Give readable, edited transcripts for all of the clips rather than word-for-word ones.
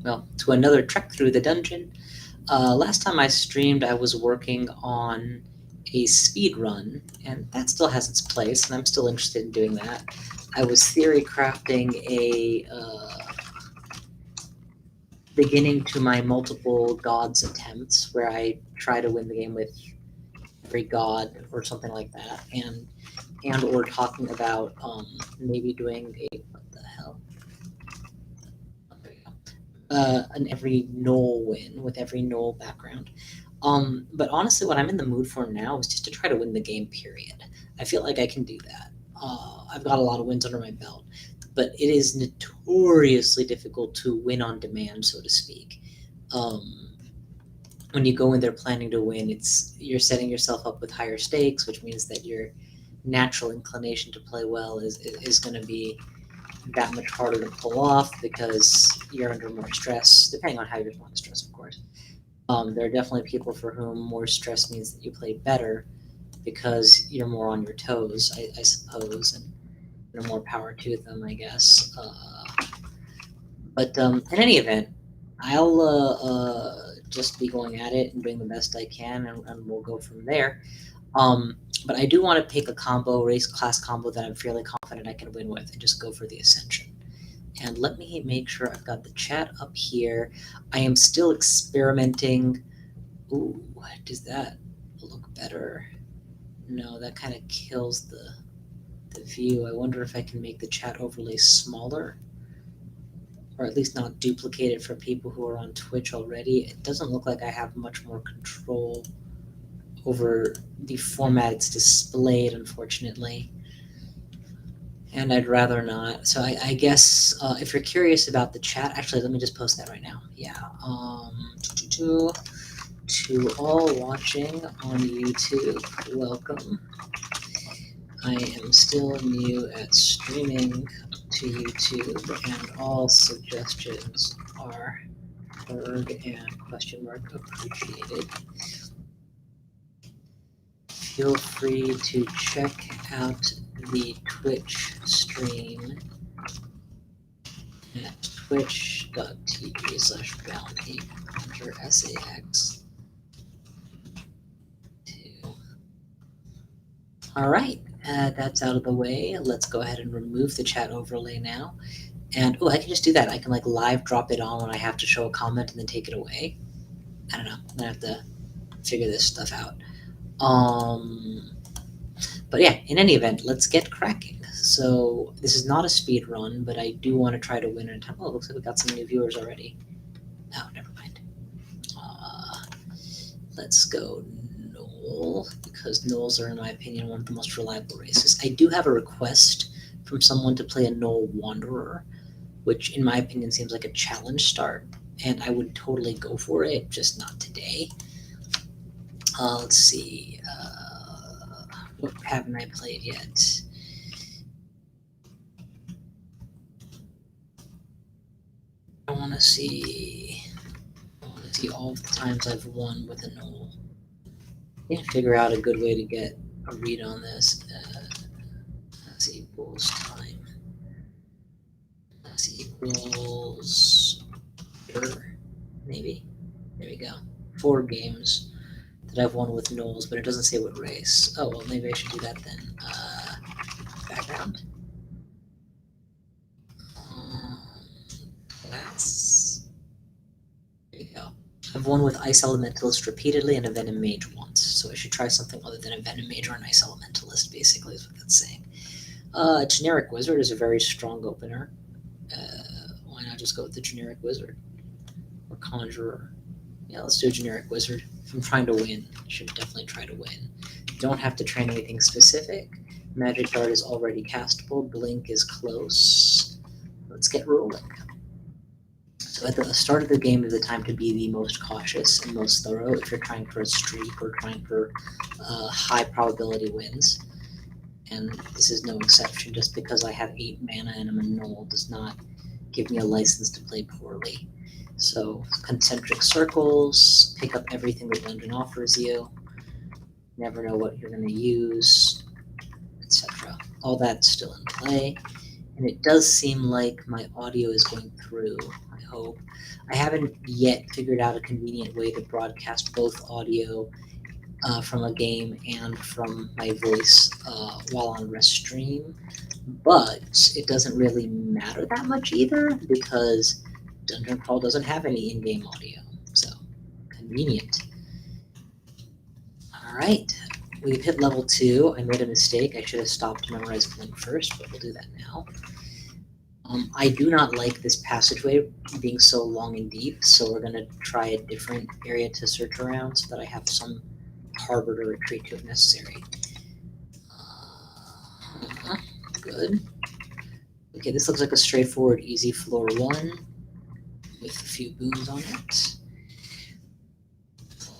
well, to another trek through the dungeon. Last time I streamed, I was working on a speed run, and that still has its place, and I'm still interested in doing that. I was theory crafting a beginning to my multiple gods attempts, where I try to win the game with every god or something like that, and or talking about maybe doing a what the hell there we go, an every Knoll win with every Knoll background. But honestly, what I'm in the mood for now is just to try to win the game. Period. I feel like I can do that. I've got a lot of wins under my belt, but it is notoriously difficult to win on demand, so to speak. Um, when you go in there planning to win, you're setting yourself up with higher stakes, which means that your natural inclination to play well is going to be that much harder to pull off because you're under more stress, depending on how you respond to stress, of course. There are definitely people for whom more stress means that you play better because you're more on your toes, I suppose, and more power to them, I guess. But in any event, I'll just be going at it and doing the best I can, and we'll go from there. But I do want to pick a combo, race class combo that I'm fairly confident I can win with, and just go for the Ascension. And let me make sure I've got the chat up here. I am still experimenting. Ooh, does that look better? No, that kind of kills the view. I wonder if I can make the chat overlay smaller, or at least not duplicate it for people who are on Twitch already. It doesn't look like I have much more control over the format it's displayed, unfortunately. And I'd rather not. So I guess if you're curious about the chat, actually, let me just post that right now. Yeah. To all watching on YouTube, welcome. I am still new at streaming to YouTube, and all suggestions are heard and appreciated. Feel free to check out the Twitch stream at twitch.tv/bountyhuntersax. All right, that's out of the way. Let's go ahead and remove the chat overlay now. And I can just do that. I can like live drop it on when I have to show a comment and then take it away. I don't know. I'm gonna have to figure this stuff out. But yeah, in any event, let's get cracking. So this is not a speed run, but I do want to try to win in time. Oh, it looks like we got some new viewers already. Oh, never mind. Let's go Knoll, because Knolls are, in my opinion, one of the most reliable races. I do have a request from someone to play a Knoll Wanderer, which in my opinion seems like a challenge start, and I would totally go for it, just not today. Let's see. What haven't I played yet? I want to see all of the times I've won with a Knoll. I need to figure out a good way to get a read on this. That's equals time. That's equals maybe. There we go. 4 games that I've won with Knolls, but it doesn't say what race. Oh, well, maybe I should do that then. Background. Class. There you go. I've won with Ice Elementalist repeatedly and a Venom Mage once, so I should try something other than a Venom Mage or an Ice Elementalist, basically, is what that's saying. Generic Wizard is a very strong opener. Why not just go with the Generic Wizard? Or Conjurer. Yeah, let's do a Generic Wizard. If I'm trying to win, I should definitely try to win. Don't have to train anything specific. Magic Dart is already castable. Blink is close. Let's get rolling. So at the start of the game is the time to be the most cautious and most thorough if you're trying for a streak or trying for high probability wins. And this is no exception. Just because I have 8 mana and I'm a Knoll does not give me a license to play poorly. So concentric circles, pick up everything the dungeon offers you, never know what you're going to use, etc. All that's still in play. And it does seem like my audio is going through. I hope. I haven't yet figured out a convenient way to broadcast both audio from a game and from my voice while on Restream, but it doesn't really matter that much either because Dungeon Crawl doesn't have any in-game audio, so convenient. All right, we've hit level 2. I made a mistake. I should have stopped memorizing Link first, but we'll do that now. I do not like this passageway being so long and deep, so we're going to try a different area to search around so that I have some harbor to retreat to if necessary. Good. Okay, this looks like a straightforward, easy floor 1 with a few boons on it.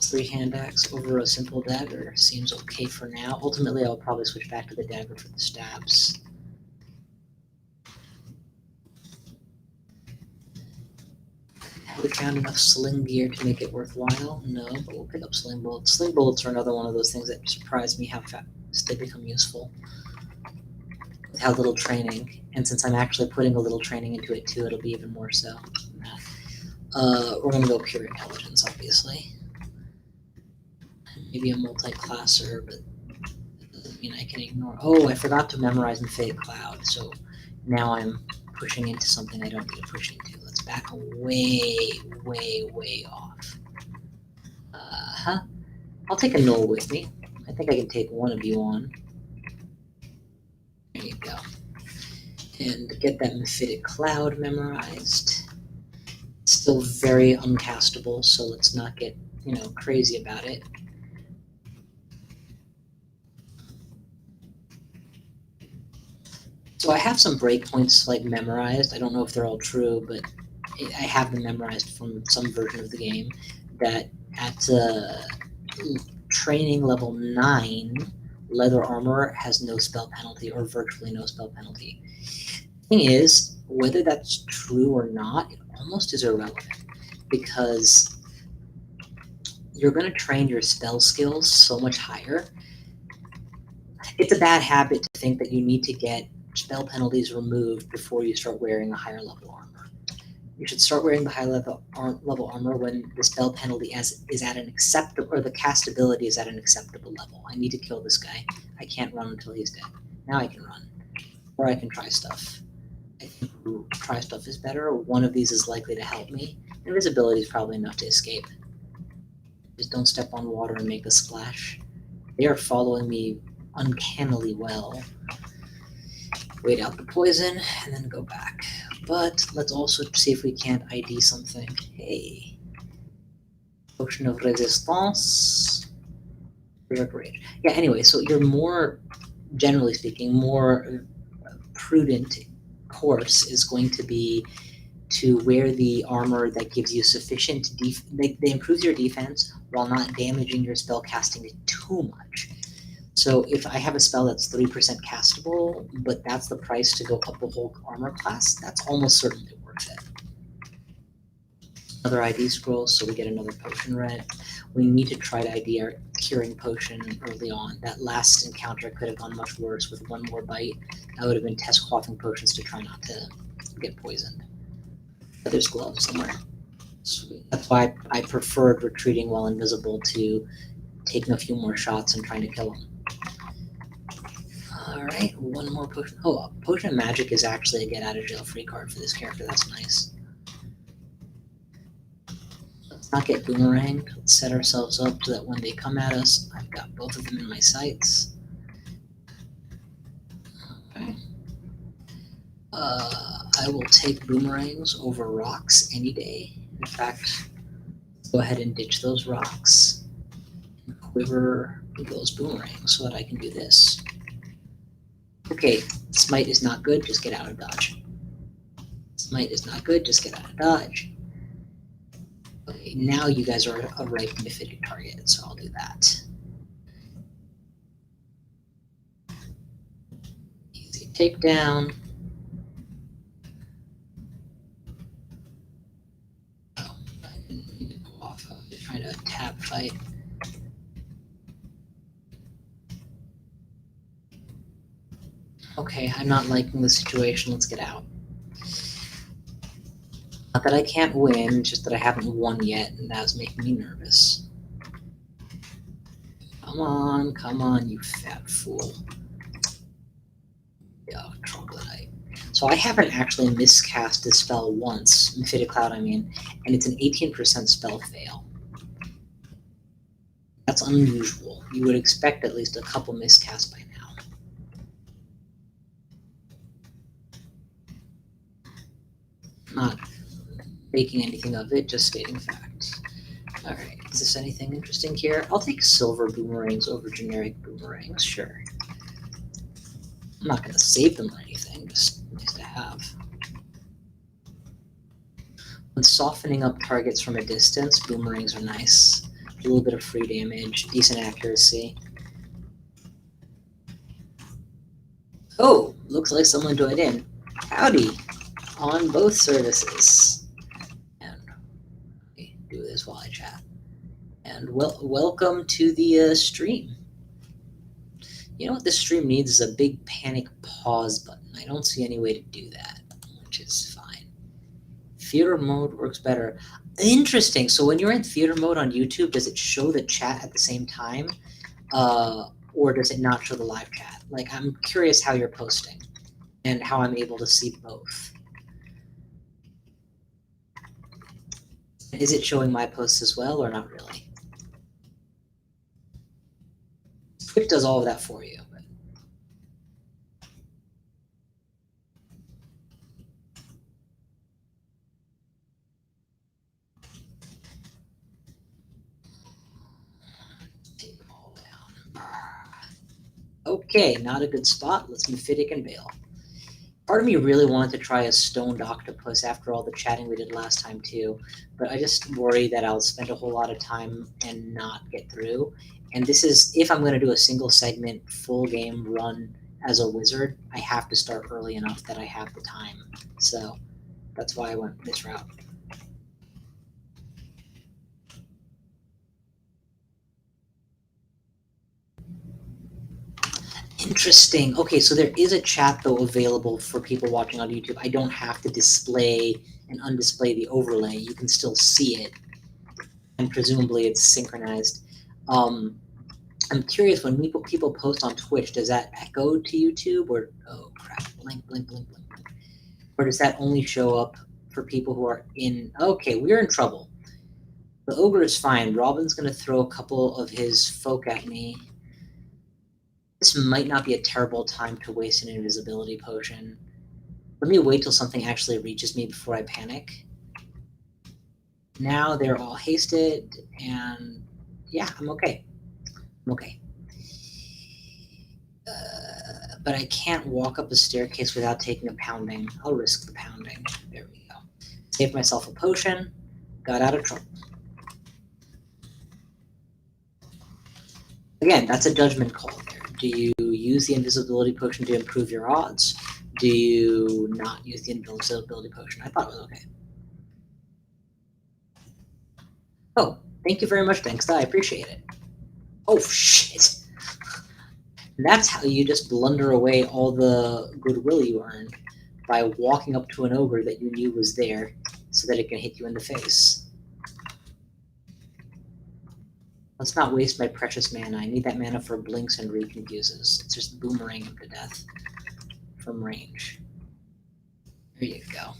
3 hand axe over a simple dagger seems okay for now. Ultimately, I'll probably switch back to the dagger for the stabs. Have we found enough sling gear to make it worthwhile? No, but we'll pick up sling bullets. Sling bullets are another one of those things that surprise me how fast they become useful. With how little training, and since I'm actually putting a little training into it too, it'll be even more so than that. We're gonna go pure intelligence, obviously. Maybe a multi-classer, but that doesn't mean I can ignore. Oh, I forgot to memorize Fate Cloud, so now I'm pushing into something I don't need to push into. Let's back way off. I'll take a null with me. I think I can take one of you on. There you go. And get that Mephitic Cloud memorized. It's still very uncastable, so let's not get, crazy about it. So I have some breakpoints memorized. I don't know if they're all true, but I have them memorized from some version of the game that at training level 9, leather armor has no spell penalty or virtually no spell penalty. Thing is, whether that's true or not, it almost is irrelevant because you're going to train your spell skills so much higher. It's a bad habit to think that you need to get spell penalties removed before you start wearing a higher level armor. You should start wearing the high level armor when the spell penalty is at an acceptable, or the castability is at an acceptable level. I need to kill this guy. I can't run until he's dead. Now I can run, or I can try stuff. I think try stuff is better. One of these is likely to help me. Invisibility is probably enough to escape. Just don't step on water and make a splash. They are following me uncannily well. Wait out the poison, and then go back. But let's also see if we can't ID something. Hey. Potion of Resistance. Great. Yeah, anyway, so you're more, generally speaking, more prudent course is going to be to wear the armor that gives you sufficient they improves your defense while not damaging your spell casting too much. So if I have a spell that's 3% castable, but that's the price to go up the whole armor class, that's almost certainly worth it. Another ID scroll, so we get another potion red. We need to try to ID our curing potion early on. That last encounter could have gone much worse with one more bite. That would have been test quaffing potions to try not to get poisoned. But there's gloves somewhere. Sweet. That's why I preferred retreating while invisible to taking a few more shots and trying to kill him. Alright, one more potion. Oh, Potion of Magic is actually a get out of jail free card for this character. That's nice. Let's not get boomeranged. Let's set ourselves up so that when they come at us, I've got both of them in my sights. Okay. I will take boomerangs over rocks any day. In fact, let's go ahead and ditch those rocks and quiver those boomerangs so that I can do this. Okay, smite is not good, just get out of dodge. Smite is not good, just get out of dodge. Okay, now you guys are a ripe Mephitic target, so I'll do that. Easy takedown. Oh, I didn't need to go off. I was just trying to tab fight. Okay, I'm not liking the situation. Let's get out. Not that I can't win, just that I haven't won yet, and that's making me nervous. Come on, you fat fool. Yeah, troglodyte. So I haven't actually miscast this spell once, Mephitic Cloud I mean, and it's an 18% spell fail. That's unusual. You would expect at least a couple miscasts by now. Not making anything of it, just stating facts. Alright, is this anything interesting here? I'll take silver boomerangs over generic boomerangs, sure. I'm not going to save them or anything, just nice to have. When softening up targets from a distance, boomerangs are nice. A little bit of free damage, decent accuracy. Oh, looks like someone joined in. Howdy, on both services. And let me do this while I chat. And welcome to the stream. You know what this stream needs is a big panic pause button. I don't see any way to do that, which is fine. Theater mode works better. Interesting. So when you're in theater mode on YouTube, does it show the chat at the same time? Or does it not show the live chat? Like, I'm curious how you're posting and how I'm able to see both. Is it showing my posts as well or not really? Twitch does all of that for you. But... take them all down. Okay, not a good spot. Let's Mephitic and bail. Part of me really wanted to try a stoned octopus after all the chatting we did last time too, but I just worry that I'll spend a whole lot of time and not get through. And this is, if I'm going to do a single segment full game run as a wizard, I have to start early enough that I have the time. So that's why I went this route. Interesting. Okay, so there is a chat though available for people watching on YouTube. I don't have to display and undisplay the overlay. You can still see it, and presumably it's synchronized. I'm curious, when people post on Twitch, does that echo to YouTube, or oh crap, blink, blink, blink, blink, blink, or does that only show up for people who are in? Okay, we're in trouble. The ogre is fine. Robin's gonna throw a couple of his folk at me. This might not be a terrible time to waste an invisibility potion. Let me wait till something actually reaches me before I panic. Now they're all hasted, and yeah, I'm okay. I'm okay. But I can't walk up the staircase without taking a pounding. I'll risk the pounding. There we go. Saved myself a potion. Got out of trouble. Again, that's a judgment call there. Do you use the invisibility potion to improve your odds? Do you not use the invisibility potion? I thought it was okay. Oh, thank you very much, Danksta. I appreciate it. Oh, shit. That's how you just blunder away all the goodwill you earned, by walking up to an ogre that you knew was there so that it can hit you in the face. Let's not waste my precious mana. I need that mana for blinks and reconfuses. It's just boomerang him to death from range. There you go.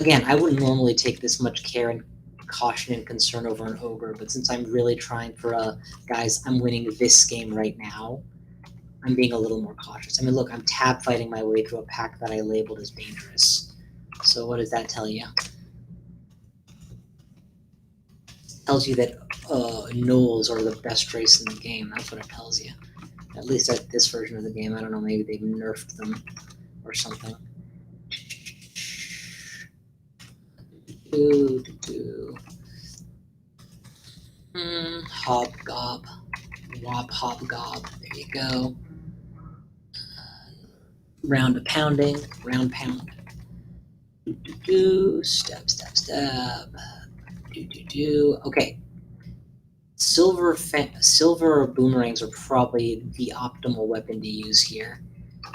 Again, I wouldn't normally take this much care and caution and concern over an ogre, but since I'm really trying for guys, I'm winning this game right now, I'm being a little more cautious. I mean, look, I'm tab fighting my way through a pack that I labeled as dangerous. So what does that tell you? It tells you that gnolls are the best race in the game. That's what it tells you. At least at this version of the game. I don't know, maybe they've nerfed them or something. Hobgob. Wop hobgob. There you go. Round of pounding. Round pound. Stab, stab, stab. Okay. Silver boomerangs are probably the optimal weapon to use here.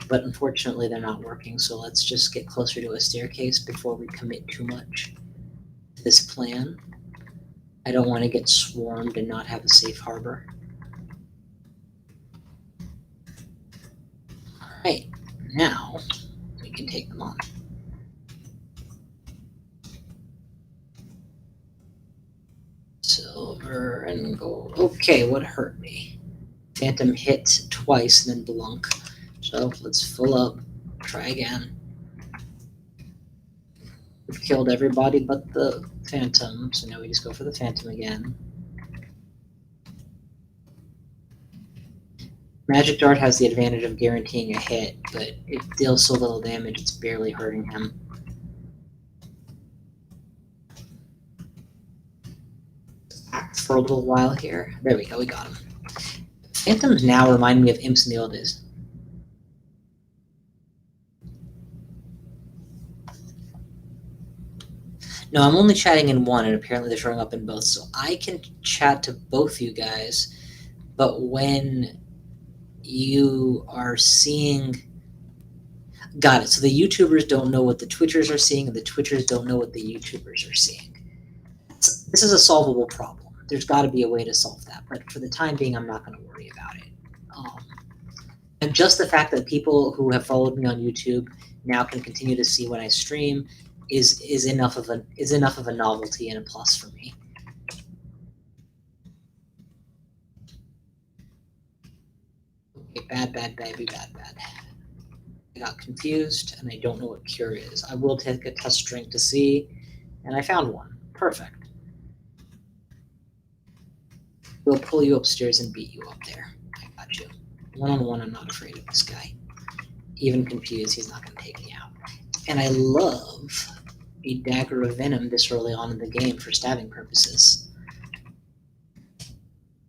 but unfortunately they're not working, so let's just get closer to a staircase before we commit too much to this plan. I don't want to get swarmed and not have a safe harbor. Alright, now we can take them on. Silver and gold. Okay, what hurt me? Phantom hit twice and then blunk. So let's full up, try again. We've killed everybody but the Phantom, so now we just go for the Phantom again. Magic Dart has the advantage of guaranteeing a hit, but it deals so little damage it's barely hurting him. Act for a little while here. There we go, we got him. Phantoms now remind me of imps in the old days. No, I'm only chatting in one, and apparently they're showing up in both. So I can chat to both you guys, but when you are seeing... Got it. So the YouTubers don't know what the Twitchers are seeing, and the Twitchers don't know what the YouTubers are seeing. So this is a solvable problem. There's got to be a way to solve that, but for the time being, I'm not going to worry about it. And just the fact that people who have followed me on YouTube now can continue to see when I stream is enough of a novelty and a plus for me. Okay, bad. I got confused and I don't know what cure is. I will take a test drink to see, and I found one. Perfect. We'll pull you upstairs and beat you up there. I got you. One-on-one, I'm not afraid of this guy. Even confused, he's not going to take me out. And I love a Dagger of Venom this early on in the game for stabbing purposes.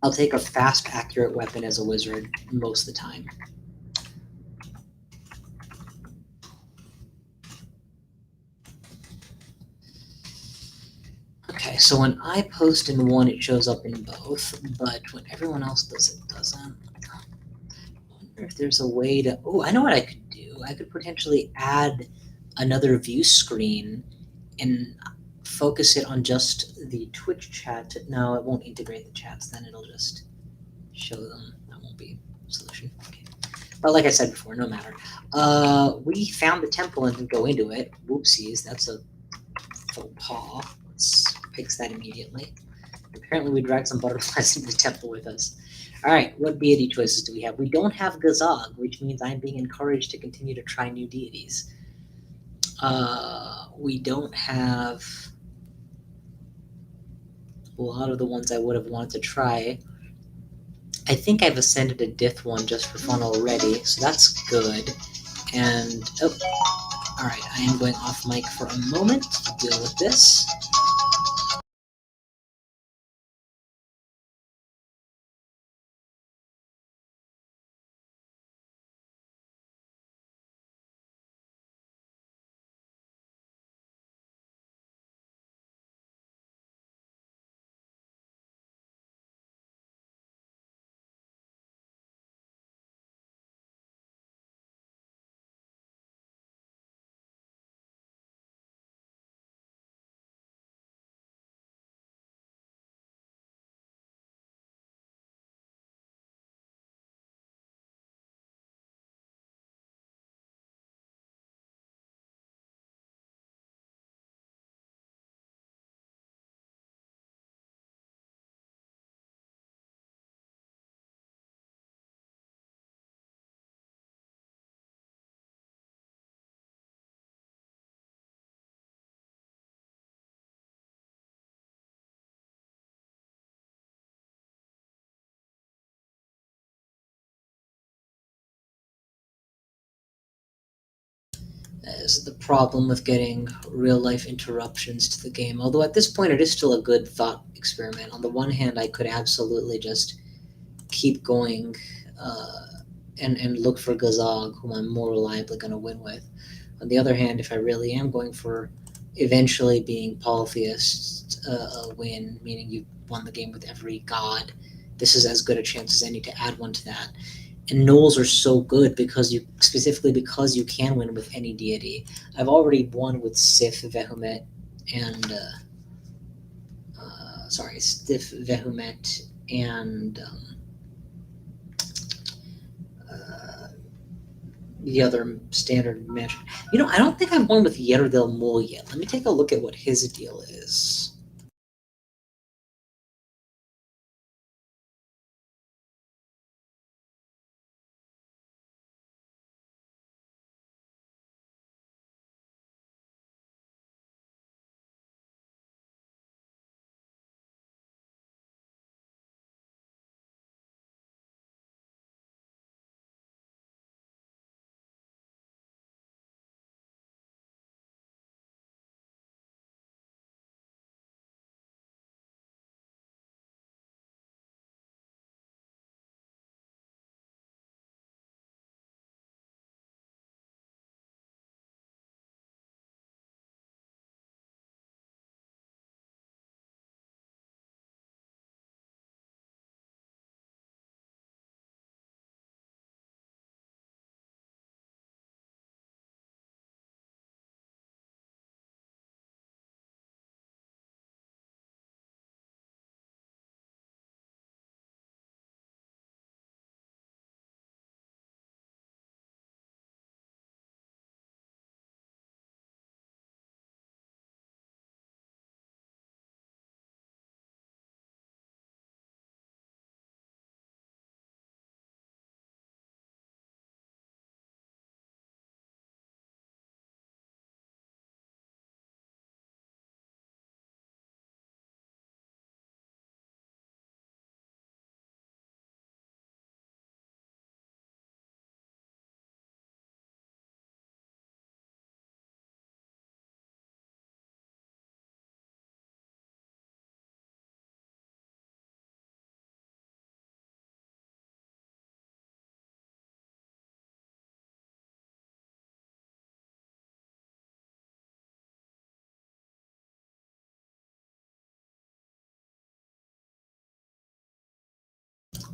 I'll take a fast, accurate weapon as a wizard most of the time. Okay, so when I post in one, it shows up in both, but when everyone else does, it doesn't. I wonder if there's a way to... Oh, I know what I could do. I could potentially add another view screen and focus it on just the Twitch chat. No, it won't integrate the chats, then it'll just show them. That won't be a solution. Okay. But like I said before, no matter. We found the temple and didn't go into it. Whoopsies, that's a faux pas. Let's fix that immediately. Apparently we dragged some butterflies into the temple with us. Alright, what deity choices do we have? We don't have Qazlal, which means I'm being encouraged to continue to try new deities. We don't have a lot of the ones I would have wanted to try. I think I've ascended a Dith one just for fun already, so that's good. And, oh, alright, I am going off mic for a moment to deal with this. That is the problem with getting real-life interruptions to the game. Although at this point it is still a good thought experiment. On the one hand, I could absolutely just keep going and look for Qazlal, whom I'm more reliably going to win with. On the other hand, if I really am going for eventually being polytheist win, meaning you won the game with every god, this is as good a chance as any to add one to that. And nulls are so good because because you can win with any deity. I've already won with Sif, Vehumet, and Sif, Vehumet, and uh, the other standard match. I don't think I've won with Yerdel Mul yet. Let me take a look at what his deal is.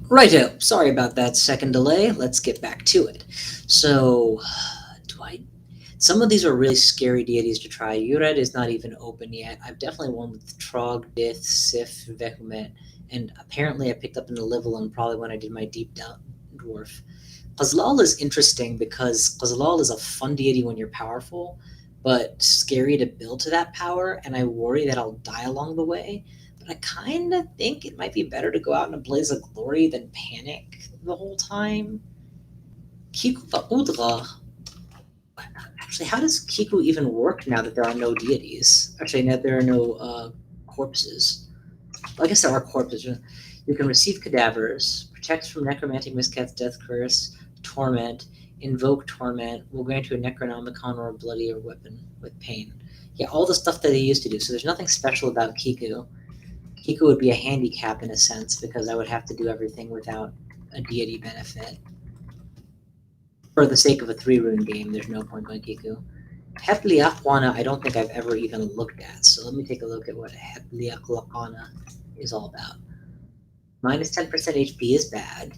Righto. Sorry about that second delay. Let's get back to it. So, do I? Some of these are really scary deities to try. Ured is not even open yet. I've definitely won with Trog, Dith, Sif, Vehumet, and apparently I picked up in the Livelin probably when I did my Deep Dwarf. Qazlal is interesting because Qazlal is a fun deity when you're powerful, but scary to build to that power, and I worry that I'll die along the way. But I kind of think it might be better to go out in a blaze of glory than panic the whole time. Kiku Udra. Actually, how does Kiku even work now that there are no deities? Actually, now there are no corpses. Well, I guess there are corpses. You can receive cadavers, protect from necromantic miscats, death curse, torment, invoke torment, will grant you a necronomicon or a bloody or weapon with pain. Yeah, all the stuff that they used to do. So there's nothing special about Kiku. Kiku would be a handicap in a sense because I would have to do everything without a deity benefit. For the sake of a 3-rune game, there's no point going Kiku. Hepliakwana, I don't think I've ever even looked at. So let me take a look at what Hepliakwana is all about. Minus 10% HP is bad.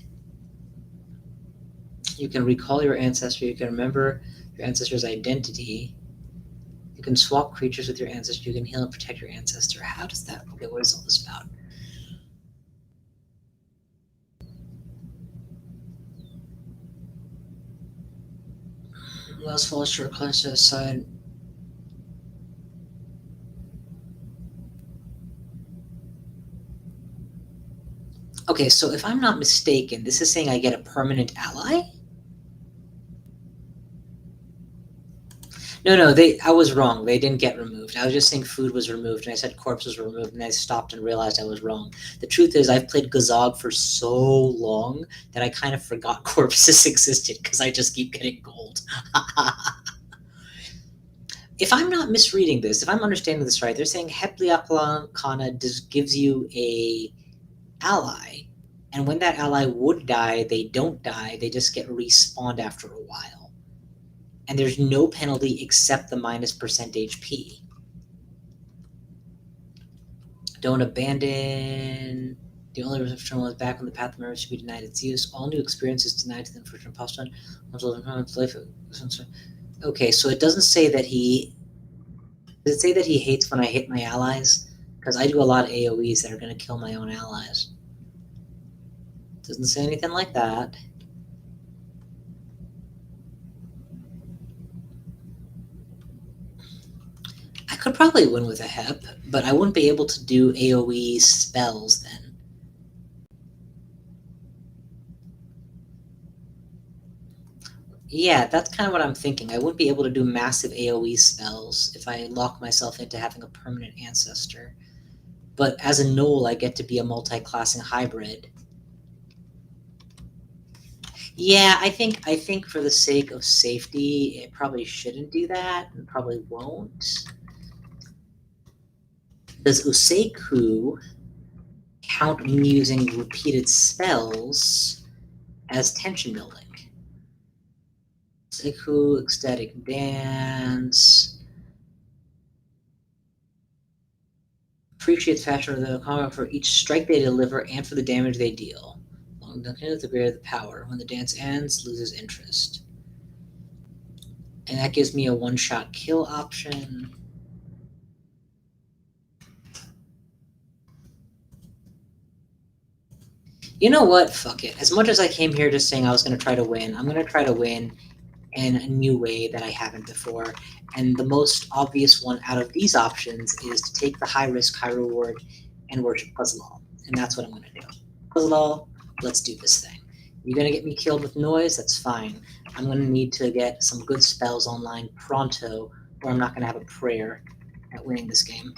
You can recall your ancestor. You can remember your ancestor's identity. You can swap creatures with your ancestor. You can heal and protect your ancestor. How does that? Okay, what is all this about? Last fall short class aside. Okay, so if I'm not mistaken, this is saying I get a permanent ally? No, I was wrong. They didn't get removed. I was just saying food was removed, and I said corpses were removed, and I stopped and realized I was wrong. The truth is, I've played Gazog for so long that I kind of forgot corpses existed because I just keep getting gold. If I'm not misreading this, if I'm understanding this right, they're saying Hepliakana gives you a ally, and when that ally would die, they don't die. They just get respawned after a while. And there's no penalty except the minus percent HP. Don't abandon. The only return was back on the path of memory should be denied its use. All new experiences denied to the unfortunate postulate until the life. Okay, so it doesn't say that he. Does it say that he hates when I hit my allies? Because I do a lot of AoEs that are going to kill my own allies. Doesn't say anything like that. I could probably win with a HEP, but I wouldn't be able to do AoE spells then. Yeah, that's kind of what I'm thinking. I wouldn't be able to do massive AoE spells if I lock myself into having a permanent ancestor. But as a Gnoll, I get to be a multi-classing hybrid. Yeah, I think for the sake of safety, it probably shouldn't do that, and probably won't. Does Useku count me using repeated spells as tension building? Useku, Ecstatic Dance. Appreciates fashion of the combat for each strike they deliver and for the damage they deal. The greater the power. When the dance ends, loses interest. And that gives me a one-shot kill option. You know what? Fuck it. As much as I came here just saying I was going to try to win, I'm going to try to win in a new way that I haven't before. And the most obvious one out of these options is to take the high risk, high reward and worship Qazlal. And that's what I'm going to do. Qazlal, let's do this thing. You're going to get me killed with noise? That's fine. I'm going to need to get some good spells online pronto, or I'm not going to have a prayer at winning this game.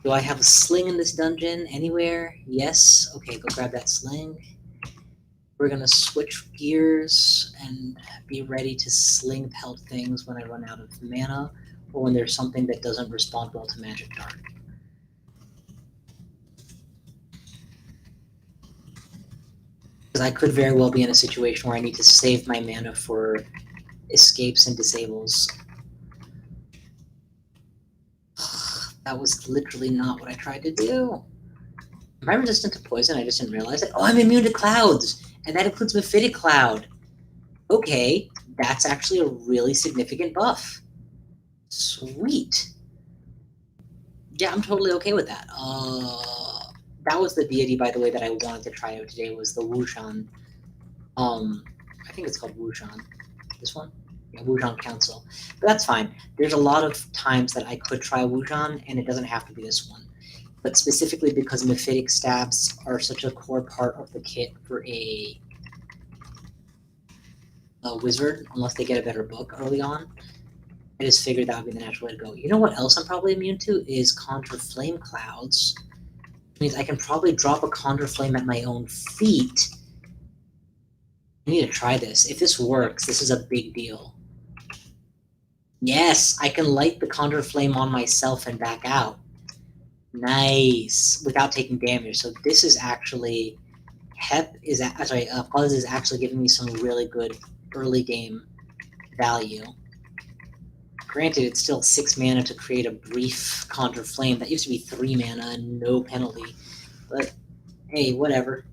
Do I have a sling in this dungeon anywhere? Yes. Okay, go grab that sling. We're going to switch gears and be ready to sling pelt things when I run out of mana, or when there's something that doesn't respond well to Magic Dart. Because I could very well be in a situation where I need to save my mana for escapes and disables. That was literally not what I tried to do. Am I resistant to poison? I just didn't realize it. Oh, I'm immune to clouds! And that includes Mephitic Cloud. Okay, that's actually a really significant buff. Sweet. Yeah, I'm totally okay with that. That was the deity, by the way, that I wanted to try out today, was the Wushan. I think it's called Wushan. This one? Yeah, Wushan Council. But that's fine. There's a lot of times that I could try Wushan, and it doesn't have to be this one. But specifically because Mephitic stabs are such a core part of the kit for a wizard, unless they get a better book early on, I just figured that would be the natural way to go. You know what else I'm probably immune to is Conjure Flame Clouds. It means I can probably drop a Conjure Flame at my own feet. I need to try this. If this works, this is a big deal. Yes, I can light the Conjure Flame on myself and back out. Nice. Without taking damage. So this is actually... Buzz is actually giving me some really good early game value. Granted, it's still 6 mana to create a brief Conjure Flame. That used to be 3 mana and no penalty. But, hey, whatever.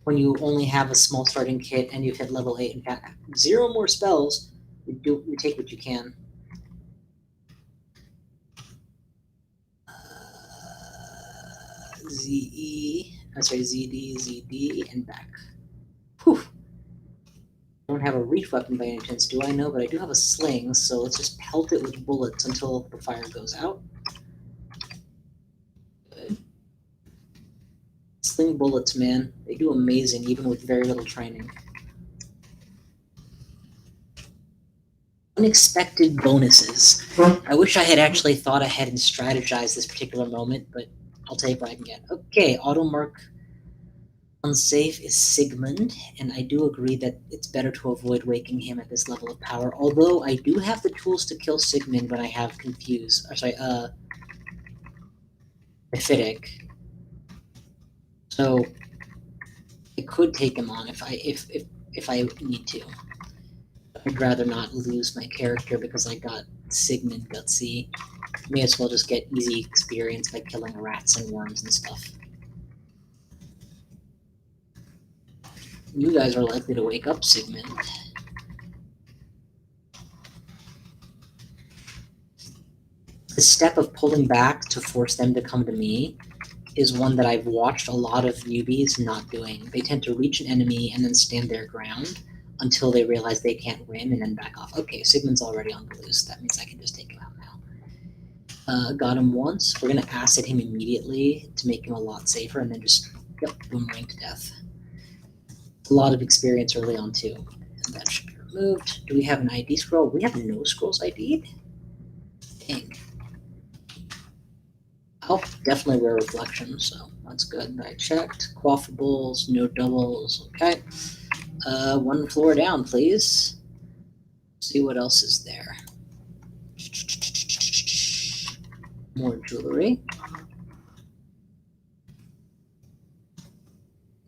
When you only have a small starting kit and you've hit level 8 and got 0 more spells, you take what you can. ZD, ZD, and back. Whew. I don't have a reach weapon by any chance, do I? No, but I do have a sling, so let's just pelt it with bullets until the fire goes out. Good. Sling bullets, man. They do amazing, even with very little training. Unexpected bonuses. I wish I had actually thought ahead and strategized this particular moment, but I'll take what I can get. Okay, Automark unsafe is Sigmund, and I do agree that it's better to avoid waking him at this level of power, although I do have the tools to kill Sigmund when I have Mephitic. So I could take him on if I need to. I'd rather not lose my character because I got Sigmund Gutsy. May as well just get easy experience by killing rats and worms and stuff. You guys are likely to wake up, Sigmund. The step of pulling back to force them to come to me is one that I've watched a lot of newbies not doing. They tend to reach an enemy and then stand their ground until they realize they can't win and then back off. Okay, Sigmund's already on the loose. That means I can just take him out now. Got him once. We're going to acid him immediately to make him a lot safer and then just boomerang to death. A lot of experience early on too. And that should be removed. Do we have an ID scroll? We have no scrolls ID'd? Dang. I'll definitely wear reflection, so that's good. I checked. Quaffables, no doubles. Okay. One floor down, please. See what else is there. More jewelry.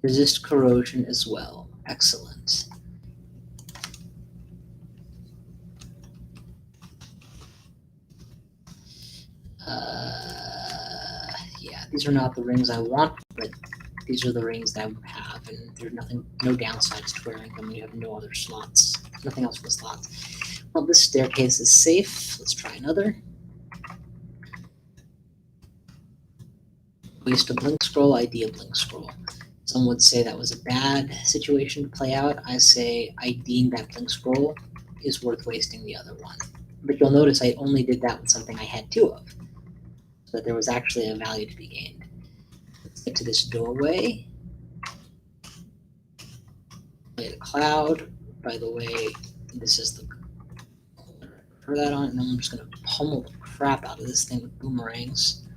Resist corrosion as well. Excellent. Yeah, these are not the rings I want, but these are the rings that I have, and there's no downsides to wearing them. You have no other slots. Nothing else for the slots. Well, this staircase is safe. Let's try another. Waste a blink scroll, ID a blink scroll. Some would say that was a bad situation to play out. I say IDing that blink scroll is worth wasting the other one. But you'll notice I only did that with something I had two of, so that there was actually a value to be gained. Let's get to this doorway. Play the cloud. By the way, this is the for that on, and then I'm just gonna pummel the crap out of this thing with boomerangs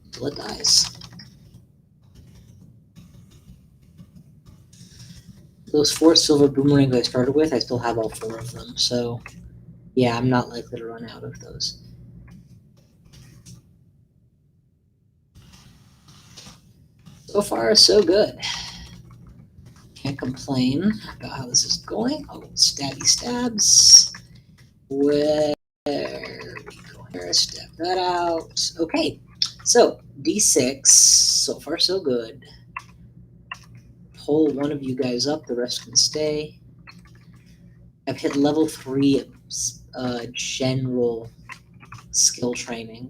until it dies. Those 4 silver boomerangs I started with, I still have all 4 of them, so yeah, I'm not likely to run out of those. So far, so good. Can't complain about how this is going. Oh, stabby stabs. Where we go here, step that out. Okay, so D6, so far so good. Pull one of you guys up, the rest can stay. I've hit level 3 general skill training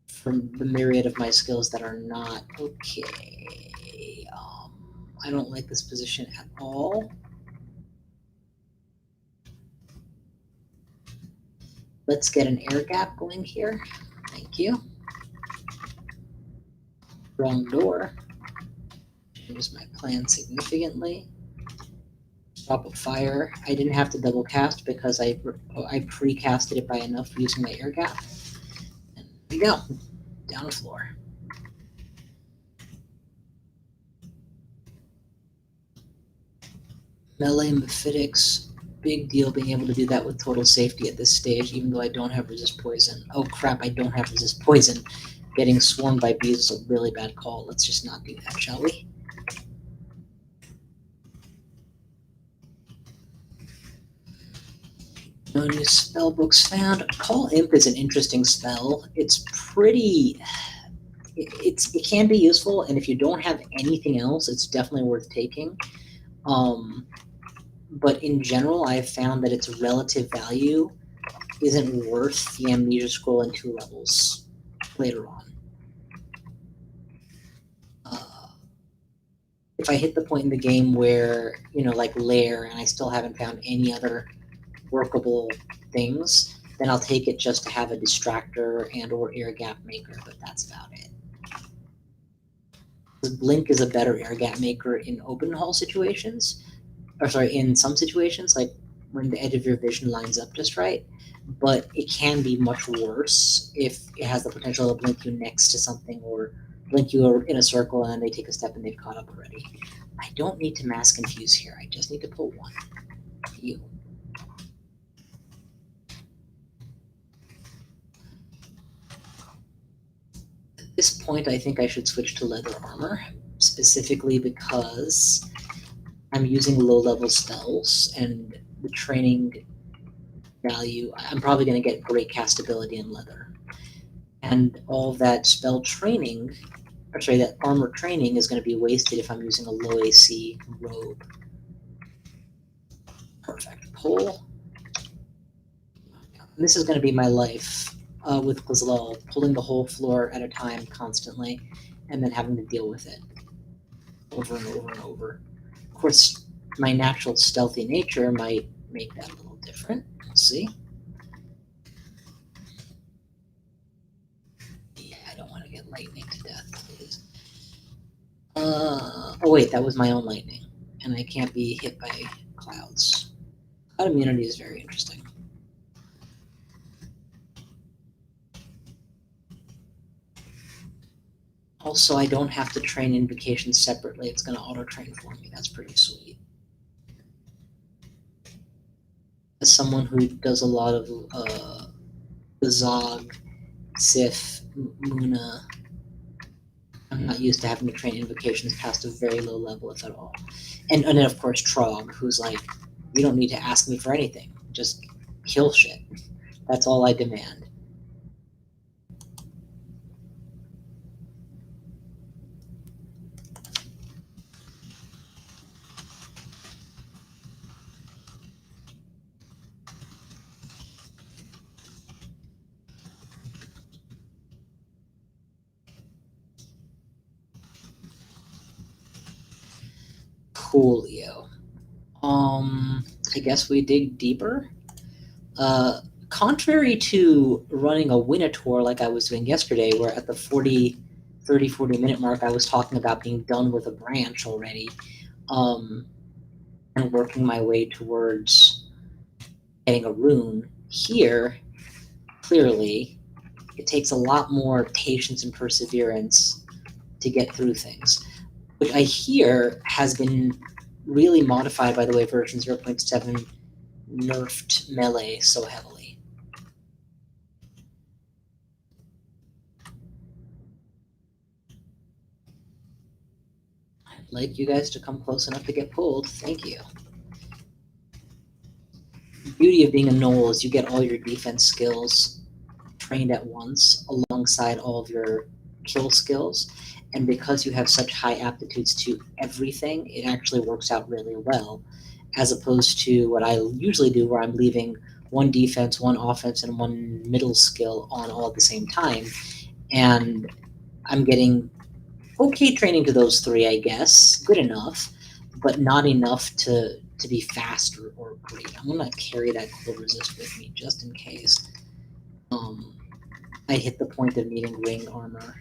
from the myriad of my skills that are not okay. I don't like this position at all. Let's get an air gap going here. Thank you. Wrong door. Changes my plan significantly. Drop of fire. I didn't have to double cast because I pre-casted it by enough using my air gap. And there we go. Down the floor. Melee Mephitics. Big deal being able to do that with total safety at this stage, even though I don't have resist poison. Oh crap, I don't have resist poison. Getting swarmed by bees is a really bad call. Let's just not do that, shall we? No new spell books found. Call Imp is an interesting spell. It's pretty... It can be useful, and if you don't have anything else, it's definitely worth taking. But in general, I have found that its relative value isn't worth the amnesia scroll in 2 levels later on. If I hit the point in the game where, like Lair, and I still haven't found any other workable things, then I'll take it just to have a distractor and or air gap maker, but that's about it. Blink is a better air gap maker in open hall situations, in some situations, like when the edge of your vision lines up just right, but it can be much worse if it has the potential to blink you next to something or blink you in a circle and then they take a step and they've caught up already. I don't need to mass confuse here. I just need to pull one. You. At this point, I think I should switch to leather armor, specifically because I'm using low-level spells, and the training value, I'm probably going to get great castability in leather. And all that spell training or sorry, that armor training is going to be wasted if I'm using a low AC robe. Perfect. Pull. And this is going to be my life with Qazlal, pulling the whole floor at a time constantly, and then having to deal with it over and over and over. Of course, my natural stealthy nature might make that a little different. We'll see. Yeah, I don't want to get lightning to death, please. Oh wait, that was my own lightning, and I can't be hit by clouds. Cloud immunity is very interesting. Also, I don't have to train invocations separately. It's going to auto-train for me. That's pretty sweet. As someone who does a lot of Zog, Sif, Muna, I'm not used to having to train invocations past a very low level, if at all. And then, of course, Trog, who's like, you don't need to ask me for anything. Just kill shit. That's all I demand. Coolio. I guess we dig deeper. Contrary to running a Winator like I was doing yesterday, where at the 40 minute mark I was talking about being done with a branch already, and working my way towards getting a rune, here, clearly, it takes a lot more patience and perseverance to get through things, which I hear has been really modified by the way version 0.7 nerfed melee so heavily. I'd like you guys to come close enough to get pulled. Thank you. The beauty of being a Knoll is you get all your defense skills trained at once alongside all of your kill skills. And because you have such high aptitudes to everything, it actually works out really well, as opposed to what I usually do, where I'm leaving one defense, one offense, and one middle skill on all at the same time. And I'm getting okay training to those three, I guess, good enough, but not enough to be fast or great. I'm gonna carry that cold resist with me just in case I hit the point of needing ring armor.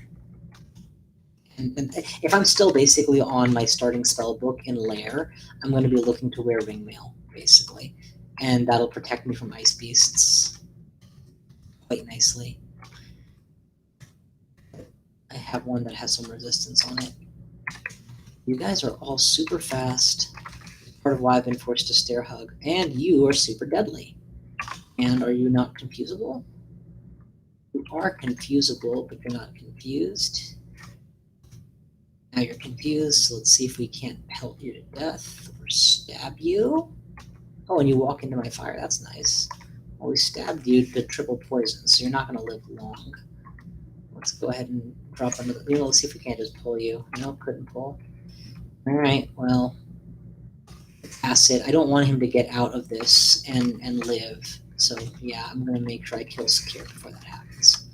And if I'm still basically on my starting spell book in Lair, I'm going to be looking to wear ringmail, basically. And that'll protect me from ice beasts quite nicely. I have one that has some resistance on it. You guys are all super fast. Part of why I've been forced to stair hug. And you are super deadly. And are you not confusable? You are confusable, but you're not confused. Now you're confused, so let's see if we can't pelt you to death or stab you. Oh, and you walk into my fire. That's nice. Well, we stabbed you to triple poison, so you're not going to live long. Let's go ahead and drop under the... You know, let's see if we can't just pull you. No, couldn't pull. All right, well, acid. I don't want him to get out of this and live. So, yeah, I'm going to make sure I kill Secure before that happens.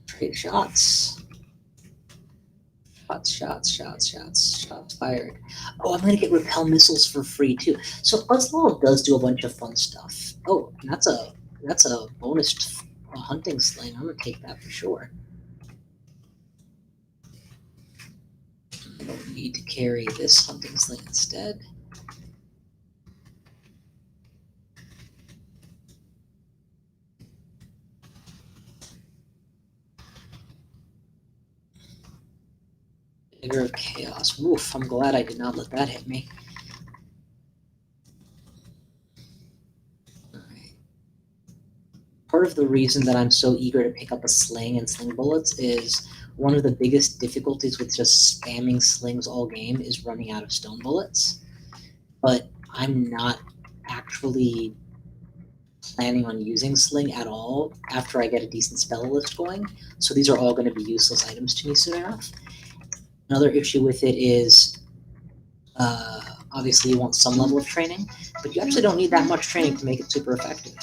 Trade shots. Shots fired. Oh, I'm gonna get repel missiles for free too. So Qazlal does do a bunch of fun stuff. Oh, and that's a bonus hunting sling. I'm gonna take that for sure. I don't need to carry this hunting sling instead. Dagger of Chaos. Woof, I'm glad I did not let that hit me. Alright. Part of the reason that I'm so eager to pick up a sling and sling bullets is one of the biggest difficulties with just spamming slings all game is running out of stone bullets. But I'm not actually planning on using Sling at all after I get a decent spell list going. So these are all going to be useless items to me soon enough. Another issue with it is obviously you want some level of training, but you actually don't need that much training to make it super effective.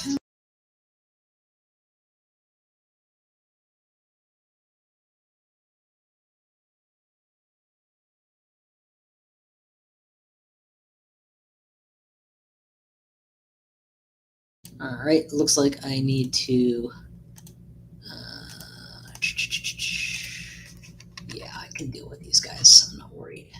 Alright, looks like I need to... yeah, I can deal with these guys. I'm not worried.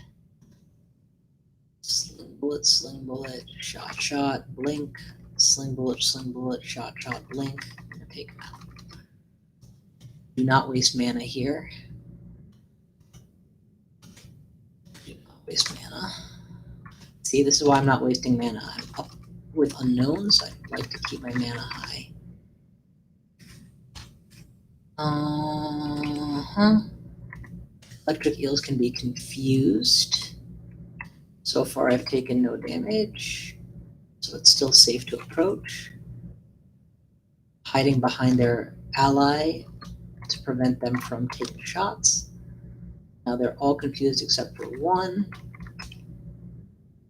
Sling bullet, shot, shot, blink. Sling bullet, shot, shot, blink. I'm going to take them out. Do not waste mana here. Do not waste mana. See, this is why I'm not wasting mana. I'm up with unknowns. I'd like to keep my mana high. Electric eels can be confused. So far I've taken no damage, so it's still safe to approach. Hiding behind their ally to prevent them from taking shots. Now they're all confused except for one.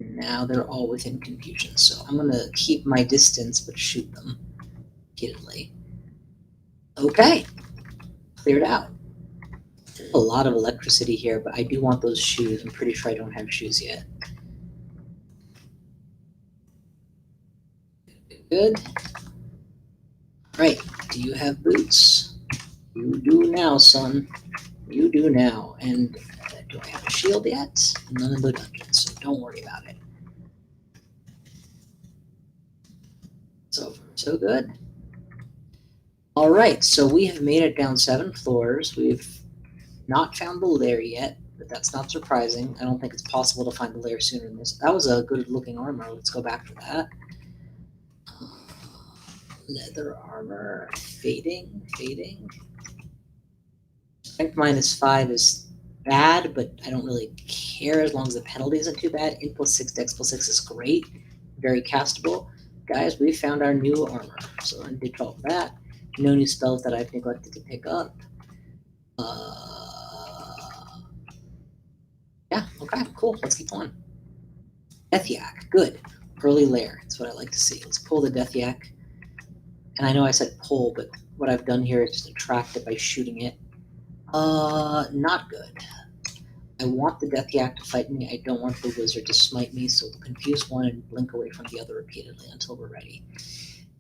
Now they're all within confusion, so I'm going to keep my distance but shoot them repeatedly. Okay, cleared out. A lot of electricity here, but I do want those shoes. I'm pretty sure I don't have shoes yet. Good. Right, do you have boots? You do now, son. You do now. And do I have a shield yet? None in the dungeon, so don't worry about it. So far, so good. All right, so we have made it down 7 floors. We've not found the lair yet, but that's not surprising. I don't think it's possible to find the lair sooner than this. That was a good-looking armor. Let's go back to that. Leather armor. Fading. Strength -5 is bad, but I don't really care as long as the penalty isn't too bad. Int +6, Dex +6 is great. Very castable. Guys, we found our new armor. So I did all of that. No new spells that I've neglected to pick up. Yeah, okay, cool. Let's keep on. Death Yak, good. Early lair, that's what I like to see. Let's pull the Death Yak. And I know I said pull, but what I've done here is just attract it by shooting it. Not good. I want the Death Yak to fight me. I don't want the wizard to smite me, so we'll confuse one and blink away from the other repeatedly until we're ready.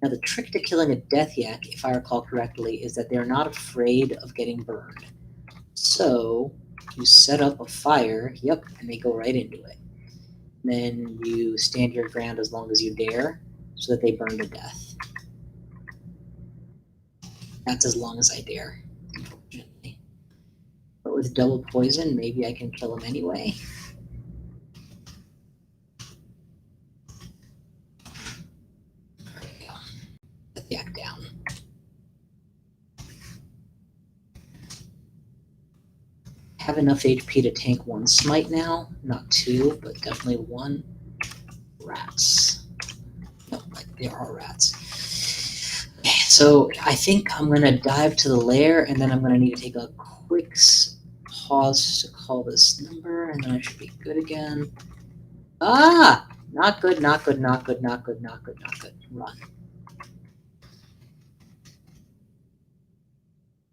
Now, the trick to killing a Death Yak, if I recall correctly, is that they're not afraid of getting burned. So you set up a fire, yep, and they go right into it. Then you stand your ground as long as you dare, so that they burn to death. That's as long as I dare, unfortunately. But with double poison, maybe I can kill him anyway. There we go. Death Yak down. Have enough HP to tank 1 smite now. Not 2, but definitely 1. Rats. No, there are rats. Okay, so I think I'm going to dive to the lair, and then I'm going to need to take a quick pause to call this number, and then I should be good again. Ah! Not good, not good, not good, not good, not good, not good. Run.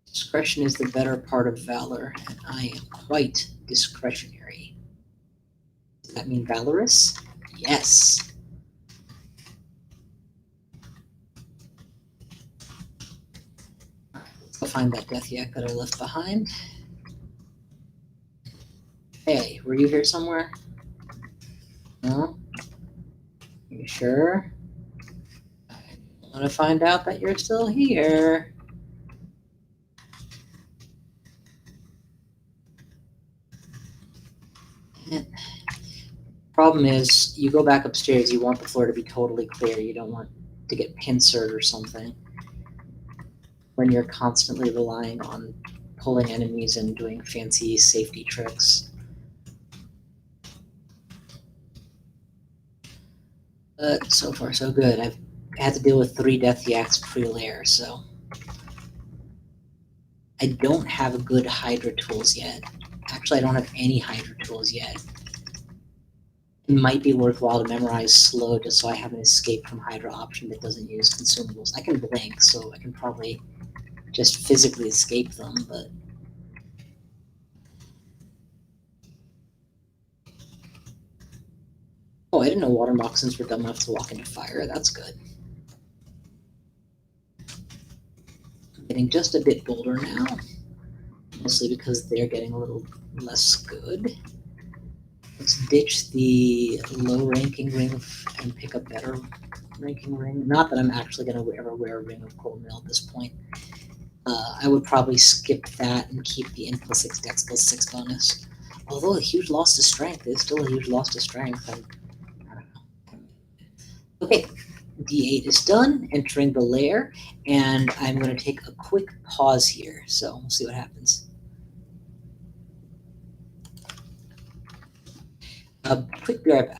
Discretion is the better part of valor, and I am quite discretionary. Does that mean valorous? Yes. Alright, let's go find that Death Yak that I left behind. Hey, were you here somewhere? No? You sure? I want to find out that you're still here. Problem is, you go back upstairs, you want the floor to be totally clear. You don't want to get pincered or something when you're constantly relying on pulling enemies and doing fancy safety tricks. But so far, so good. I've I had to deal with 3 Death Yaks pre-lair, so I don't have good Hydra tools yet. Actually, I don't have any Hydra tools yet. It might be worthwhile to memorize slow just so I have an escape from Hydra option that doesn't use consumables. I can blink, so I can probably just physically escape them, but... Oh, I didn't know water moccasins were dumb enough to walk into fire. That's good. I'm getting just a bit bolder now, mostly because they're getting a little less good. Let's ditch the low-ranking ring and pick a better ranking ring. Not that I'm actually going to ever wear a ring of cold mail at this point. I would probably skip that and keep the N plus 6 Dex plus 6 bonus. Although a huge loss to strength is still a huge loss to strength. I don't know. Okay, D8 is done, entering the lair, and I'm going to take a quick pause here, so we'll see what happens. Quick be right back.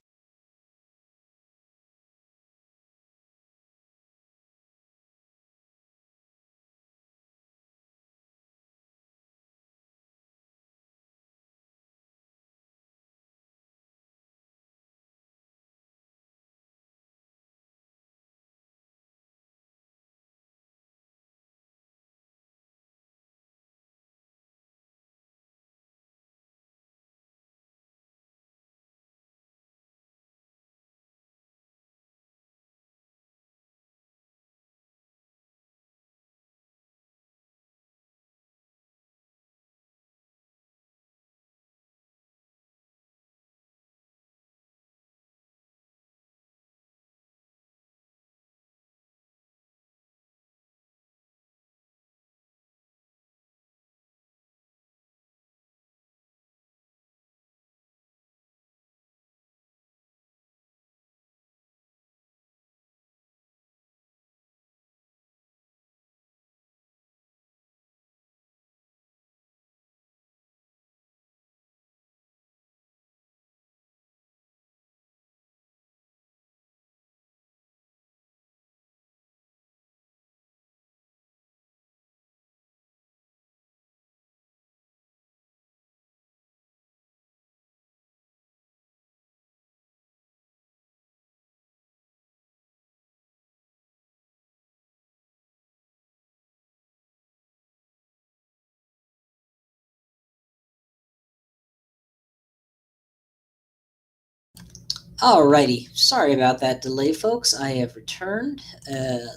Alrighty, sorry about that delay, folks. I have returned.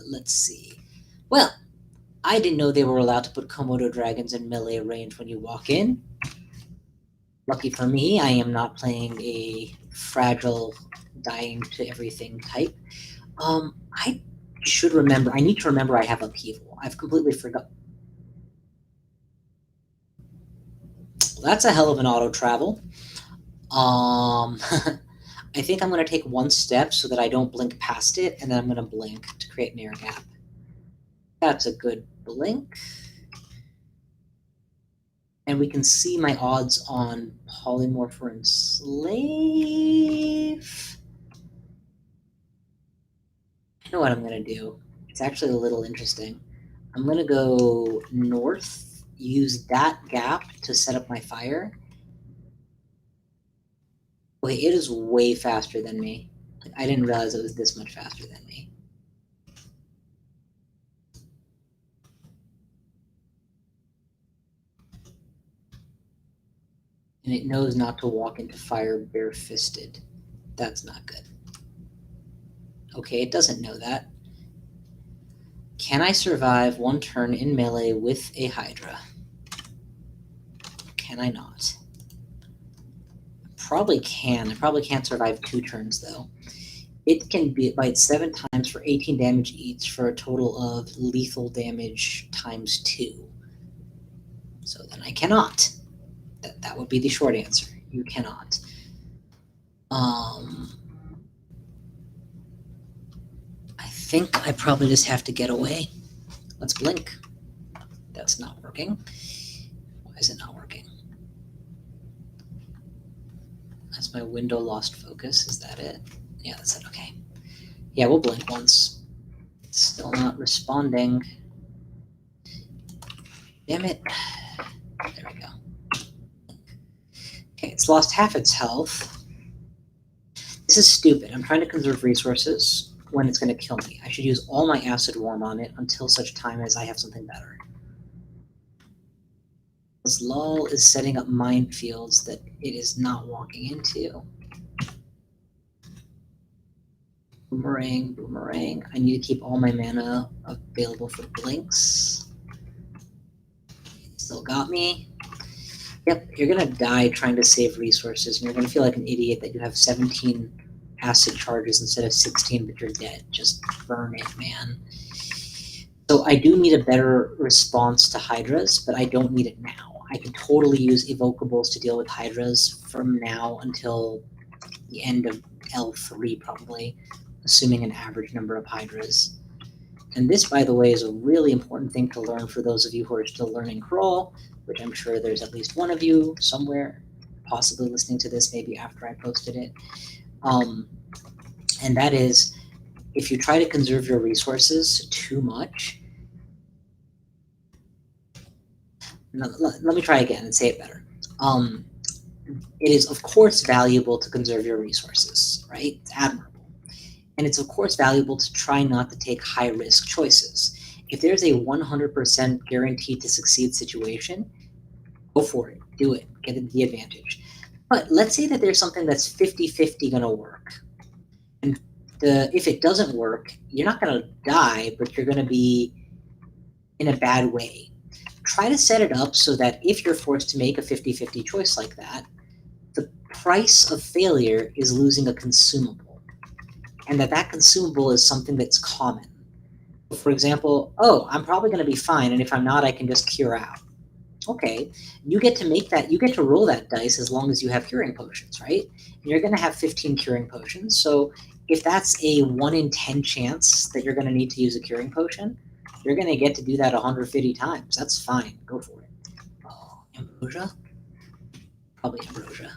Let's see. Well, I didn't know they were allowed to put Komodo dragons in melee range when you walk in. Lucky for me, I am not playing a fragile, dying to everything type. I should remember. I need to remember I have upheaval. I've completely forgot. That's a hell of an auto travel. I think I'm going to take one step so that I don't blink past it, and then I'm going to blink to create an air gap. That's a good blink. And we can see my odds on Polymorph or Enslave. I know what I'm going to do. It's actually a little interesting. I'm going to go north, use that gap to set up my fire. Wait, it is way faster than me. I didn't realize it was this much faster than me. And it knows not to walk into fire bare-fisted. That's not good. Okay, it doesn't know that. Can I survive one turn in melee with a Hydra? Can I not? Probably can. I probably can't survive 2 turns, though. It can bite 7 times for 18 damage each for a total of lethal damage times 2. So then I cannot. That would be the short answer. You cannot. I think I probably just have to get away. Let's blink. That's not working. Why is it not working? That's my window lost focus. Is that it? Yeah, that's it. Okay. Yeah, we'll blink once. Still not responding. Damn it. There we go. Okay, it's lost half its health. This is stupid. I'm trying to conserve resources when it's going to kill me. I should use all my acid worm on it until such time as I have something better. Qazlal is setting up minefields that it is not walking into. Boomerang, boomerang. I need to keep all my mana available for blinks. Still got me. Yep, you're gonna die trying to save resources, and you're gonna feel like an idiot that you have 17 acid charges instead of 16, but you're dead. Just burn it, man. So I do need a better response to Hydras, but I don't need it now. I can totally use evocables to deal with Hydras from now until the end of L3, probably, assuming an average number of Hydras. And this, by the way, is a really important thing to learn for those of you who are still learning Crawl, which I'm sure there's at least one of you somewhere, possibly listening to this maybe after I posted it. And that is, if you try to conserve your resources too much, let me try again and say it better. It is, of course, valuable to conserve your resources, right? It's admirable. And it's, of course, valuable to try not to take high-risk choices. If there's a 100% guaranteed to succeed situation, go for it. Do it. Get the advantage. But let's say that there's something that's 50-50 going to work. And if it doesn't work, you're not going to die, but you're going to be in a bad way. Try to set it up so that if you're forced to make a 50-50 choice like that, the price of failure is losing a consumable. And that consumable is something that's common. For example, oh, I'm probably going to be fine, and if I'm not, I can just cure out. Okay, you get to make that, you get to roll that dice as long as you have curing potions, right? And you're going to have 15 curing potions, so if that's a 1 in 10 chance that you're going to need to use a curing potion, you're going to get to do that 150 times. That's fine. Go for it. Oh, ambrosia? Probably ambrosia.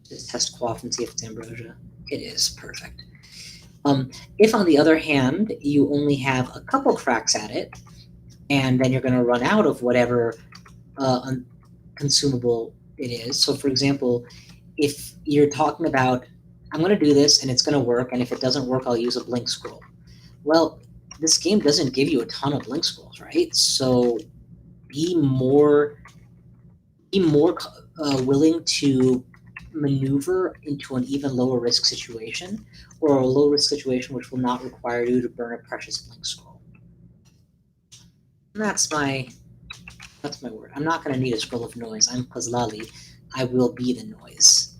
Just test quaff and see if it's ambrosia. It is. Perfect. If, on the other hand, you only have a couple cracks at it, and then you're going to run out of whatever consumable it is. So, for example, if you're talking about, I'm going to do this, and it's going to work, and if it doesn't work, I'll use a blink scroll. Well, this game doesn't give you a ton of blink scrolls, right? So be more willing to maneuver into an even lower risk situation, or a low risk situation which will not require you to burn a precious blink scroll. And that's my word. I'm not going to need a scroll of noise. I'm Qazlali. I will be the noise.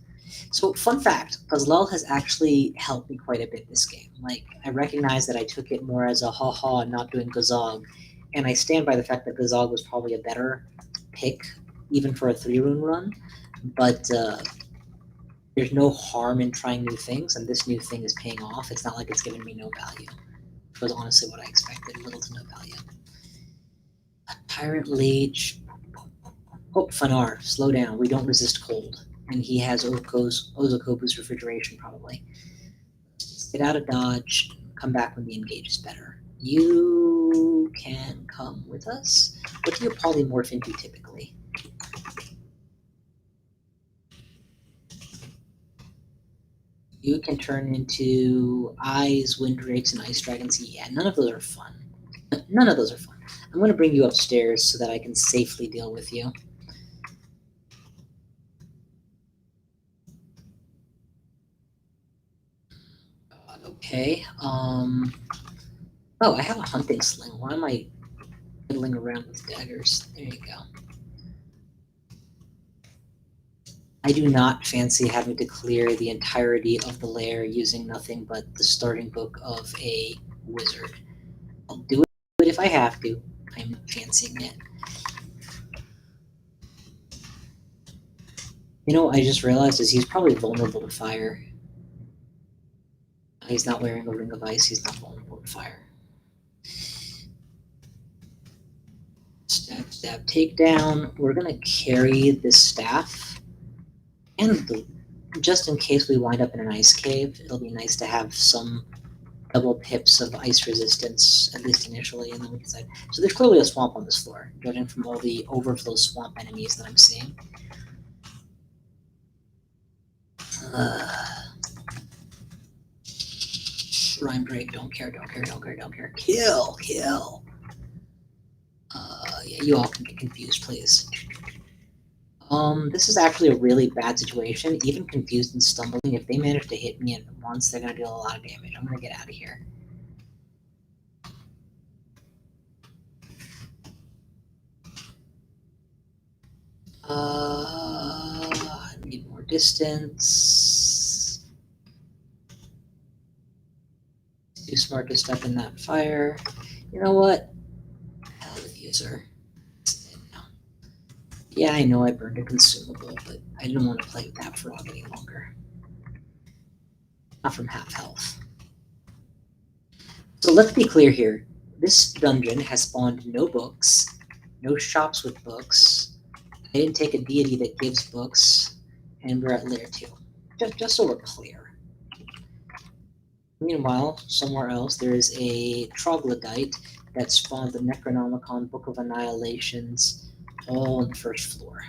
So, fun fact, Qazlal has actually helped me quite a bit this game. Like, I recognize that I took it more as a ha-ha, not doing Gazog, and I stand by the fact that Gazog was probably a better pick, even for a 3-rune run, but there's no harm in trying new things, and this new thing is paying off. It's not like it's giving me no value, which was honestly what I expected, little to no value. Tyrant Lage. Oh, Fanar, slow down. We don't resist cold. And he has Ozokobu's refrigeration, probably. Just get out of dodge, come back when the engage is better. You can come with us. What do you polymorph into typically? You can turn into eyes, windrakes, and ice dragons. Yeah, none of those are fun. None of those are fun. I'm going to bring you upstairs so that I can safely deal with you. Okay. Oh, I have a hunting sling. Why am I fiddling around with daggers? There you go. I do not fancy having to clear the entirety of the lair using nothing but the starting book of a wizard. I'll do it if I have to. I'm not fancying it. You know, I just realized is he's probably vulnerable to fire. He's not wearing a ring of ice. He's not vulnerable to fire. Stab, stab, takedown. We're going to carry this staff and the just in case we wind up in an ice cave, it'll be nice to have some double pips of ice resistance, at least initially, and then we decide. So there's clearly a swamp on this floor, judging from all the overflow swamp enemies that I'm seeing. Rhyme break, don't care, don't care, don't care, don't care. Kill, kill. Yeah, you all can get confused, please. This is actually a really bad situation. Even confused and stumbling, if they manage to hit me at once, they're gonna deal a lot of damage. I'm gonna get out of here. I need more distance. Too smart to step in that fire. You know what? Hell with user. No. Yeah, I know I burned a consumable, but I didn't want to play with that frog any longer. Not from half health. So let's be clear here. This dungeon has spawned no books, no shops with books. I didn't take a deity that gives books, and we're at layer 2. Just so we're clear. Meanwhile, somewhere else, there is a troglodyte that spawned the Necronomicon Book of Annihilations all on the first floor.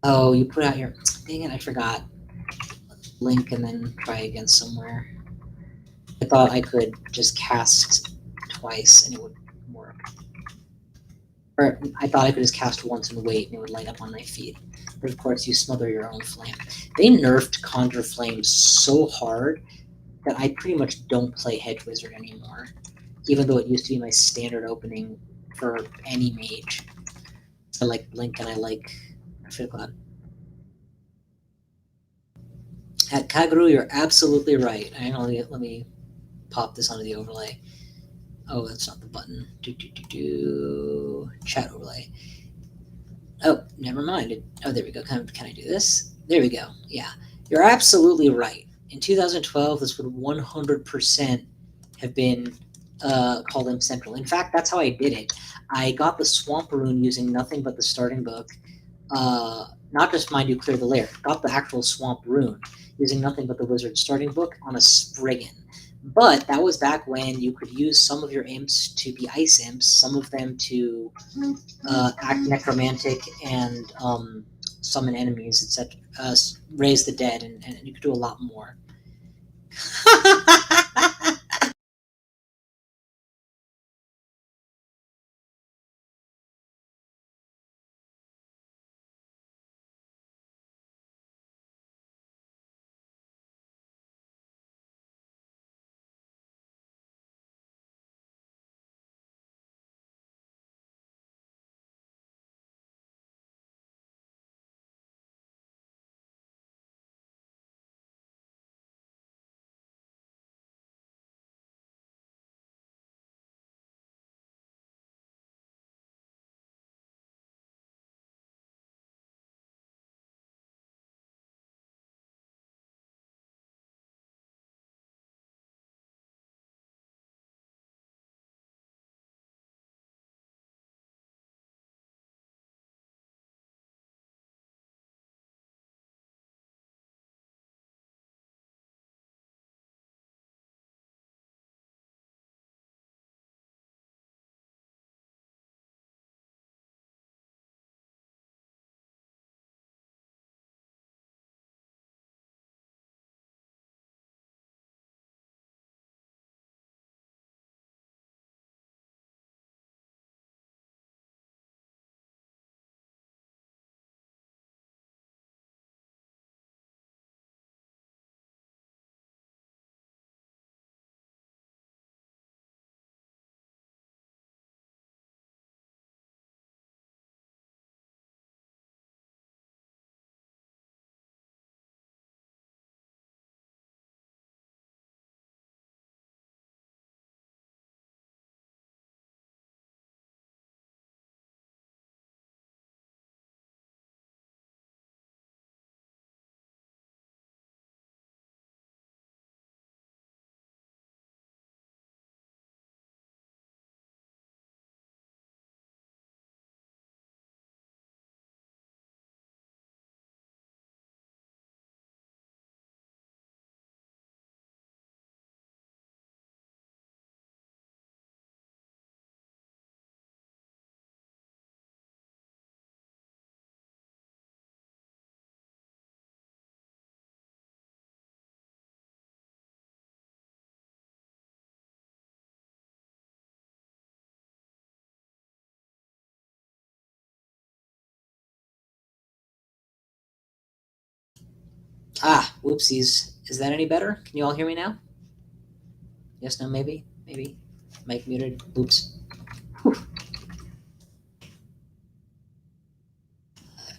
Oh, you put out your... Dang it, I forgot. Blink and then try again somewhere. I thought I could just cast twice and it would work. Or I thought I could just cast once and wait and it would light up on my feet. But of course, you smother your own flame. They nerfed Conjure Flame so hard that I pretty much don't play Hedge Wizard anymore, even though it used to be my standard opening for any mage. I like Blink and I like Fidclad. At Kaguru, you're absolutely right. Let me pop this onto the overlay. Oh, that's not the button. Chat overlay. Oh, never mind. Oh, there we go. Can I do this? There we go. Yeah, you're absolutely right. In 2012, this would 100% have been called Imp Central. In fact, that's how I did it. I got the Swamp Rune using nothing but the starting book. Not just Mind You Clear the Lair. Got the actual Swamp Rune using nothing but the Wizard starting book on a Spriggan. But that was back when you could use some of your imps to be ice imps, some of them to act necromantic and summon enemies, etc. Raise the dead, and you could do a lot more. Whoopsies. Is that any better? Can you all hear me now? Yes, no, maybe? Maybe. Mic muted. Oops. Whew.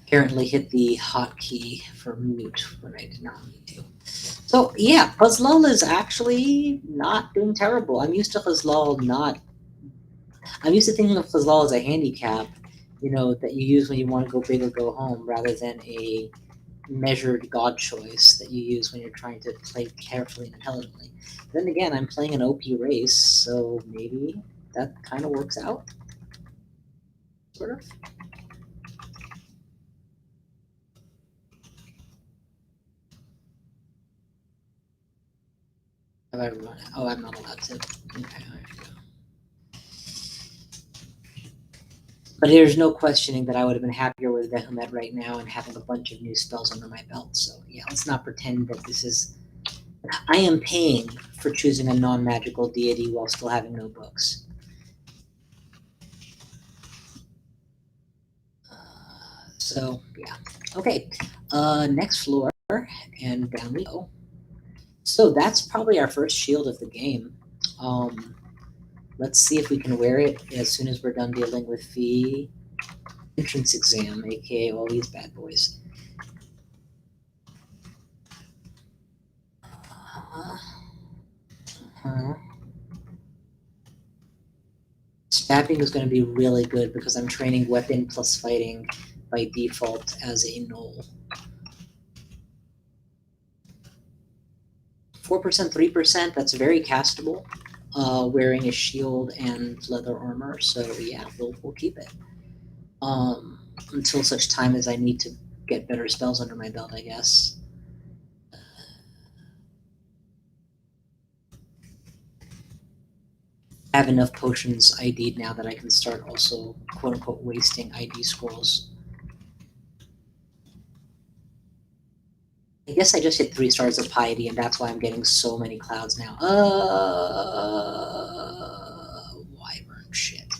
Apparently hit the hotkey for mute when I did not need to. So yeah, Qazlal is actually not doing terrible. I'm used to Qazlal not. I'm used to thinking of Qazlal as a handicap, that you use when you want to go big or go home, rather than a measured god choice that you use when you're trying to play carefully and intelligently. Then again, I'm playing an OP race, so maybe that kind of works out, sort of. Have I run? Oh, I'm not allowed to. Okay, all right. But there's no questioning that I would have been happier with Vehumet right now and having a bunch of new spells under my belt. So yeah, let's not pretend that this is. I am paying for choosing a non-magical deity while still having no books. So yeah, okay. Next floor, and down we go. So that's probably our first shield of the game. Let's see if we can wear it as soon as we're done dealing with the entrance exam, aka all these bad boys. Stabbing is going to be really good because I'm training weapon plus fighting by default as a null. 4%, 3%, that's very castable. Wearing a shield and leather armor, so yeah, we'll keep it. Until such time as I need to get better spells under my belt, I guess. I have enough potions ID'd now that I can start also, quote-unquote, wasting ID scrolls. I guess I just hit 3 stars of piety, and that's why I'm getting so many clouds now. Wyvern shit.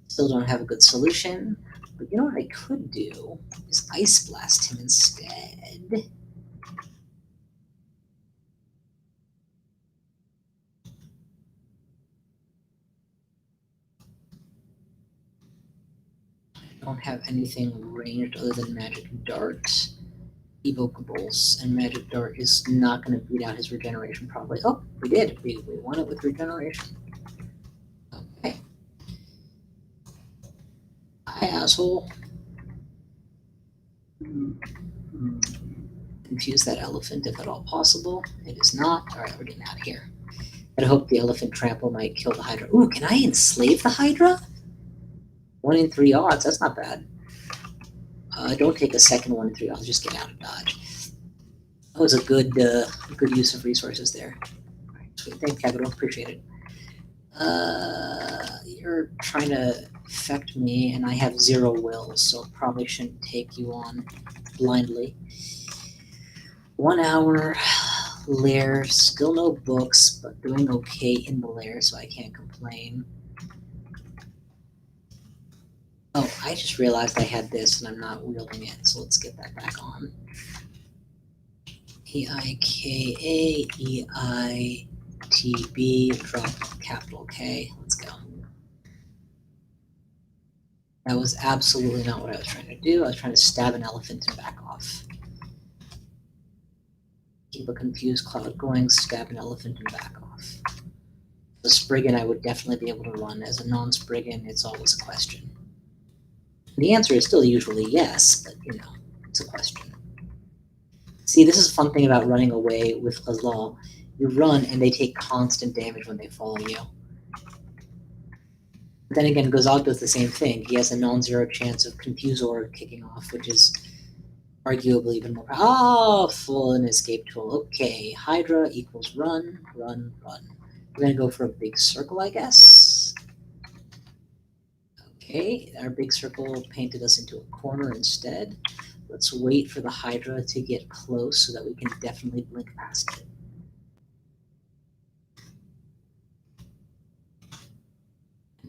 Still don't have a good solution. But you know what I could do is Ice Blast him instead. I don't have anything ranged other than Magic Dart. Evocables, and Magic Dart is not going to beat out his regeneration probably. Oh, we did. We won it with regeneration. Okay. Hi, asshole. Confuse that elephant if at all possible. It is not. Alright, we're getting out of here. I hope the elephant trample might kill the Hydra. Ooh, can I enslave the Hydra? 1 in 3 odds. That's not bad. Don't take a second 1 in 3 odds. Just get out of dodge. That was a good use of resources there. Sweet. Thank you, appreciate it. You're trying to affect me, and I have 0 wills, so probably shouldn't take you on blindly. 1 hour lair, still no books, but doing okay in the lair, so I can't complain. Oh, I just realized I had this and I'm not wielding it, so let's get that back on. EIKA-EITB, drop capital K. Let's go. That was absolutely not what I was trying to do. I was trying to stab an elephant and back off. Keep a confused cloud going, stab an elephant and back off. The Spriggan I would definitely be able to run. As a non-Spriggan, it's always a question. The answer is still usually yes, but it's a question. See, this is a fun thing about running away with Qazlal. You run and they take constant damage when they follow you. But then again, Qazlal does the same thing. He has a non-zero chance of Confusor kicking off, which is arguably even more. Full and escape tool. Okay, Hydra equals run, run, run. We're gonna go for a big circle, I guess. Okay, our big circle painted us into a corner instead. Let's wait for the Hydra to get close so that we can definitely blink past it.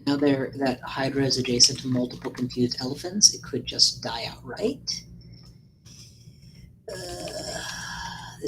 Now that Hydra is adjacent to multiple confused elephants, it could just die outright.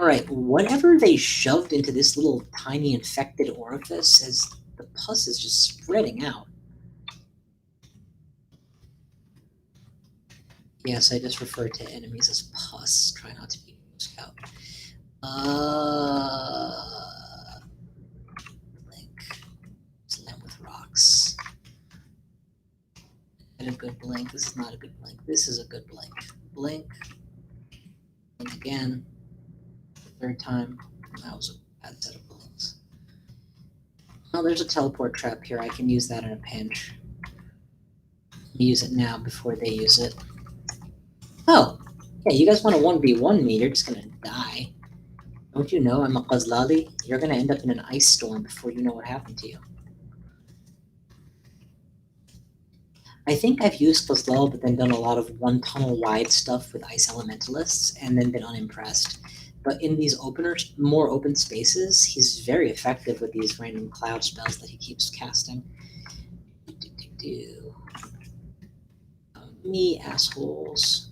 Alright, whatever they shoved into this little tiny infected orifice, as the pus is just spreading out. Yes, I just referred to enemies as pus. Try not to be scout. Blink. Slam with rocks. And a good blink. This is not a good blink. This is a good blink. Blink. Blink again. Third time. That was a bad set of blinks. Oh, there's a teleport trap here. I can use that in a pinch. Use it now before they use it. Oh, yeah, you guys want to 1v1 me, you're just gonna die. Don't you know I'm a Qazlali? You're gonna end up in an ice storm before you know what happened to you. I think I've used Qazlal, but then done a lot of one tunnel wide stuff with ice elementalists, and then been unimpressed. But in these more open spaces, he's very effective with these random cloud spells that he keeps casting. Me, assholes.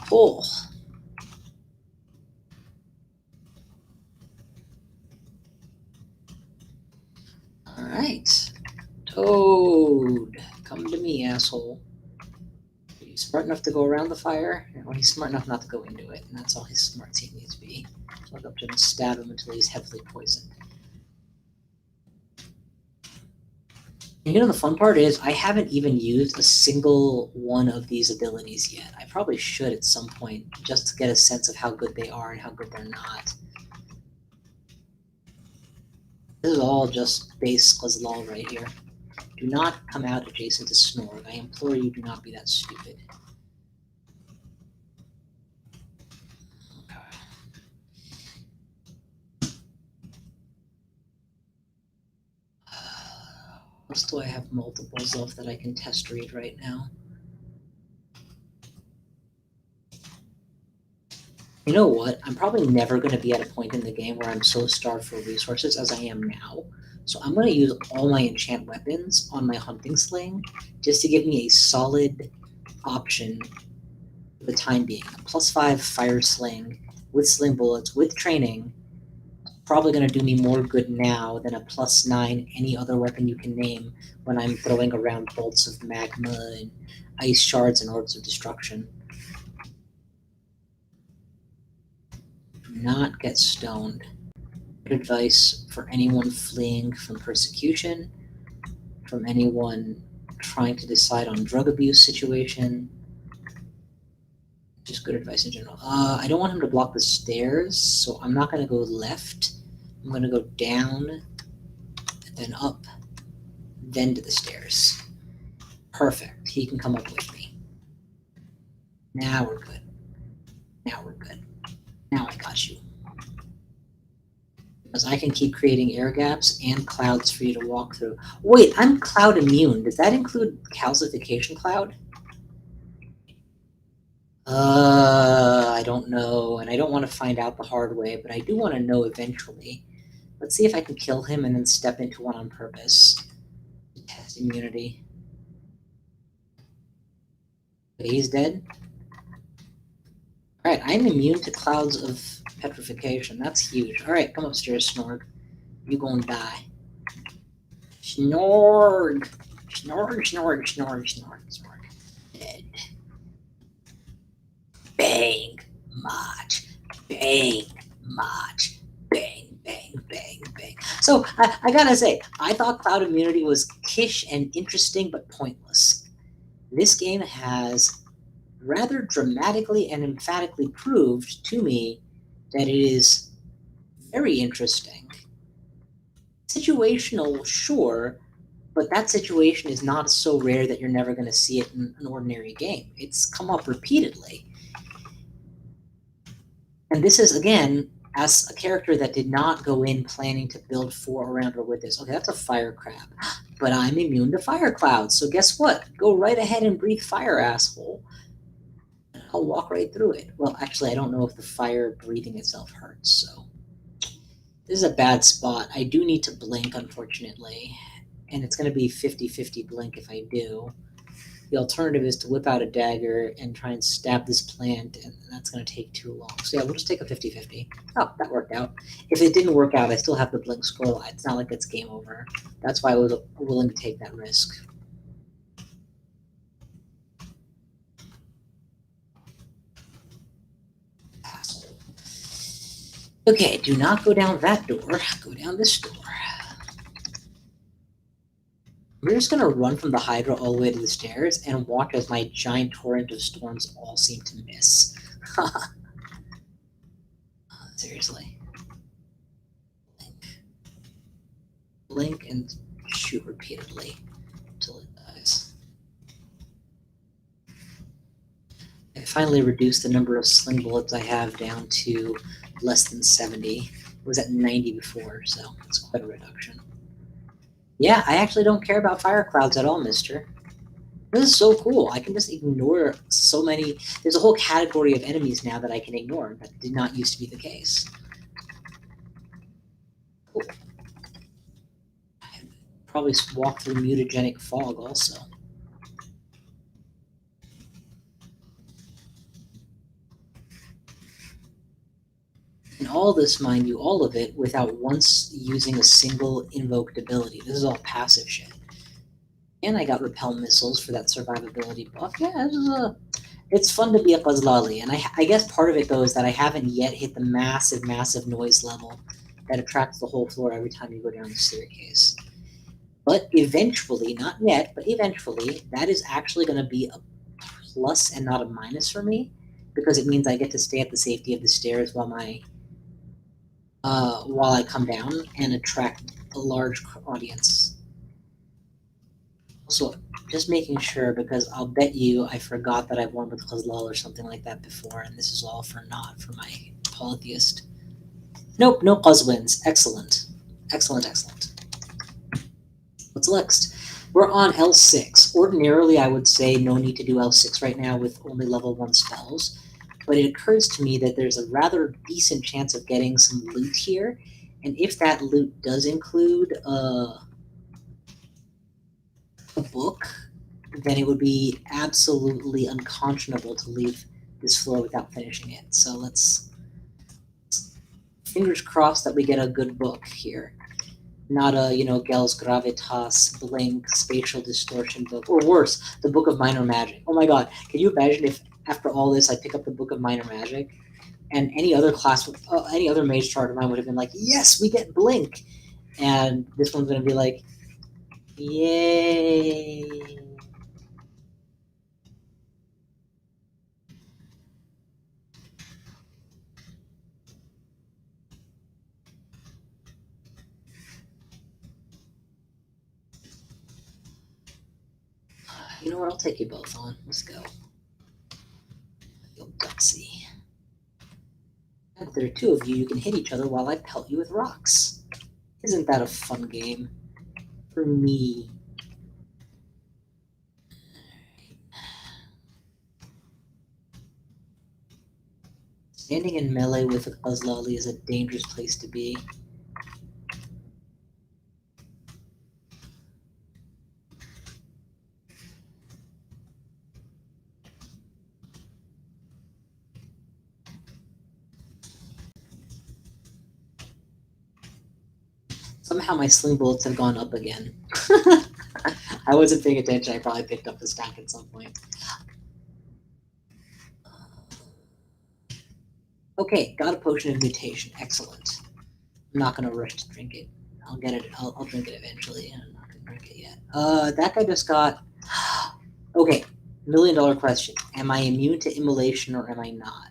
Pull. Alright. Toad. Come to me, asshole. Are you smart enough to go around the fire? Well, he's smart enough not to go into it, and that's all his smart team needs to be. Walk up to him and stab him until he's heavily poisoned. And you know, the fun part is I haven't even used a single one of these abilities yet. I probably should at some point, just to get a sense of how good they are and how good they're not. This is all just base Qazlal right here. Do not come out adjacent to Snorg. I implore you, do not be that stupid. What else do I have multiples of that I can test read right now? You know what? I'm probably never going to be at a point in the game where I'm so starved for resources as I am now. So I'm going to use all my enchant weapons on my hunting sling just to give me a solid option for the time being. A +5 fire sling with sling bullets, with training, probably going to do me more good now than a +9 any other weapon you can name when I'm throwing around bolts of magma and ice shards and orbs of destruction. Do not get stoned. Good advice for anyone fleeing from persecution, from anyone trying to decide on drug abuse situation. Just good advice in general. I don't want him to block the stairs, so I'm not going to go left. I'm going to go down, then up, then to the stairs. Perfect. He can come up with me. Now we're good. Now we're good. Now I got you. Because I can keep creating air gaps and clouds for you to walk through. Wait, I'm cloud immune. Does that include calcification cloud? I don't know, and I don't want to find out the hard way, but I do want to know eventually. Let's see if I can kill him and then step into one on purpose. Test immunity. Okay, he's dead. Alright, I'm immune to clouds of petrification. That's huge. Alright, come upstairs, Snorg. You gonna die. Snorg! Snorg, Snorg, Snorg, Snorg, Snorg. Dead. Bang! March. Bang! March. Bang, bang, bang, bang. So, I gotta say, I thought cloud immunity was kish and interesting but pointless. This game has rather dramatically and emphatically proved to me that it is very interesting. Situational, sure, but that situation is not so rare that you're never going to see it in an ordinary game. It's come up repeatedly. And this is, again, as a character that did not go in planning to build for, around, or with this. Okay, that's a fire crab. But I'm immune to fire clouds, so guess what? Go right ahead and breathe fire, asshole. I'll walk right through it. Well, actually, I don't know if the fire breathing itself hurts, so. This is a bad spot. I do need to blink, unfortunately. And it's going to be 50-50 blink if I do. The alternative is to whip out a dagger and try and stab this plant, and that's going to take too long. So yeah, we'll just take a 50-50. Oh, that worked out. If it didn't work out, I still have the blink scroll. It's not like it's game over. That's why I was willing to take that risk. Asshole. Okay, do not go down that door. Go down this door. We're just going to run from the Hydra all the way to the stairs and watch as my giant torrent of storms all seem to miss. Seriously. Blink and shoot repeatedly until it dies. I finally reduced the number of sling bullets I have down to less than 70. It was at 90 before, so it's quite a reduction. Yeah, I actually don't care about fire clouds at all, mister. This is so cool. I can just ignore so many. There's a whole category of enemies now that I can ignore that did not used to be the case. Cool. I probably walk through mutagenic fog also. And all this, mind you, all of it without once using a single invoked ability. This is all passive shit. And I got repel missiles for that survivability buff. Yeah, it's fun to be a Qazlali. And I guess part of it, though, is that I haven't yet hit the massive, massive noise level that attracts the whole floor every time you go down the staircase. But eventually, not yet, but eventually, that is actually going to be a plus and not a minus for me, because it means I get to stay at the safety of the stairs while I come down and attract a large audience. Also, just making sure, because I'll bet you I forgot that I've won with Qazlal or something like that before, and this is all for naught for my polytheist. Nope, no Qaz wins. Excellent. Excellent, excellent. What's next? We're on L6. Ordinarily, I would say no need to do L6 right now with only level 1 spells, but it occurs to me that there's a rather decent chance of getting some loot here, and if that loot does include a book, then it would be absolutely unconscionable to leave this floor without finishing it. So let's fingers crossed that we get a good book here. Not a, Gels Gravitas, Blink, Spatial Distortion book, or worse, the Book of Minor Magic. Oh my god, can you imagine if after all this I pick up the Book of Minor Magic and any other class, any other mage chart of mine would have been like, yes, we get Blink. And this one's going to be like, yay. You know what? I'll take you both on. Let's go. I feel gutsy. And if there are two of you, you can hit each other while I pelt you with rocks. Isn't that a fun game? For me. Standing in melee with a Qazlali is a dangerous place to be. Somehow my sling bullets have gone up again. I wasn't paying attention. I probably picked up the stack at some point. Okay, got a potion of mutation. Excellent. I'm not gonna rush to drink it. I'll get it. I'll drink it eventually. I'm not gonna drink it yet. That guy just got. Okay, $1 million question. Am I immune to immolation or am I not?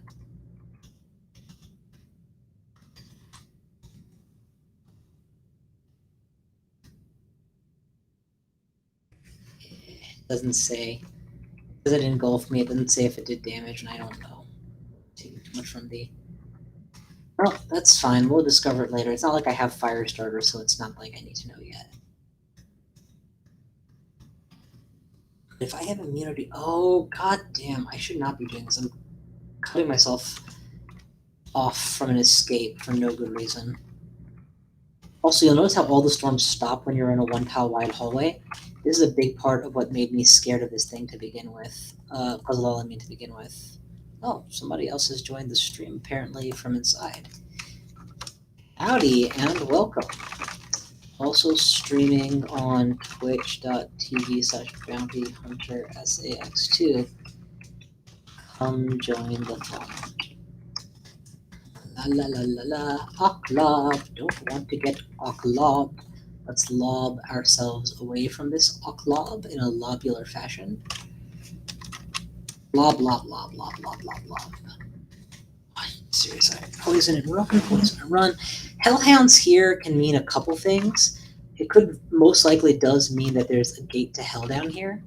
It doesn't say. Does it engulf me? It doesn't say if it did damage, and I don't know. Taking too much from the. Oh, that's fine. We'll discover it later. It's not like I have fire starter, so it's not like I need to know yet. If I have immunity, oh god damn! I should not be doing this. I'm cutting myself off from an escape for no good reason. Also, you'll notice how all the storms stop when you're in a one-tile wide hallway. This is a big part of what made me scared of this thing to begin with. Qazlal, I mean to begin with. Oh, somebody else has joined the stream, apparently from inside. Howdy and welcome. Also streaming on twitch.tv/bountyhuntersax2. Come join the fun. La la la la la, Ocklob. Don't want to get Ocklob. Let's lob ourselves away from this Ocklob in a lobular fashion. Lob, lob, lob, lob, lob, lob, lob. Seriously, poison and run, poison and run. Hellhounds here can mean a couple things. It could most likely does mean that there's a gate to hell down here.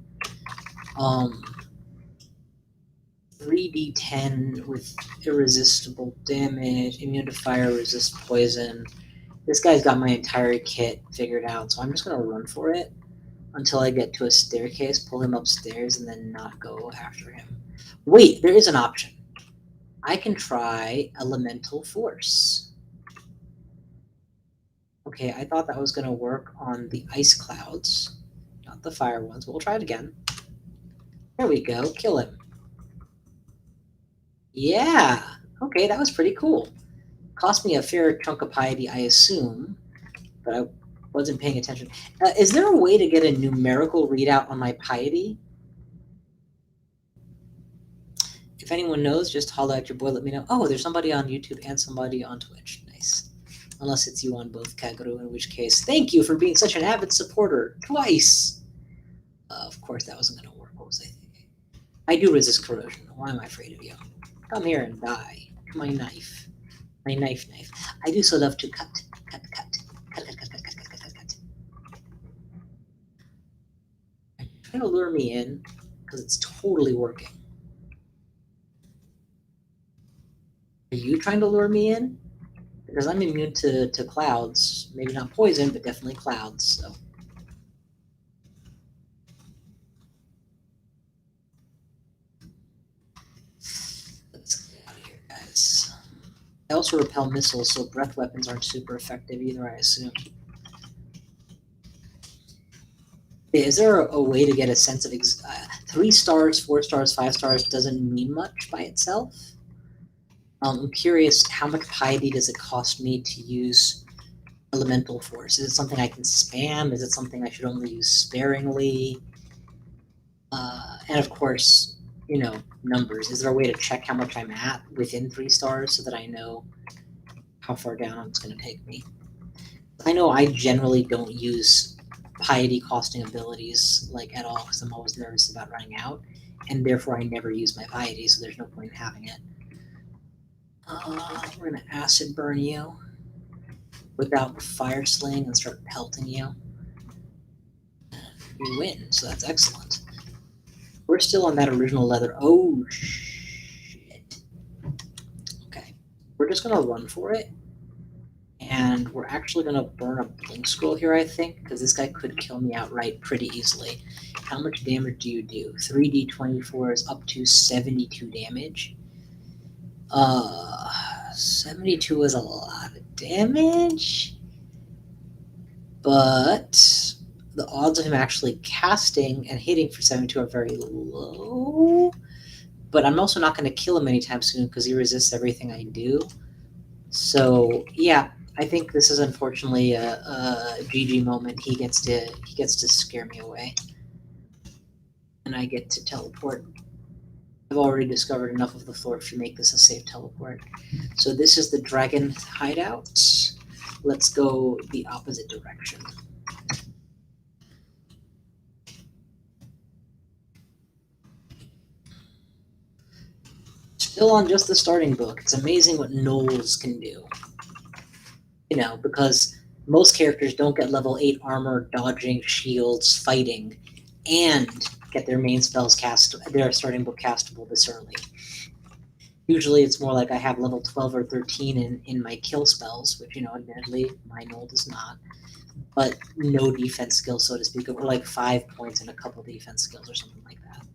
3d10 with irresistible damage, immune to fire, resist poison. This guy's got my entire kit figured out, so I'm just gonna run for it until I get to a staircase, pull him upstairs, and then not go after him. Wait, there is an option. I can try Elemental Force. Okay, I thought that was gonna work on the ice clouds, not the fire ones. We'll try it again. There we go, kill him. Yeah, okay, that was pretty cool. Cost me a fair chunk of piety, I assume, but I wasn't paying attention. Is there a way to get a numerical readout on my piety? If anyone knows, just holla at your boy, let me know. Oh, there's somebody on YouTube and somebody on Twitch. Nice. Unless it's you on both, Kaguru, in which case, thank you for being such an avid supporter. Twice! Of course, that wasn't going to work. What was I thinking? I do resist corrosion. Why am I afraid of you? Come here and die. My knife. My knife. I do so love to cut. Trying to lure me in, because it's totally working. Are you trying to lure me in? Because I'm immune to clouds. Maybe not poison, but definitely clouds, so. Let's get out of here, guys. I also repel missiles, so breath weapons aren't super effective either, I assume. Is there a way to get a sense of 3 stars, 4 stars, 5 stars doesn't mean much by itself? I'm curious, how much piety does it cost me to use Elemental Force? Is it something I can spam? Is it something I should only use sparingly? And of course, you know, numbers. Is there a way to check how much I'm at within 3 stars so that I know how far down it's going to take me? I know I generally don't use piety costing abilities like at all because I'm always nervous about running out, and therefore I never use my piety, so there's no point in having it. We're gonna acid burn you without fire sling and start pelting you. We win, so that's excellent. We're still on that original leather. Oh shit. Okay, we're just gonna run for it. And we're actually going to burn a blink scroll here, I think, because this guy could kill me outright pretty easily. How much damage do you do? 3d24 is up to 72 damage. 72 is a lot of damage. But the odds of him actually casting and hitting for 72 are very low. But I'm also not going to kill him anytime soon because he resists everything I do. So, yeah. I think this is unfortunately a GG moment. He gets to scare me away, and I get to teleport. I've already discovered enough of the floor to make this a safe teleport. So this is the dragon hideout. Let's go the opposite direction. Still on just the starting book. It's amazing what gnolls can do. You know, because most characters don't get level 8 armor, dodging, shields, fighting, and get their main spells cast, their starting book castable this early. Usually it's more like I have level 12 or 13 in my kill spells, which, you know, admittedly, my gnoll does not. But no defense skills, so to speak, or like 5 points and a couple defense skills or something like that.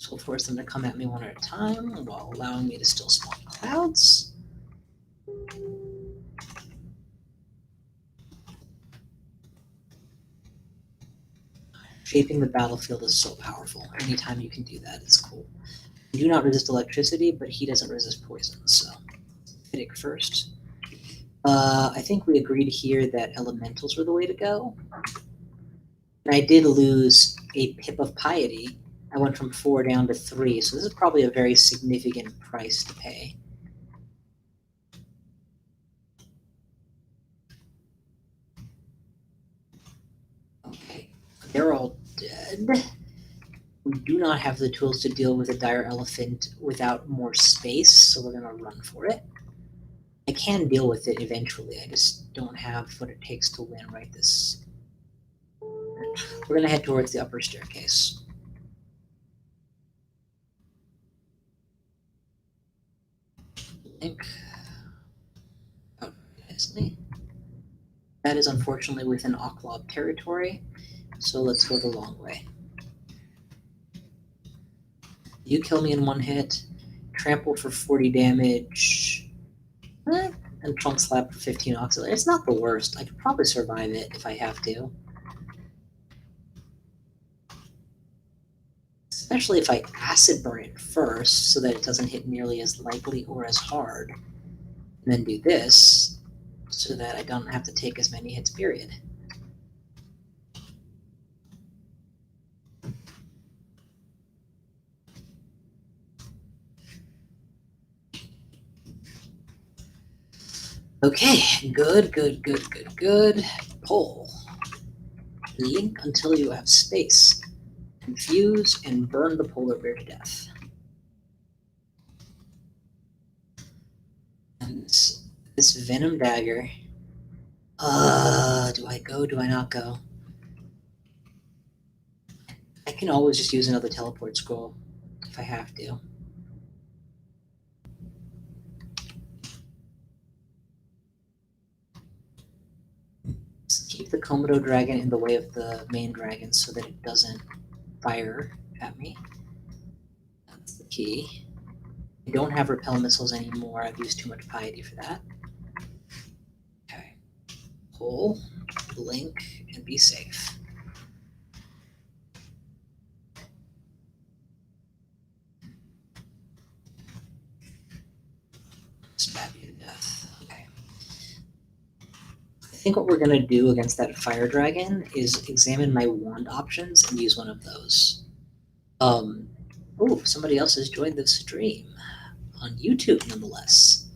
So we'll force them to come at me one at a time while allowing me to still spawn clouds. Shaping the battlefield is so powerful. Anytime you can do that, it's cool. You do not resist electricity, but he doesn't resist poison, so Acidic first. I think we agreed here that elementals were the way to go. And I did lose a pip of piety. I went from 4 down to 3, so this is probably a very significant price to pay. Okay, they're all dead. We do not have the tools to deal with a dire elephant without more space, so we're gonna run for it. I can deal with it eventually, I just don't have what it takes to win right this. We're gonna head towards the upper staircase. Link. Oh, nicely. That is unfortunately within Oklab territory, so let's go the long way. You kill me in 1 hit, trample for 40 damage, and trunk slap for 15 auxiliary. It's not the worst. I could probably survive it if I have to. Especially if I acid burn it first so that it doesn't hit nearly as likely or as hard. And then do this so that I don't have to take as many hits, period. Okay, good. Pull. Link until you have space. Confuse and burn the polar bear to death. And this venom dagger. Do I go? Do I not go? I can always just use another teleport scroll if I have to. Just keep the Komodo dragon in the way of the main dragon so that it doesn't fire at me. That's the key. I don't have repel missiles anymore. I've used too much piety for that. Okay. Pull, blink, and be safe. Stab you to death. Okay. I think what we're gonna do against that fire dragon is examine my wand options and use one of those. Oh, somebody else has joined the stream on YouTube, nonetheless.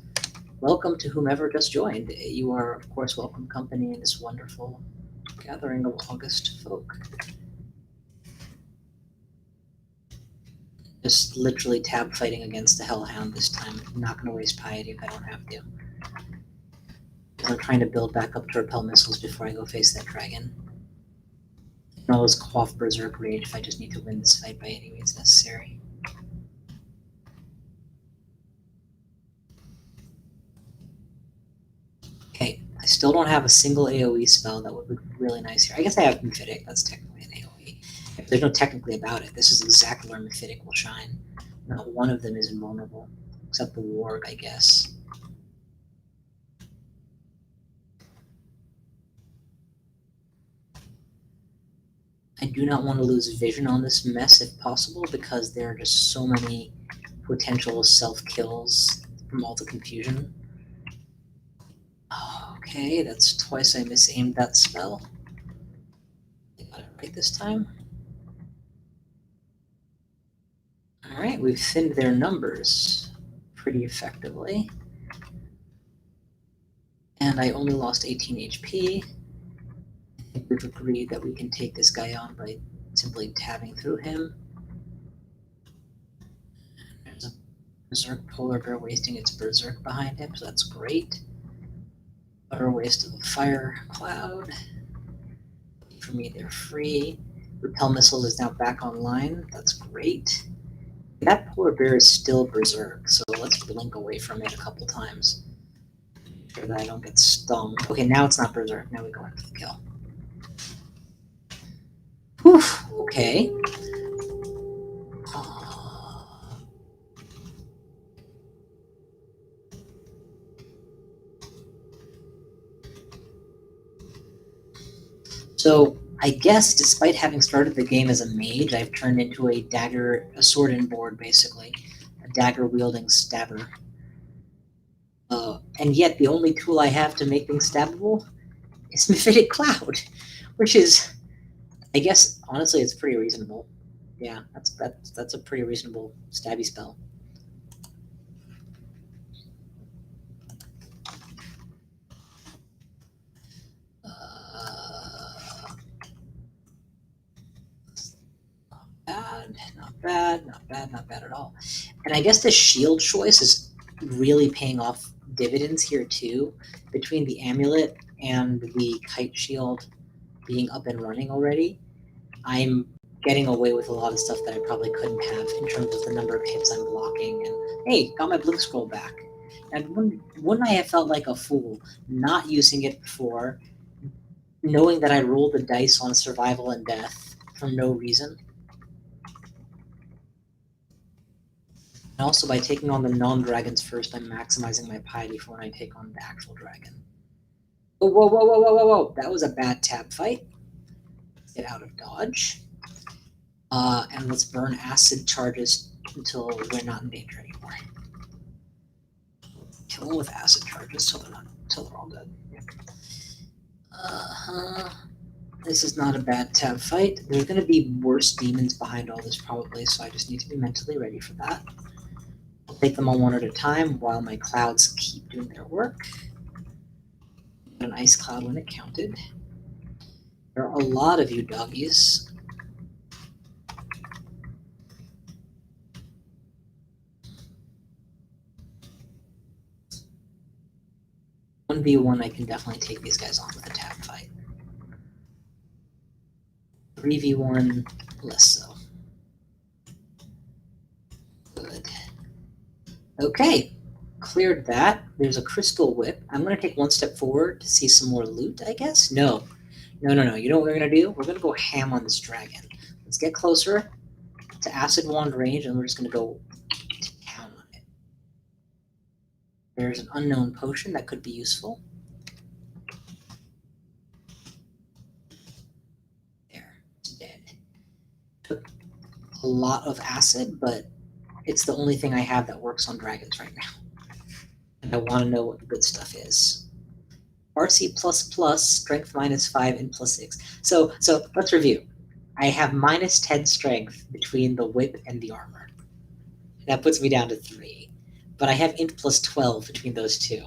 Welcome to whomever just joined. You are, of course, welcome company in this wonderful gathering of August folk. Just literally tab fighting against the Hellhound this time. I'm not going to waste piety if I don't have to. I'm trying to build back up to repel missiles before I go face that dragon. I can always quaff Berserk Rage if I just need to win this fight by any means necessary. Okay, I still don't have a single AoE spell that would be really nice here. I guess I have Mephitic, that's technically an AoE. If there's no technically about it, this is exactly where Mephitic will shine. Not one of them is invulnerable, except the Warg, I guess. I do not want to lose vision on this mess if possible, because there are just so many potential self-kills from all the confusion. Okay, that's twice I misaimed that spell. I got it right this time. Alright, we've thinned their numbers pretty effectively. And I only lost 18 HP. I think we've agreed that we can take this guy on by simply tabbing through him. There's a Berserk polar bear wasting its Berserk behind him, so that's great. Utter waste of a fire cloud. For me, they're free. Repel missiles is now back online. That's great. That polar bear is still Berserk, so let's blink away from it a couple times. Make sure that I don't get stung. Okay, now it's not Berserk. Now we go in for the kill. Whew, okay. So I guess despite having started the game as a mage, I've turned into a sword and board, basically. A dagger-wielding stabber. And yet the only tool I have to make things stabbable is Mephitic Cloud, which is, I guess, honestly, it's pretty reasonable. Yeah, that's a pretty reasonable stabby spell. Not bad at all. And I guess the shield choice is really paying off dividends here too, between the amulet and the kite shield being up and running already. I'm getting away with a lot of stuff that I probably couldn't have in terms of the number of hits I'm blocking. And hey, got my blue scroll back. And wouldn't I have felt like a fool not using it before, knowing that I rolled the dice on survival and death for no reason? And also, by taking on the non-dragons first, I'm maximizing my piety for when I take on the actual dragon. Oh, whoa. That was a bad tab fight. Let's get out of dodge. And let's burn acid charges until we're not in danger anymore. Kill them with acid charges till they're all dead. Yep. This is not a bad tab fight. There's going to be worse demons behind all this probably, so I just need to be mentally ready for that. I'll take them all one at a time while my clouds keep doing their work. An ice cloud when it counted. There are a lot of you doggies. 1v1, I can definitely take these guys on with a tab fight. 3v1, less so. Good. Okay, cleared that. There's a crystal whip. I'm going to take one step forward to see some more loot, I guess? No. You know what we're going to do? We're going to go ham on this dragon. Let's get closer to Acid Wand range, and we're just going to go to town on it. There's an unknown potion that could be useful. There, it's dead. Took a lot of acid, but it's the only thing I have that works on dragons right now. And I want to know what the good stuff is. RC++, strength -5, and +6. So let's review. I have -10 strength between the whip and the armor. That puts me down to 3. But I have int +12 between those two.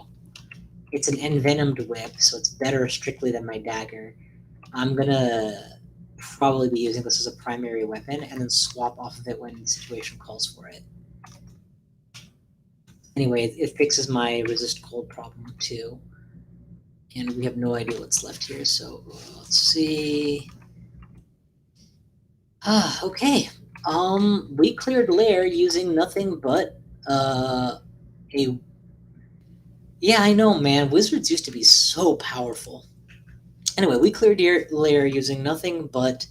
It's an envenomed whip, so it's better strictly than my dagger. I'm gonna probably be using this as a primary weapon and then swap off of it when the situation calls for it. Anyway, it fixes my resist cold problem too. And we have no idea what's left here, so let's see. Okay. We cleared lair using nothing but Yeah, I know, man. Wizards used to be so powerful. Anyway, we cleared lair using nothing but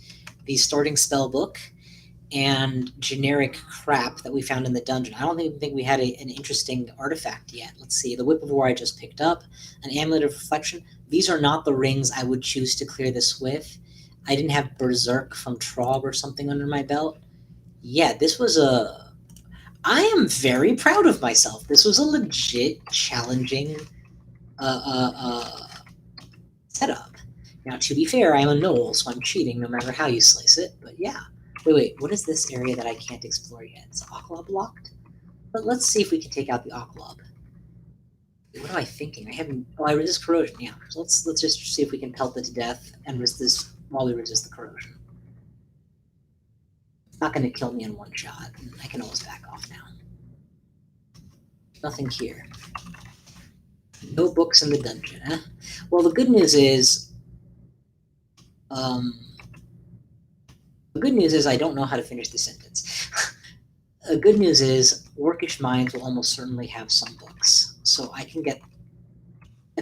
the starting spell book and generic crap that we found in the dungeon. I don't even think we had an interesting artifact yet. Let's see. The Whip of War I just picked up. An Amulet of Reflection. These are not the rings I would choose to clear this with. I didn't have Berserk from Trog or something under my belt. Yeah, this was I am very proud of myself. This was a legit challenging setup. Now, to be fair, I'm a Knoll, so I'm cheating no matter how you slice it, but yeah. Wait, what is this area that I can't explore yet? Is Aklob locked? But let's see if we can take out the Aklob. What am I thinking? I resist corrosion, yeah. So let's just see if we can pelt it to death and resist while we resist the corrosion. It's not going to kill me in one shot. I can always back off now. Nothing here. No books in the dungeon, eh? Well, the good news is I don't know how to finish the sentence. The good news is Orcish Minds will almost certainly have some books. So if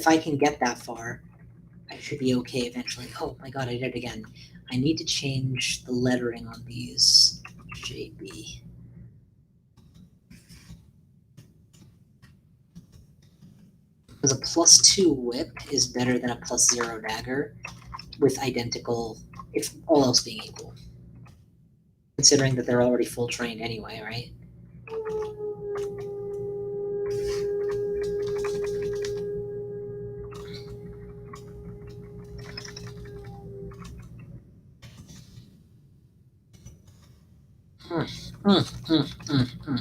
I can get that far, I should be okay eventually. Oh my god, I did it again. I need to change the lettering on these. JB. Because a +2 whip is better than a +0 dagger. with identical, if all else being equal. Considering that they're already full trained anyway, right?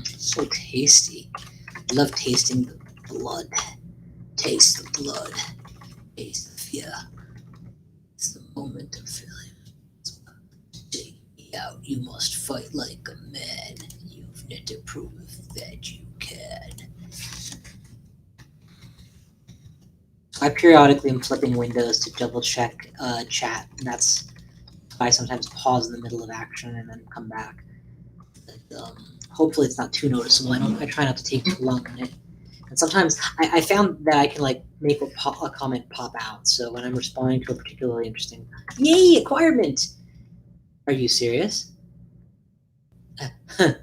So tasty. I love tasting the blood. Taste the blood. Taste the fear. It's the moment of feeling. Take me out. You must fight like a man. You've yet to prove that you can. I periodically am flipping windows to double check chat, and that's why I sometimes pause in the middle of action and then come back. But, hopefully it's not too noticeable. I try not to take too long on it. And sometimes I found that I can like make a comment pop out. So when I'm responding to a particularly interesting, yay, acquirement! Are you serious? I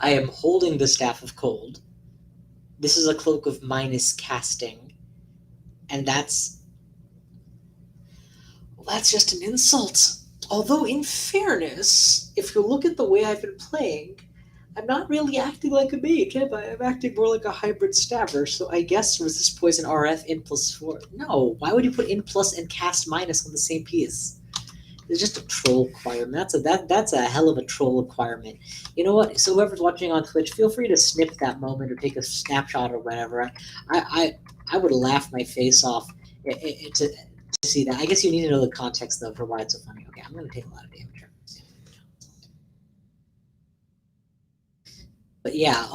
am holding the Staff of Cold. This is a cloak of minus casting. And that's just an insult. Although, in fairness, if you look at the way I've been playing, I'm not really acting like a mage, am I? I'm acting more like a hybrid stabber, so I guess resist poison RF in +4. No, why would you put in plus and cast minus on the same piece? It's just a troll requirement. That's a hell of a troll requirement. You know what? So whoever's watching on Twitch, feel free to snip that moment or take a snapshot or whatever. I would laugh my face off to see that. I guess you need to know the context though for why it's so funny. Okay, I'm gonna take a lot of damage. But yeah,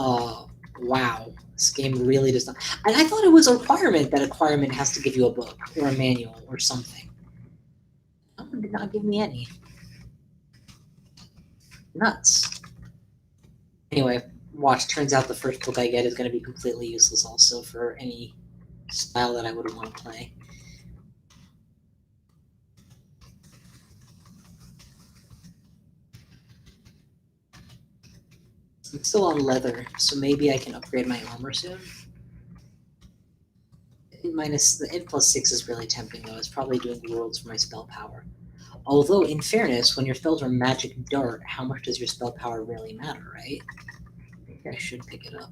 wow, this game really does not. And I thought it was a requirement that acquirement has to give you a book or a manual or something. Someone did not give me any. Nuts. Anyway, watch. Turns out the first book I get is going to be completely useless also for any style that I would want to play. I'm still on leather, so maybe I can upgrade my armor soon. The N +6 is really tempting though. It's probably doing worlds for my spell power. Although, in fairness, when your spells are magic dart, how much does your spell power really matter, right? I think I should pick it up.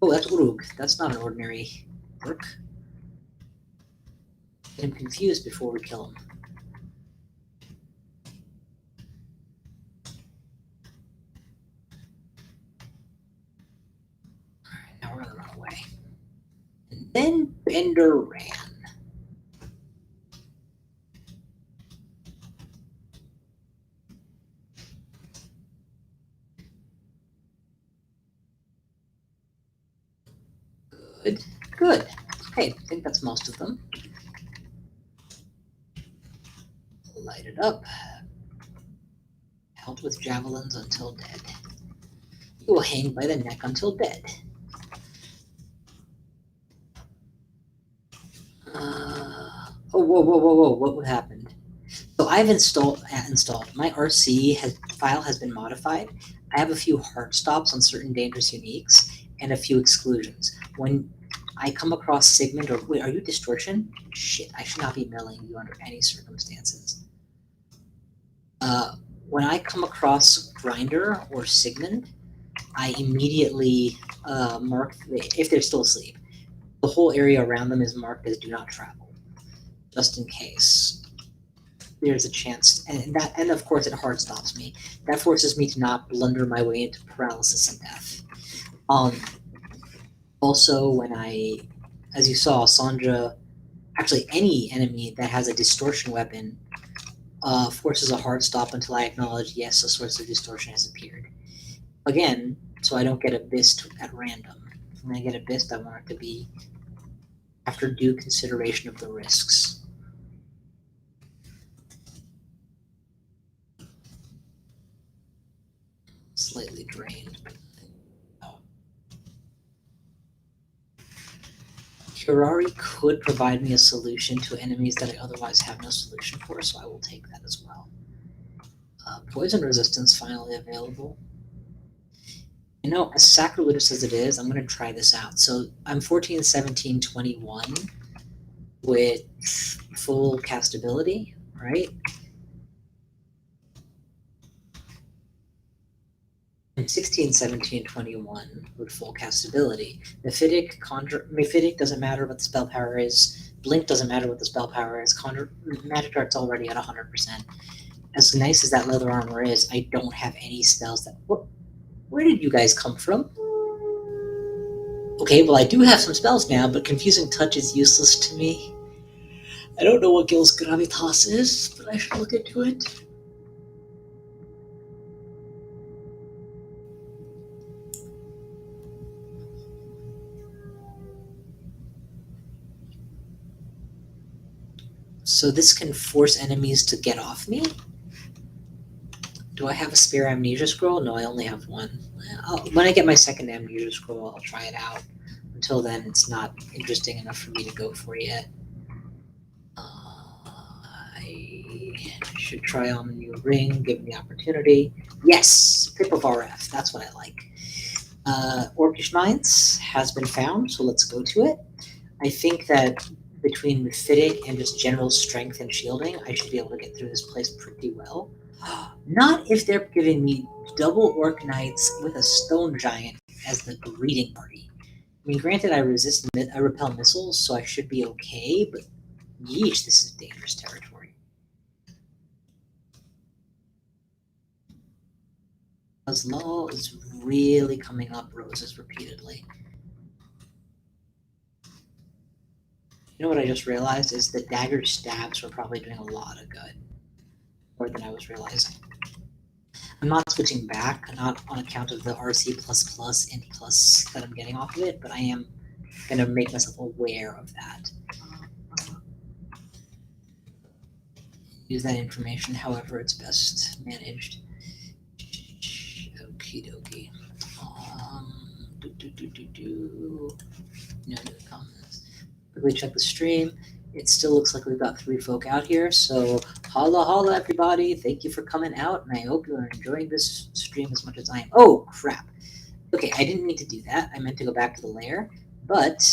Oh, that's Uruk. That's not an ordinary orc. Get him confused before we kill him. Alright, now we're gonna run away. And then Bender ran. Good. Okay, I think that's most of them. Light it up. Held with javelins until dead. You will hang by the neck until dead. Whoa, what happened? So I've installed. My RC file has been modified. I have a few hard stops on certain dangerous uniques and a few exclusions. When I come across Sigmund or wait, are you distortion? Shit, I should not be milling you under any circumstances. When I come across Grinder or Sigmund, I immediately mark if they're still asleep. The whole area around them is marked as do not travel, just in case there's a chance. And of course it hard stops me. That forces me to not blunder my way into paralysis and death. Also, when as you saw, Sandra, actually any enemy that has a distortion weapon forces a hard stop until I acknowledge, yes, a source of distortion has appeared. Again, so I don't get abyssed at random. When I get abyssed, I want it to be after due consideration of the risks. Slightly drained. Hirari could provide me a solution to enemies that I otherwise have no solution for, so I will take that as well. Poison resistance finally available. You know, as sacrilegious as it is, I'm going to try this out. So I'm 14, 17, 21 with full castability, right? I'm 16, 17, 21 with full castability. Mephitic doesn't matter what the spell power is. Blink doesn't matter what the spell power is. Magic Art's already at 100%. As nice as that leather armor is, I don't have any spells that... Where did you guys come from? Okay, well I do have some spells now, but Confusing Touch is useless to me. I don't know what GnWz is, but I should look into it. So this can force enemies to get off me? Do I have a spare amnesia scroll? No, I only have one. When I get my second amnesia scroll, I'll try it out. Until then, it's not interesting enough for me to go for yet. I should try on a new ring, given the opportunity. Yes! Pip of RF, that's what I like. Orcish Minds has been found, so let's go to it. I think that between Mephitic and just general strength and shielding, I should be able to get through this place pretty well. Not if they're giving me double Orc Knights with a Stone Giant as the greeting party. I mean, granted, I repel missiles, so I should be okay, but yeesh, this is dangerous territory. Qazlal is really coming up roses repeatedly. You know what I just realized is the dagger stabs were probably doing a lot of good. More than I was realizing. I'm not switching back, not on account of the RC++ int plus that I'm getting off of it, but I am going to make myself aware of that. Use that information however it's best managed. Okie dokie. No new comments. Quickly check the stream. It still looks like we've got 3 folk out here, so holla everybody. Thank you for coming out, and I hope you're enjoying this stream as much as I am. Oh, crap. Okay, I didn't mean to do that. I meant to go back to the lair, but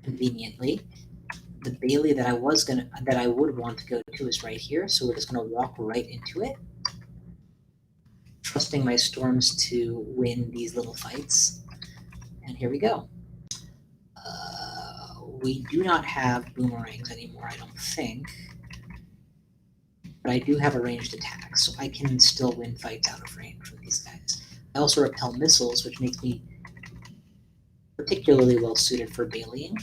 conveniently, the Bailey that I would want to go to is right here, so we're just going to walk right into it, trusting my storms to win these little fights. And here we go. We do not have boomerangs anymore, I don't think. But I do have a ranged attack, so I can still win fights out of range with these guys. I also repel missiles, which makes me particularly well suited for Baileying.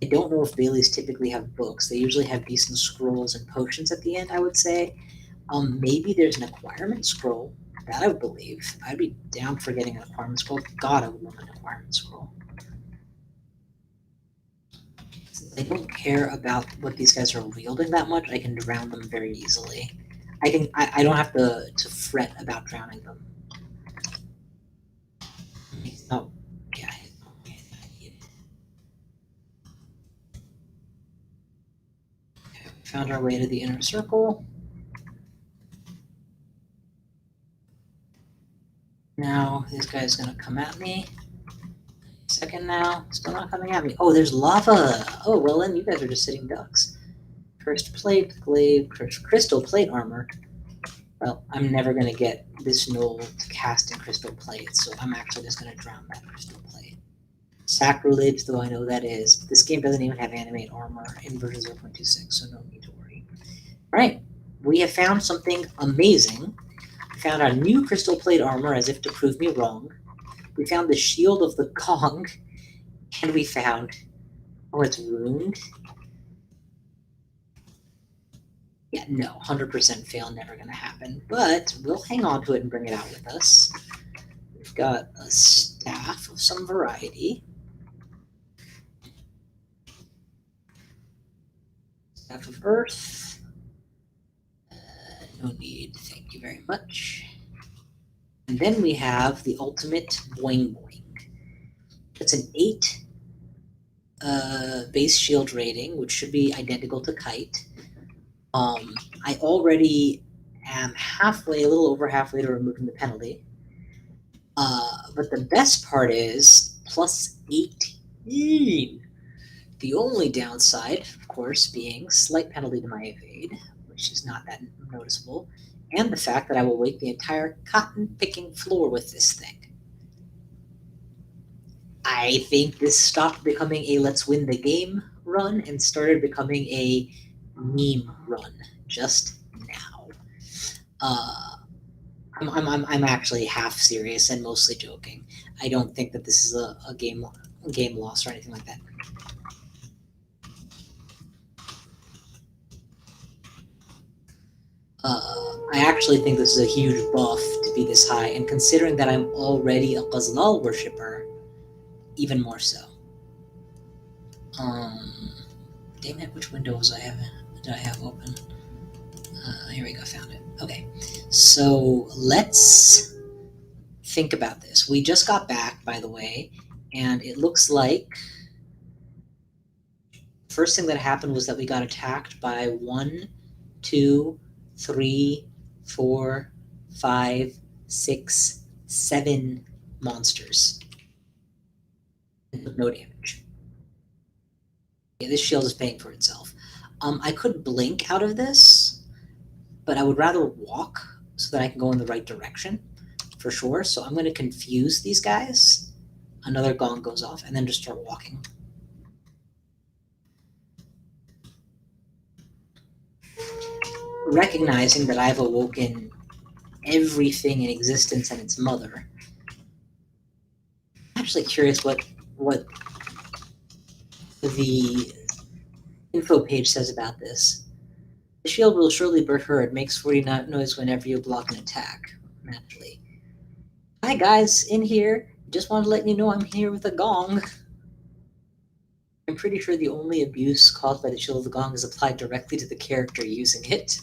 I don't know if Baileys typically have books. They usually have decent scrolls and potions at the end, I would say. Maybe there's an acquirement scroll. That I would believe. I'd be down for getting an acquirement scroll. God, I would love an acquirement scroll. I don't care about what these guys are wielding that much. I can drown them very easily. I don't have to fret about drowning them. Oh, yeah. Okay, we found our way to the inner circle. Now this guy's gonna come at me. Second now, still not coming at me. Oh, there's lava. Oh, well then you guys are just sitting ducks. Cursed plate, glaive, crystal plate armor. Well, I'm never gonna get this gnoll to cast in crystal plate, so I'm actually just gonna drown that crystal plate. Sacrilege, though I know that is. This game doesn't even have animate armor in version 0.26, so no need to worry. Alright, we have found something amazing. We found our new crystal plate armor as if to prove me wrong. We found the shield of the Kong, and we found... Oh, it's ruined? Yeah, no, 100% fail, never going to happen. But we'll hang on to it and bring it out with us. We've got a staff of some variety. Staff of Earth. No need, thank you very much. And then we have the ultimate Boing Boing. It's an 8 base shield rating, which should be identical to Kite. I already am a little over halfway to removing the penalty. But But the best part is plus 18. The only downside, of course, being slight penalty to my evade, which is not that noticeable, and the fact that I will wake the entire cotton-picking floor with this thing. I think this stopped becoming a let's win the game run and started becoming a meme run just now. I'm actually half serious and mostly joking. I don't think that this is a game loss or anything like that. I actually think this is a huge buff to be this high, and considering that I'm already a Qazlal worshipper, even more so. Damn it, which window did I have open? Here we go, found it. Okay, so let's think about this. We just got back, by the way, and it looks like the first thing that happened was that we got attacked by 1, 2, 3, 4, 5, 6, 7 monsters. And took no damage. Yeah, this shield is paying for itself. I could blink out of this, but I would rather walk so that I can go in the right direction, for sure. So I'm going to confuse these guys. Another gong goes off, and then just start walking. Recognizing that I've awoken everything in existence and its mother. I'm actually curious what the info page says about this. The shield will surely be heard. Makes 40 noise whenever you block an attack. Naturally. Hi guys, in here. Just wanted to let you know I'm here with a gong. I'm pretty sure the only abuse caused by the shield of the gong is applied directly to the character using it.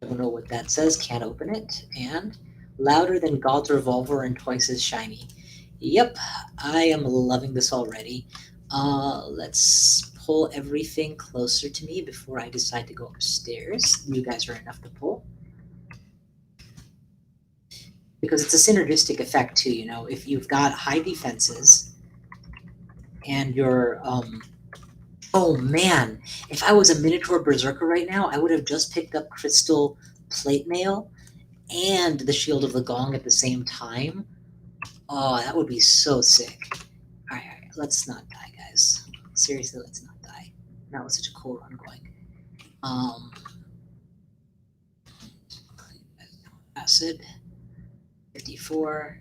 I don't know what that says, can't open it. And louder than God's revolver and twice as shiny. Yep, I am loving this already. Let's pull everything closer to me before I decide to go upstairs. You guys are enough to pull. Because it's a synergistic effect too, you know, if you've got high defenses and you're, oh man, if I was a Minotaur Berserker right now, I would have just picked up Crystal Plate Mail and the Shield of the Gong at the same time. Oh, that would be so sick. Alright, let's not die, guys. Seriously, let's not die. That was such a cool run going. Acid. 54.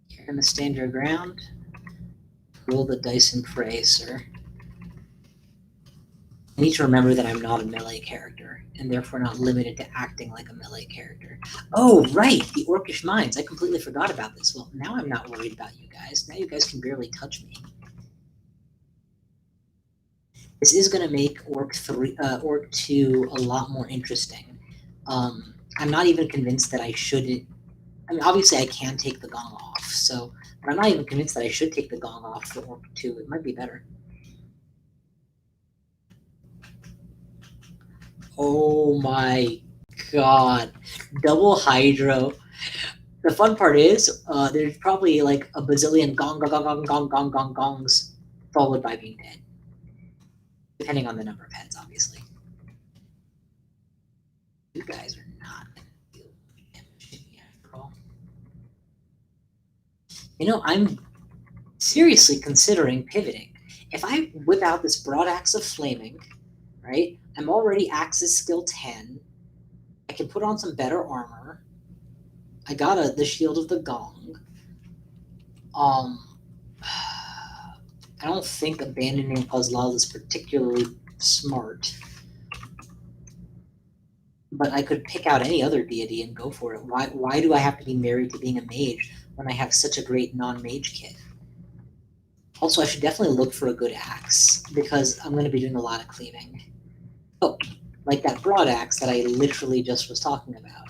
You're gonna stand your ground. Roll the dice and pray, sir. I need to remember that I'm not a melee character, and therefore not limited to acting like a melee character. Oh, right! The Orcish Mines. I completely forgot about this. Well, now I'm not worried about you guys. Now you guys can barely touch me. This is going to make Orc 2 a lot more interesting. I'm not even convinced that I should... I mean, obviously I can take the gong off, so... But I'm not even convinced that I should take the gong off for Orc 2. It might be better. Oh my god. Double Hydro. The fun part is, there's probably like a bazillion gongs followed by being dead. Depending on the number of heads, obviously. You guys are not going to deal with damage after all. You know, I'm seriously considering pivoting. If I whip out this Broadaxe of Flaming, right, I'm already Axe's skill 10. I can put on some better armor. I got the Shield of the Gong. I don't think abandoning Qazlal is particularly smart. But I could pick out any other deity and go for it. Why do I have to be married to being a mage when I have such a great non-mage kit? Also, I should definitely look for a good axe, because I'm going to be doing a lot of cleaving. Oh, like that Broadaxe that I literally just was talking about.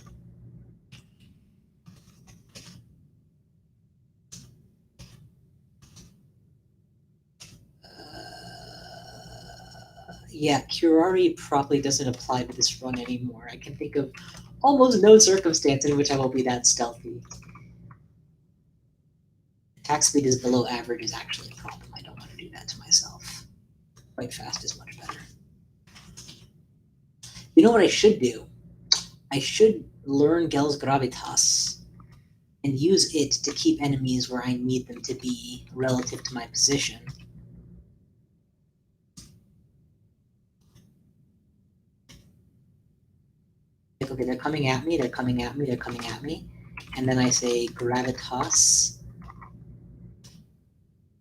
Yeah, Curari probably doesn't apply to this run anymore. I can think of almost no circumstance in which I will be that stealthy. Attack speed is below average is actually a problem. I don't want to do that to myself. Quite fast is much better. You know what I should do? I should learn GnWz and use it to keep enemies where I need them to be relative to my position. Like, okay, they're coming at me, they're coming at me, they're coming at me. And then I say gravitas.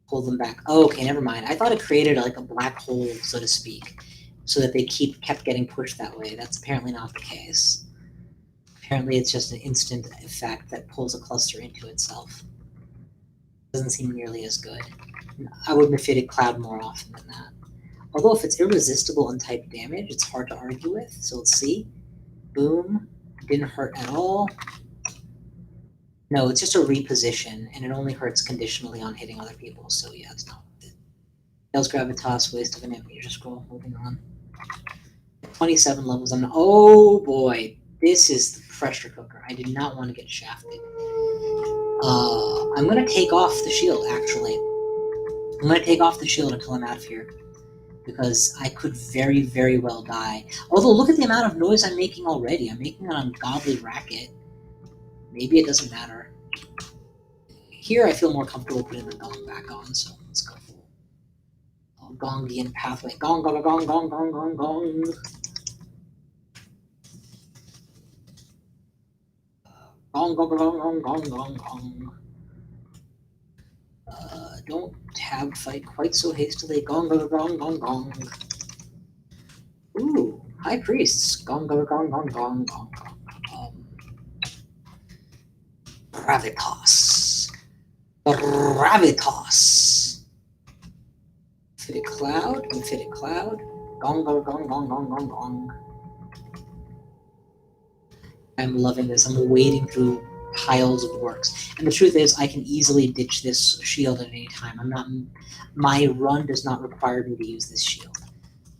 Pull them back. Oh, okay, never mind. I thought it created like a black hole, so to speak, so that they kept getting pushed that way. That's apparently not the case. Apparently it's just an instant effect that pulls a cluster into itself. Doesn't seem nearly as good. I would Mephitic Cloud more often than that. Although if it's irresistible untyped damage, it's hard to argue with. So let's see. Boom. Didn't hurt at all. No, it's just a reposition, and it only hurts conditionally on hitting other people, so yeah, it's not worth it. Tails Gravitas, waste of an amnesia scroll, moving on. 27 levels, I'm not, oh boy, this is the pressure cooker. I did not want to get shafted. I'm going to take off the shield, actually. I'm going to take off the shield until I'm out of here, because I could very, very well die. Although, look at the amount of noise I'm making already. I'm making an ungodly racket. Maybe it doesn't matter. Here, I feel more comfortable putting the gong back on, so let's go full Gongian pathway. Gong, gong, gong, gong, gong, gong, gong. Gong, gong, gong, gong, gong, gong, gong. Don't have fight quite so hastily. Gong, gong, gong, gong, gong. Ooh, High Priests. Gong, gong, gong, gong, gong, gong, gong. Gravitas. Gravitas. Mephitic Cloud, Mephitic Cloud. Gong, gong, gong, gong, gong, gong, gong. I'm loving this. I'm wading through piles of works. And the truth is, I can easily ditch this shield at any time. My run does not require me to use this shield.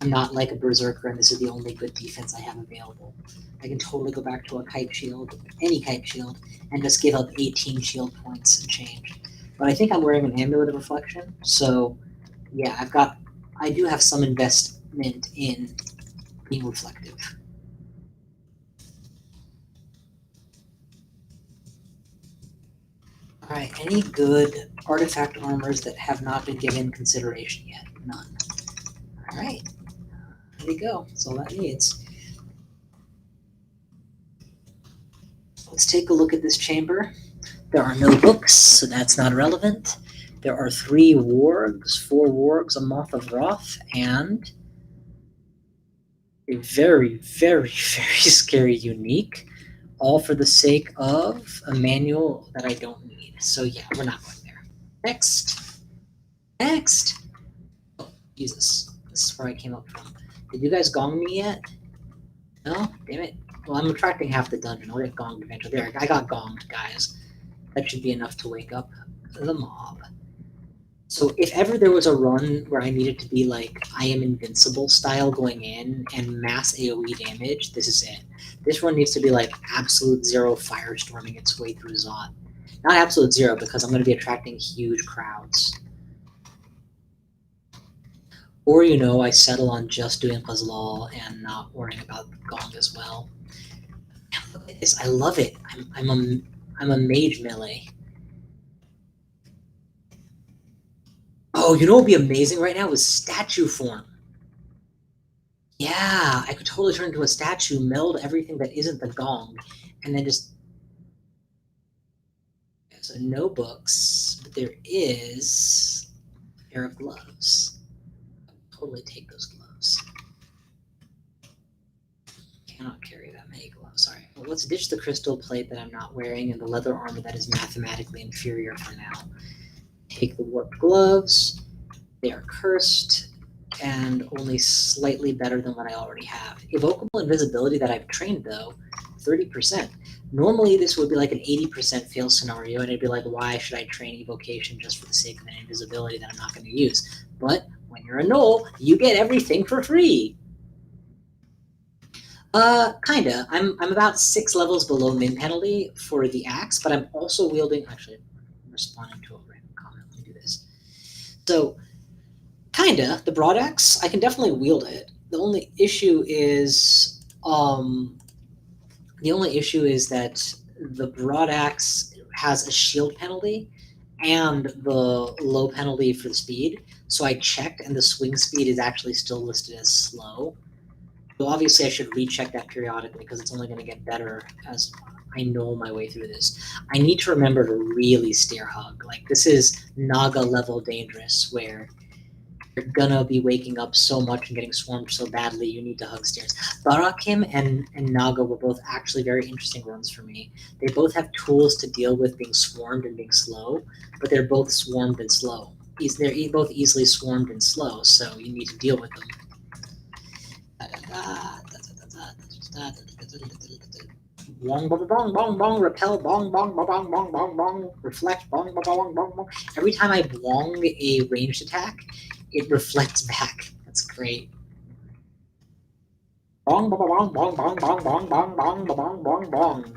I'm not like a berserker, and this is the only good defense I have available. I can totally go back to a kite shield, any kite shield, and just give up 18 shield points and change. But I think I'm wearing an Amulet of Reflection, so yeah, I do have some investment in being reflective. Alright, any good artifact armors that have not been given consideration yet? None. Alright, there you go. That's all that needs. Let's take a look at this chamber. There are no books, so that's not relevant. There are 3 wargs, 4 wargs, a Moth of Wrath, and a very, very, very scary unique, all for the sake of a manual that I don't need. So yeah, we're not going there. Next. Next! Oh, Jesus. This is where I came up from. Did you guys gong me yet? No? Damn it. Well, I'm attracting half the dungeon. I'll get gonged eventually. There, I got gonged, guys. That should be enough to wake up the mob. So if ever there was a run where I needed to be like I am invincible style going in and mass AoE damage, this is it. This run needs to be like absolute zero firestorming its way through Zot. Not absolute zero, because I'm going to be attracting huge crowds. Or, you know, I settle on just doing Qazlal and not worrying about Gong as well. Look at this. I love it. I'm a mage melee. Oh, you know what would be amazing right now is statue form. Yeah, I could totally turn into a statue, meld everything that isn't the gong, and then just... So no books, but there is a pair of gloves. I'll totally take those gloves. Cannot carry that many gloves, sorry. Well, let's ditch the crystal plate that I'm not wearing and the leather armor that is mathematically inferior for now. Take the warped gloves. They are cursed and only slightly better than what I already have. Evocable invisibility that I've trained, though, 30%. Normally, this would be like an 80% fail scenario, and it'd be like, why should I train evocation just for the sake of an invisibility that I'm not going to use? But when you're a gnoll, you get everything for free. Kinda. I'm about 6 levels below min penalty for the axe, but I'm also wielding. Actually, I'm responding to a random comment. Let me do this. So, kinda the broad axe. I can definitely wield it. The only issue is that the broad axe has a shield penalty and the low penalty for the speed. So I checked, and the swing speed is actually still listed as slow. So obviously I should recheck that periodically because it's only going to get better as I know my way through this. I need to remember to really steer hug. Like, this is Naga level dangerous, where you're gonna be waking up so much and getting swarmed so badly you need to hug stairs. Barakim and Naga were both actually very interesting runs for me. They both have tools to deal with being swarmed and being slow, but they're both swarmed and slow. They're both easily swarmed and slow, so you need to deal with them. Bong bong bong bong bong, repel bong bong bong bong bong bong bong, reflect bong bong bong bong bong. Every time I bong a ranged attack, it reflects back. That's great. Bong bong bong bong bong bong bong bong bong bong bong bong.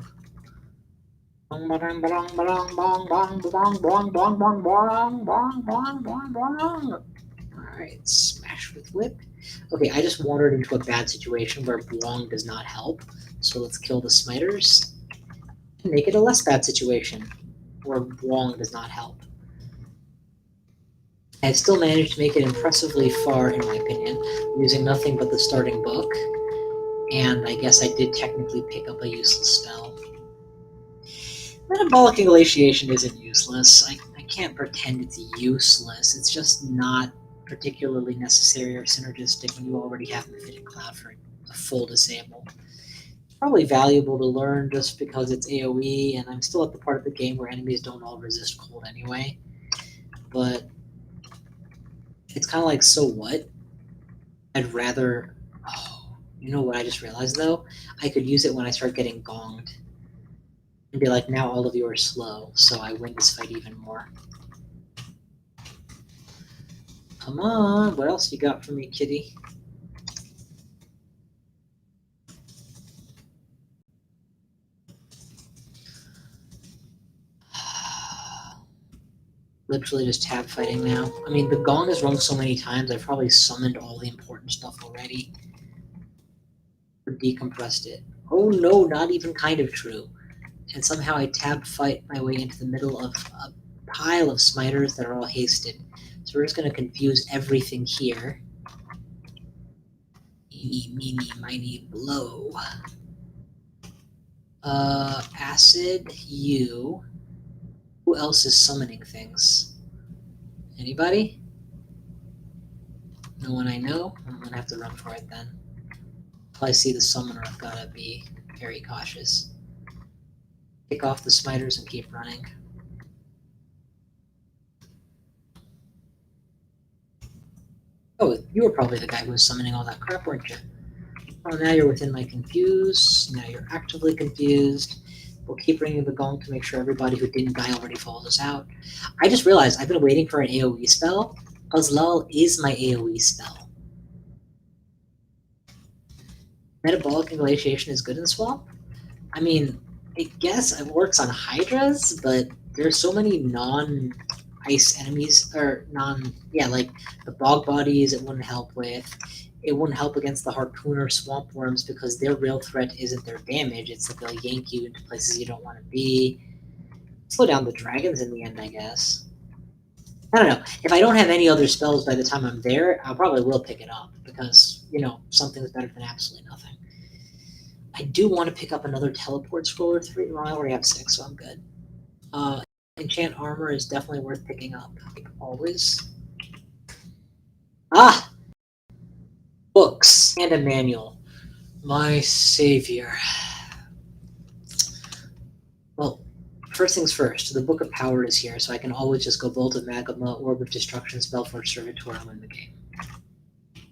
Bong bong bong bong bong bong bong bong bong bong bong bong bong bong. Alright, smash with whip. Okay, I just wandered into a bad situation where Bwong does not help, so let's kill the smiters and make it a less bad situation where Bwong does not help. I've still managed to make it impressively far, in my opinion, using nothing but the starting book, and I guess I did technically pick up a useless spell. Metabolic inglatiation isn't useless. I can't pretend it's useless. It's just not particularly necessary or synergistic when you already have Mephitic Cloud for a full disable. It's probably valuable to learn just because it's AoE, and I'm still at the part of the game where enemies don't all resist cold anyway. But it's kind of like, so what? I'd rather... Oh, you know what I just realized, though? I could use it when I start getting gonged. And be like, now all of you are slow, so I win this fight even more. Come on, what else you got for me, kitty? Literally just tab fighting now. I mean, the gong has rung so many times, I've probably summoned all the important stuff already. Or decompressed it. Oh no, not even kind of true. And somehow I tab fight my way into the middle of a pile of smiters that are all hasted. So we're just going to confuse everything here. Eeny, meeny, miny, blow. Acid, you. Who else is summoning things? Anybody? No one I know? I'm going to have to run for it then. If I see the summoner, I've got to be very cautious. Pick off the smiters and keep running. Oh, you were probably the guy who was summoning all that crap, weren't you? Oh, now you're within my confuse. Now you're actively confused. We'll keep ringing the gong to make sure everybody who didn't die already follows us out. I just realized I've been waiting for an AoE spell. Qazlal is my AoE spell. Metabolic inglatiation is good in swamp? I mean, I guess it works on hydras, but there's so many non-ice enemies, or like the bog bodies it wouldn't help with. It wouldn't help against the harpooner swamp worms because their real threat isn't their damage, it's that they'll yank you into places you don't want to be. Slow down the dragons in the end, I guess. I don't know. If I don't have any other spells by the time I'm there, I probably will pick it up because, you know, something's better than absolutely nothing. I do want to pick up another teleport scroll or 3. Well, I already have 6, so I'm good. Enchant armor is definitely worth picking up, like always. Ah! Books and a manual. My savior. Well, first things first, the Book of Power is here, so I can always just go Bolt of Magma, Orb of Destruction, Spellforge Servitor, and win the game.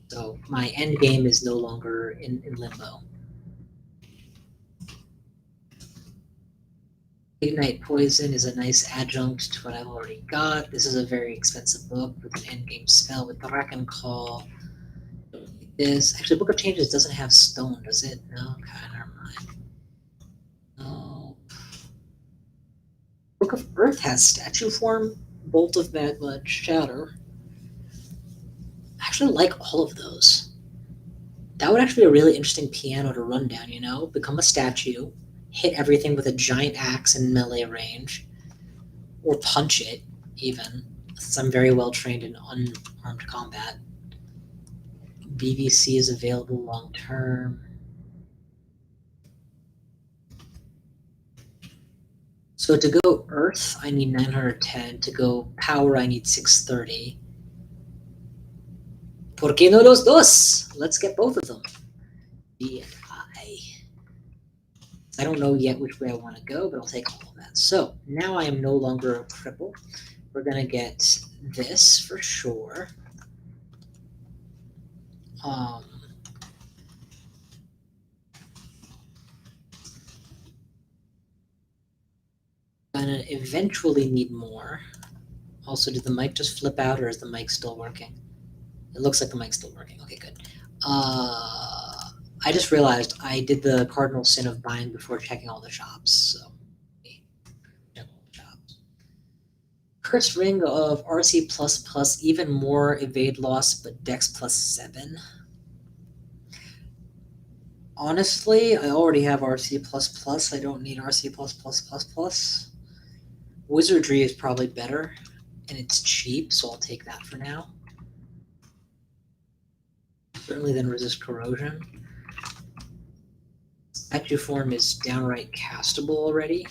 So my end game is no longer in limbo. Ignite Poison is a nice adjunct to what I've already got. This is a very expensive book with an endgame spell with Dragon Call. This actually, Book of Changes doesn't have stone, does it? No, okay, never mind. No. Book of Earth has statue form, Bolt of Magma, Shatter. I actually like all of those. That would actually be a really interesting piano to run down, you know? Become a statue, hit everything with a giant axe in melee range, or punch it, even, since I'm very well trained in unarmed combat. BBC is available long term. So to go Earth, I need 910. To go Power, I need 630. ¿Por qué no los dos? Let's get both of them. B and I. I don't know yet which way I want to go, but I'll take all of that. So now I am no longer a cripple. We're going to get this for sure. Gonna eventually need more. Also, did the mic just flip out, or is the mic still working? It looks like the mic's still working. Okay, good. I just realized I did the cardinal sin of buying before checking all the shops. So, check all the shops. Cursed Ring of RC++, even more evade loss, but Dex +7. Honestly, I already have RC++. I don't need RC++++. Wizardry is probably better, and it's cheap, so I'll take that for now. Certainly then resist corrosion. Statue form is downright castable already.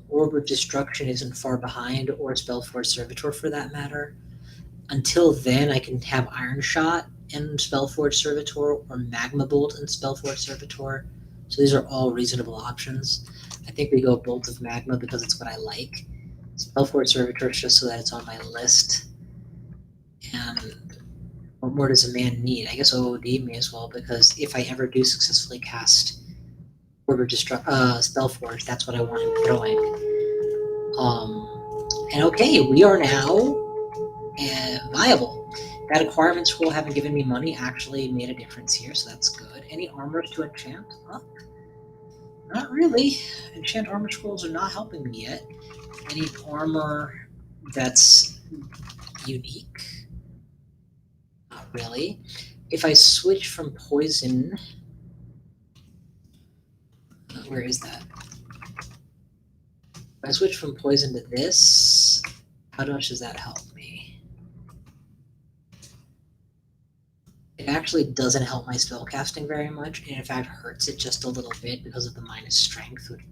Orb of Destruction isn't far behind, or Spellforce Servitor for that matter. Until then, I can have Iron Shot and Spellforge Servitor, or Magma Bolt and Spellforge Servitor. So these are all reasonable options. I think we go Bolt of Magma because it's what I like. Spellforge Servitor is just so that it's on my list. And what more does a man need? I guess OOD may as well, because if I ever do successfully cast Orb of Spellforge, that's what I want him throwing. And okay, we are now viable. That acquirement scroll having given me money actually made a difference here, so that's good. Any armors to enchant? Huh? Not really. Enchant armor scrolls are not helping me yet. Any armor that's unique? Not really. If I switch from poison, where is that? If I switch from poison to this, how much does that help me? It actually doesn't help my spellcasting very much, and in fact hurts it just a little bit because of the minus strength, which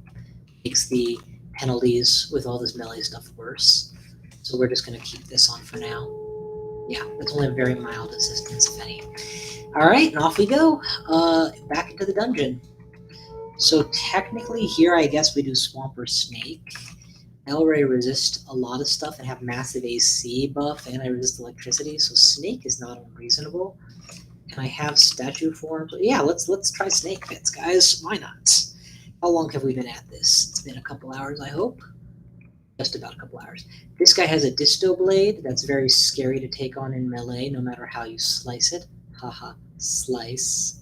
makes the penalties with all this melee stuff worse. So we're just going to keep this on for now. Yeah, that's only a very mild assistance, if any. All right, and off we go. Back into the dungeon. So technically here, I guess we do Swamp or Snake. I already resist a lot of stuff and have massive AC buff, and I resist electricity, so Snake is not unreasonable. And I have statue form. So yeah, let's try Snake Pits, guys. Why not? How long have we been at this? It's been a couple hours, I hope. Just about a couple hours. This guy has a Disto Blade that's very scary to take on in melee, no matter how you slice it. Haha, slice.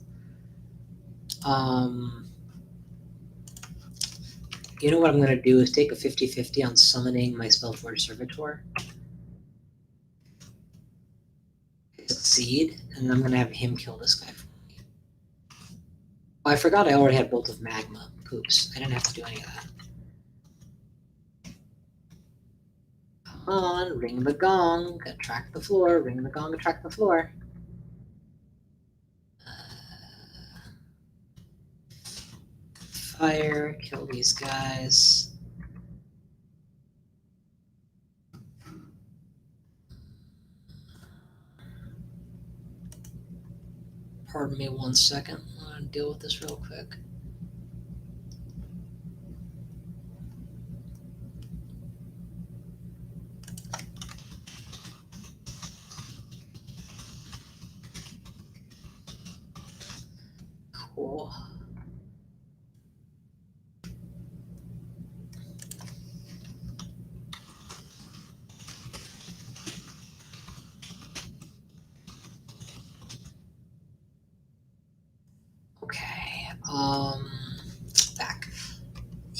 You know what I'm going to do is take a 50-50 on summoning my Spellforge Servitor. Succeed, and I'm going to have him kill this guy for me. Oh, I forgot I already had Bolt of Magma. Oops, I didn't have to do any of that. Come on, ring the gong, attract the floor, ring the gong, attract the floor. Fire, kill these guys. Pardon me 1 second. I'm going to deal with this real quick. Cool.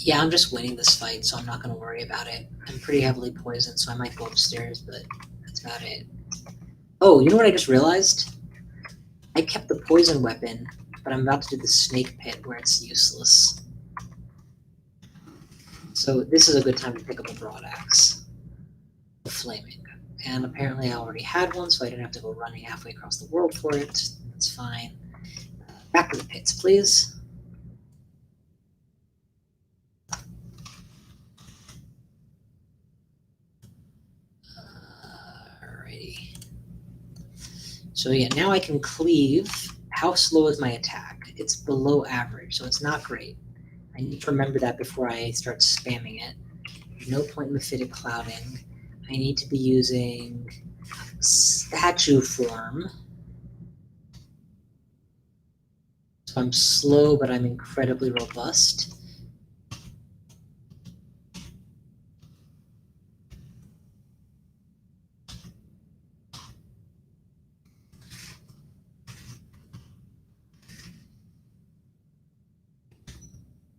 Yeah, I'm just winning this fight, so I'm not going to worry about it. I'm pretty heavily poisoned, so I might go upstairs, but that's about it. Oh, you know what I just realized? I kept the poison weapon, but I'm about to do the snake pit where it's useless. So this is a good time to pick up a broad axe. The flaming. And apparently I already had one, so I didn't have to go running halfway across the world for it. That's fine. Back to the pits, please. Alrighty. So yeah, now I can cleave. How slow is my attack? It's below average, so it's not great. I need to remember that before I start spamming it. There's no point in mephitic clouding. I need to be using statue form. So I'm slow, but I'm incredibly robust.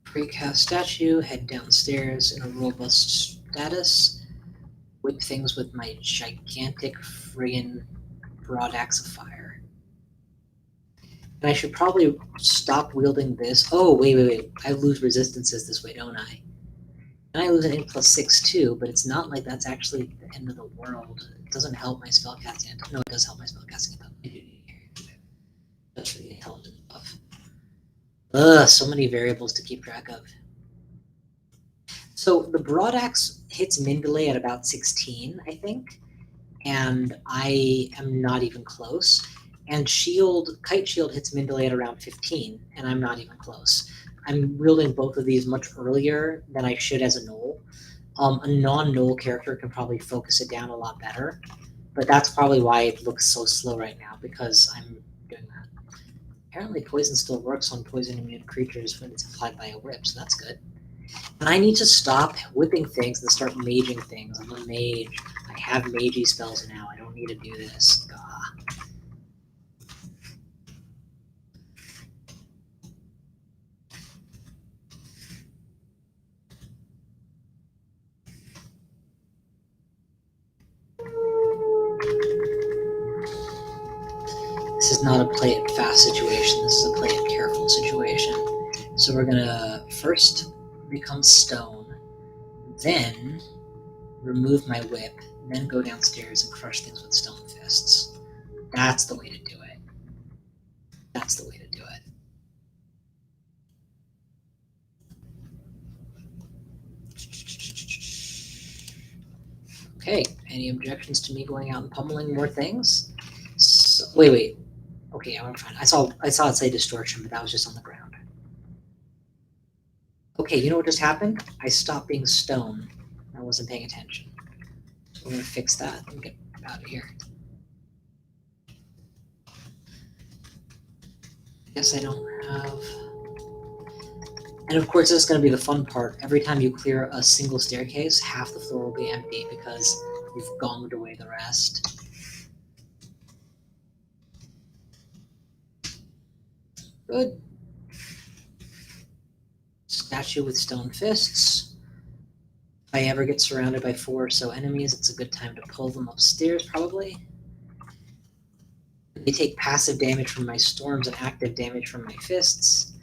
Precast statue, head downstairs in a robust status. Whip things with my gigantic friggin' broad axe of fire. And I should probably stop wielding this. Oh, wait. I lose resistances this way, don't I? And I lose an 8+6 too, but it's not like that's actually the end of the world. It doesn't help my spellcasting. No, it does help my spellcasting. That's for the intelligence buff. Ugh, so many variables to keep track of. So the broad axe hits min delay at about 16, I think, and I am not even close. And kite shield hits min delay at around 15, and I'm not even close. I'm wielding both of these much earlier than I should as a Gnoll. A non-Gnoll character can probably focus it down a lot better, but that's probably why it looks so slow right now, because I'm doing that. Apparently poison still works on poison immune creatures when it's applied by a whip, so that's good. And I need to stop whipping things and start maging things. I'm a mage. I have magey spells now. I don't need to do this. Gah. This is not a play it fast situation. This is a play it careful situation. So we're gonna first become stone, then remove my whip, then go downstairs and crush things with stone fists. That's the way to do it. That's the way to do it. Okay, any objections to me going out and pummeling more things? So, wait. Okay, I'm fine. I saw it say distortion, but that was just on the ground. Okay, you know what just happened? I stopped being stone. I wasn't paying attention. So we're gonna fix that and get out of here. Guess I don't have. And of course, this is going to be the fun part. Every time you clear a single staircase, half the floor will be empty because you've gonged away the rest. Good. Statue with stone fists. If I ever get surrounded by 4 or so enemies, it's a good time to pull them upstairs, probably. They take passive damage from my storms and active damage from my fists.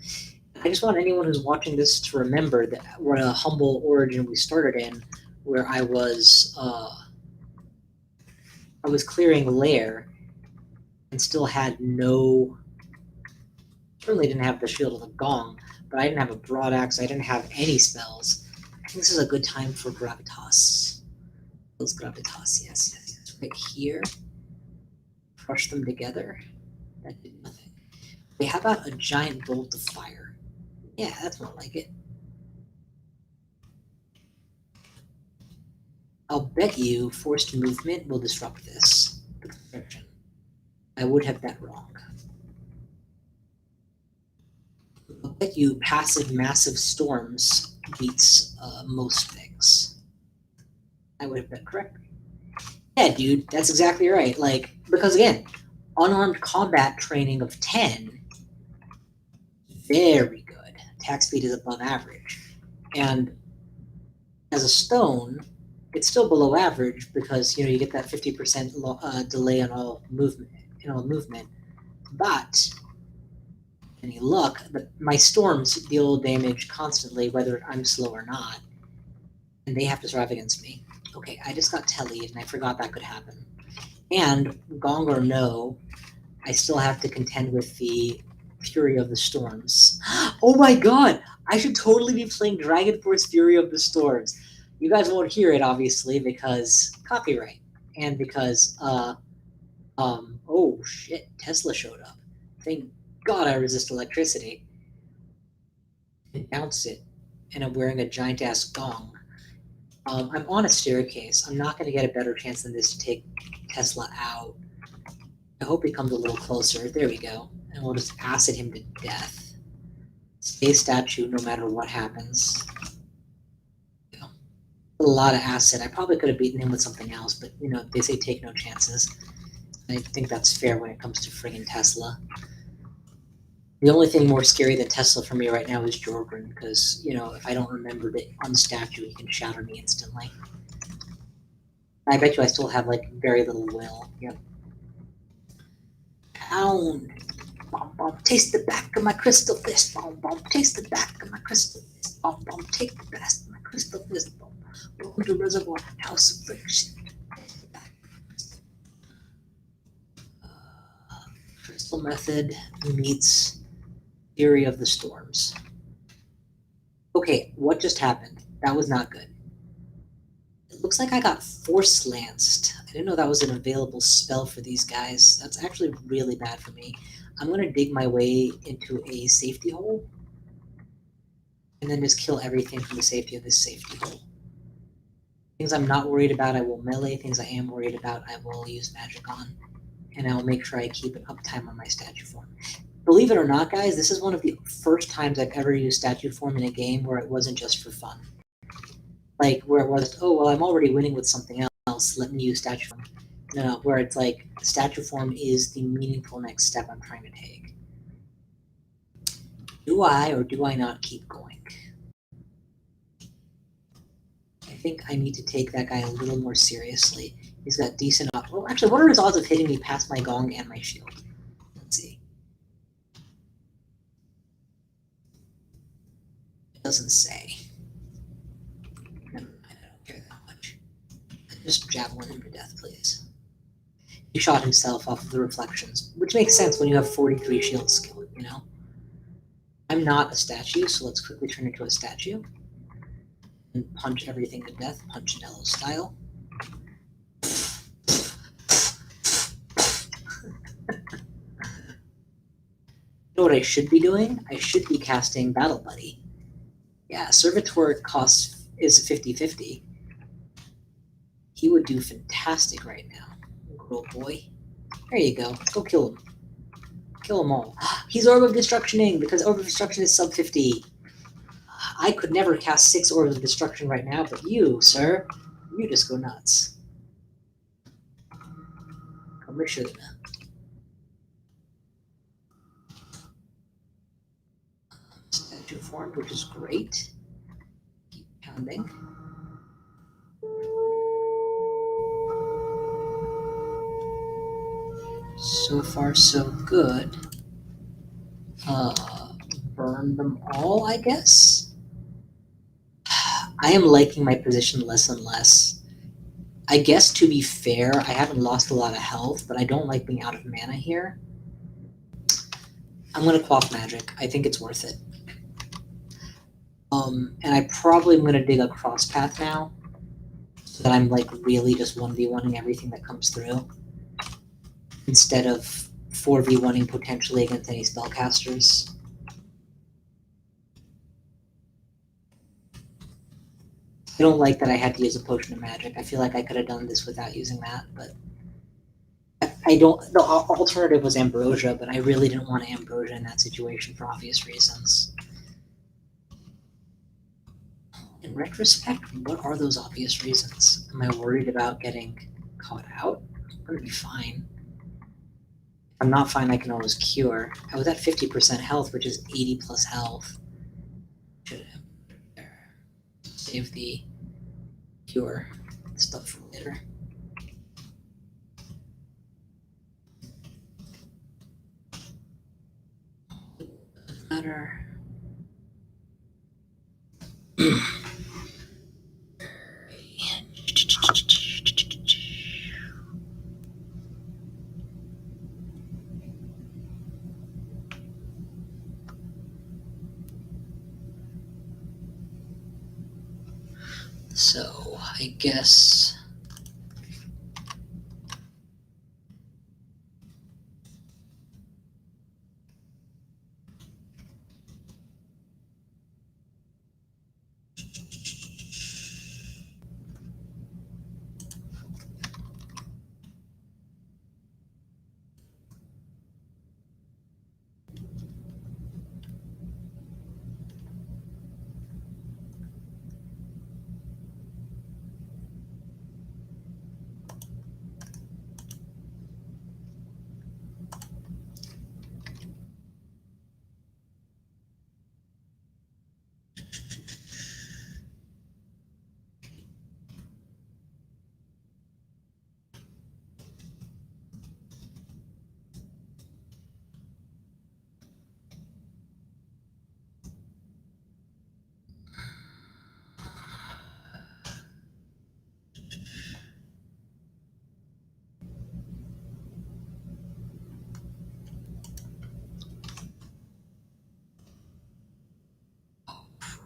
I just want anyone who's watching this to remember that what a humble origin we started in, where I was clearing lair and still had certainly didn't have the Shield of the Gong, but I didn't have a broad axe, I didn't have any spells. I think this is a good time for gravitas. Those gravitas, yes. Right here. Crush them together. That did nothing. Okay, how about a giant bolt of fire? Yeah, that's more like it. I'll bet you forced movement will disrupt this. I would have bet wrong. I'll bet you passive massive storms beats most things. I would have bet correctly. Yeah, dude, that's exactly right. Like, because again, unarmed combat training of 10, very good. Attack speed is above average. And as a stone, it's still below average because you get that 50% delay on all movement. But any luck, my storms deal damage constantly, whether I'm slow or not, and they have to survive against me. Okay, I just got tellied, and I forgot that could happen. And gong or no, I still have to contend with the Fury of the Storms. Oh my god! I should totally be playing Dragon Force Fury of the Storms. You guys won't hear it, obviously, because copyright. And because, oh shit, Tesla showed up. Thank god I resist electricity. And bounce it. And I'm wearing a giant-ass gong. I'm on a staircase. I'm not going to get a better chance than this to take Tesla out. I hope he comes a little closer. There we go. And we'll just acid him to death. Stay statue no matter what happens. A lot of acid. I probably could have beaten him with something else, but they say take no chances. I think that's fair when it comes to friggin' Tesla. The only thing more scary than Tesla for me right now is Jorgren, because, if I don't remember to unstatue, he can shatter me instantly. I bet you I still have, very little will. Yep. Pound. Bom, bom, taste the back of my crystal fist. Bom, bom, taste the back of my crystal fist. Bom, bom, take the best of my crystal fist. Bom, welcome to Reservoir House of Friction. Crystal Method meets Fury of the Storms. Okay, what just happened? That was not good. It looks like I got Force Lanced. I didn't know that was an available spell for these guys. That's actually really bad for me. I'm going to dig my way into a safety hole and then just kill everything from the safety of this safety hole. Things I'm not worried about, I will melee. Things I am worried about, I will use magic on. And I'll make sure I keep an uptime on my statue form. Believe it or not, guys, this is one of the first times I've ever used statue form in a game where it wasn't just for fun. Where it was, oh, well, I'm already winning with something else, let me use statue form. No, where it's like, statue form is the meaningful next step I'm trying to take. Do I or do I not keep going? I think I need to take that guy a little more seriously. He's got decent odds. Well, actually, what are his odds of hitting me past my gong and my shield? Let's see. It doesn't say. Never mind, I don't care that much. Just javelin him to death, please. He shot himself off of the reflections, which makes sense when you have 43 shield skill, I'm not a statue, so let's quickly turn into a statue. And punch everything to death, Punchinello style. You know what I should be doing? I should be casting Battle Buddy. Yeah, Servitor is 50-50. He would do fantastic right now. Good old boy. There you go. Go kill him. Kill them all. He's Orb of Destructioning because Orb of Destruction is sub 50. I could never cast 6 Orbs of Destruction right now, but you, sir, you just go nuts. Come schön. Statue formed, which is great. Keep pounding. So far, so good. Burn them all, I guess? I am liking my position less and less. I guess, to be fair, I haven't lost a lot of health, but I don't like being out of mana here. I'm going to Quaff Magic. I think it's worth it. And I probably am going to dig a cross path now, so that I'm, really just 1v1ing everything that comes through, instead of 4v1ing potentially against any spellcasters. I don't like that I had to use a Potion of Magic. I feel like I could have done this without using that, but I don't. The alternative was Ambrosia, but I really didn't want Ambrosia in that situation for obvious reasons. In retrospect, what are those obvious reasons? Am I worried about getting caught out? I'm gonna be fine. If I'm not fine, I can always cure. I was at 50% health, which is 80 plus health. save the pure stuff for later. Doesn't matter. So I guess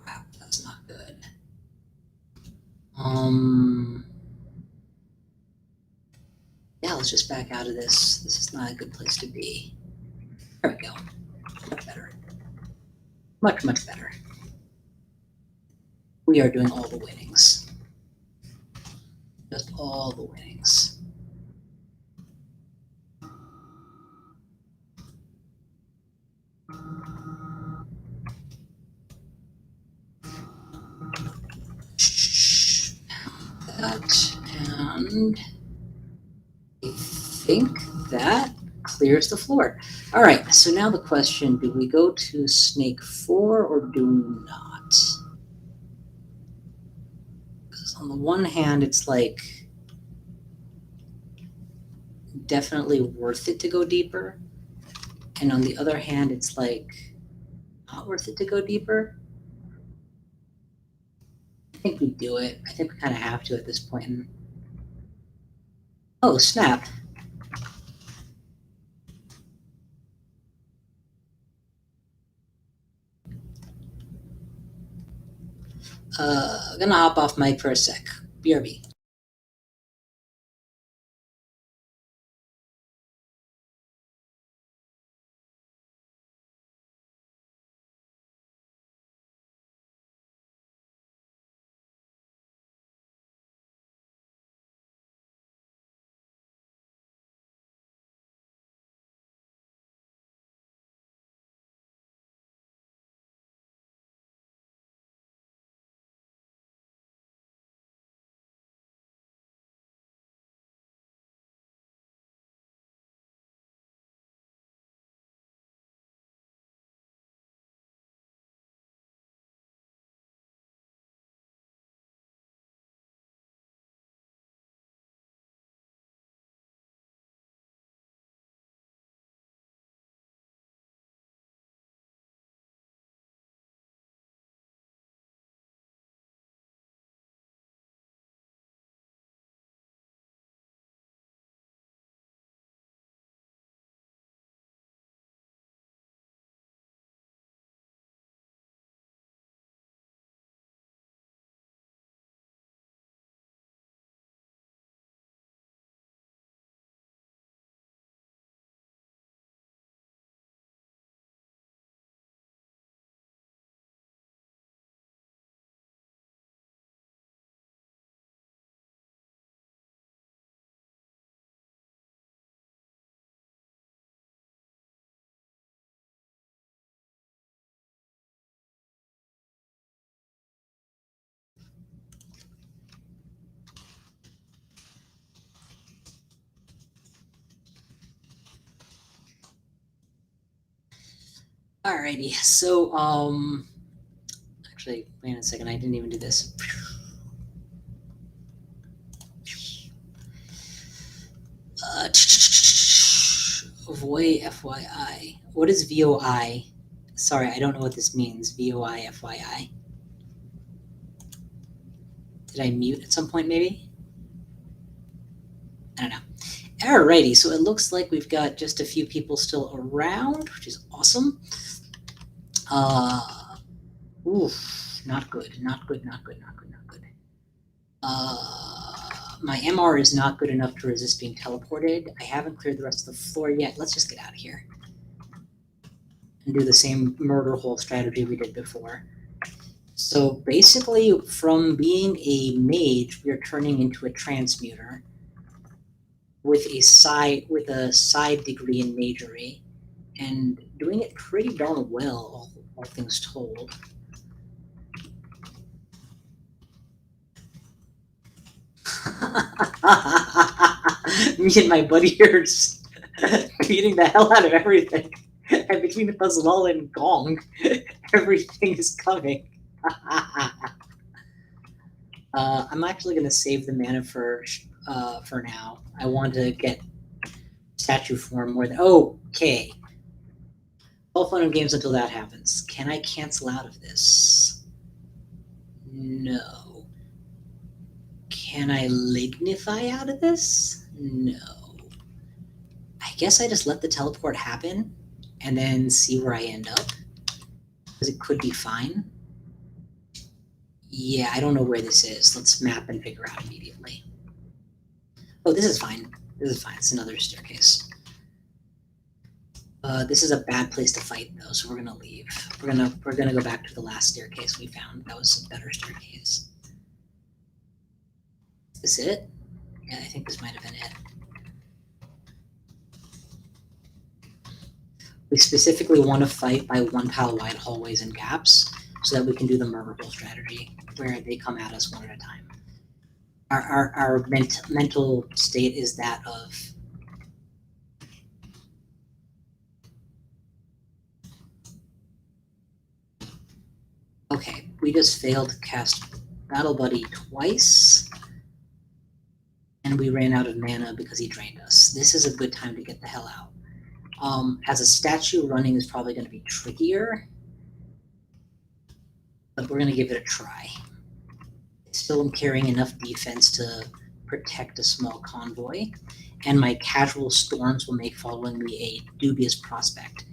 crap, that's not good. Yeah, let's just back out of this. This is not a good place to be. There we go. Much better. Much, much better. We are doing all the winnings. Just all the winnings. That, and I think that clears the floor. All right, so now the question, do we go to snake 4 or do we not? Because on the one hand, it's like definitely worth it to go deeper. And on the other hand, it's like not worth it to go deeper. I think we do it. I think we kind of have to at this point. Oh, snap. Gonna hop off mic for a sec. BRB. Alrighty, so Actually, wait a second, I didn't even do this. Voy FYI. What is VOI? Sorry, I don't know what this means. VOI FYI. Did I mute at some point, maybe? I don't know. Alrighty, so it looks like we've got just a few people still around, which is awesome. Oof, not good, not good, not good, not good, not good. My MR is not good enough to resist being teleported. I haven't cleared the rest of the floor yet. Let's just get out of here and do the same murder hole strategy we did before. So basically, from being a mage, we are turning into a transmuter with a side degree in magery, and doing it pretty darn well, all things told. Me and my buddy here just beating the hell out of everything. And between the Qazlal and Gong, everything is coming. I'm actually going to save the mana for now. I want to get statue form more than... Okay. All fun and games until that happens. Can I cancel out of this? No. Can I lignify out of this? No. I guess I just let the teleport happen and then see where I end up, because it could be fine. Yeah, I don't know where this is. Let's map and figure out immediately. Oh, this is fine. This is fine. It's another staircase. This is a bad place to fight, though, so we're gonna leave. We're gonna go back to the last staircase we found. That was a better staircase. Is this it? Yeah, I think this might have been it. We specifically want to fight by 1 tile wide hallways and gaps, so that we can do the murder hole strategy, where they come at us one at a time. Our mental state is that of... Okay, we just failed to cast Battle Buddy twice, and we ran out of mana because he drained us. This is a good time to get the hell out. As a statue, running is probably going to be trickier, but we're going to give it a try. Still am carrying enough defense to protect a small convoy, and my casual storms will make following me a dubious prospect.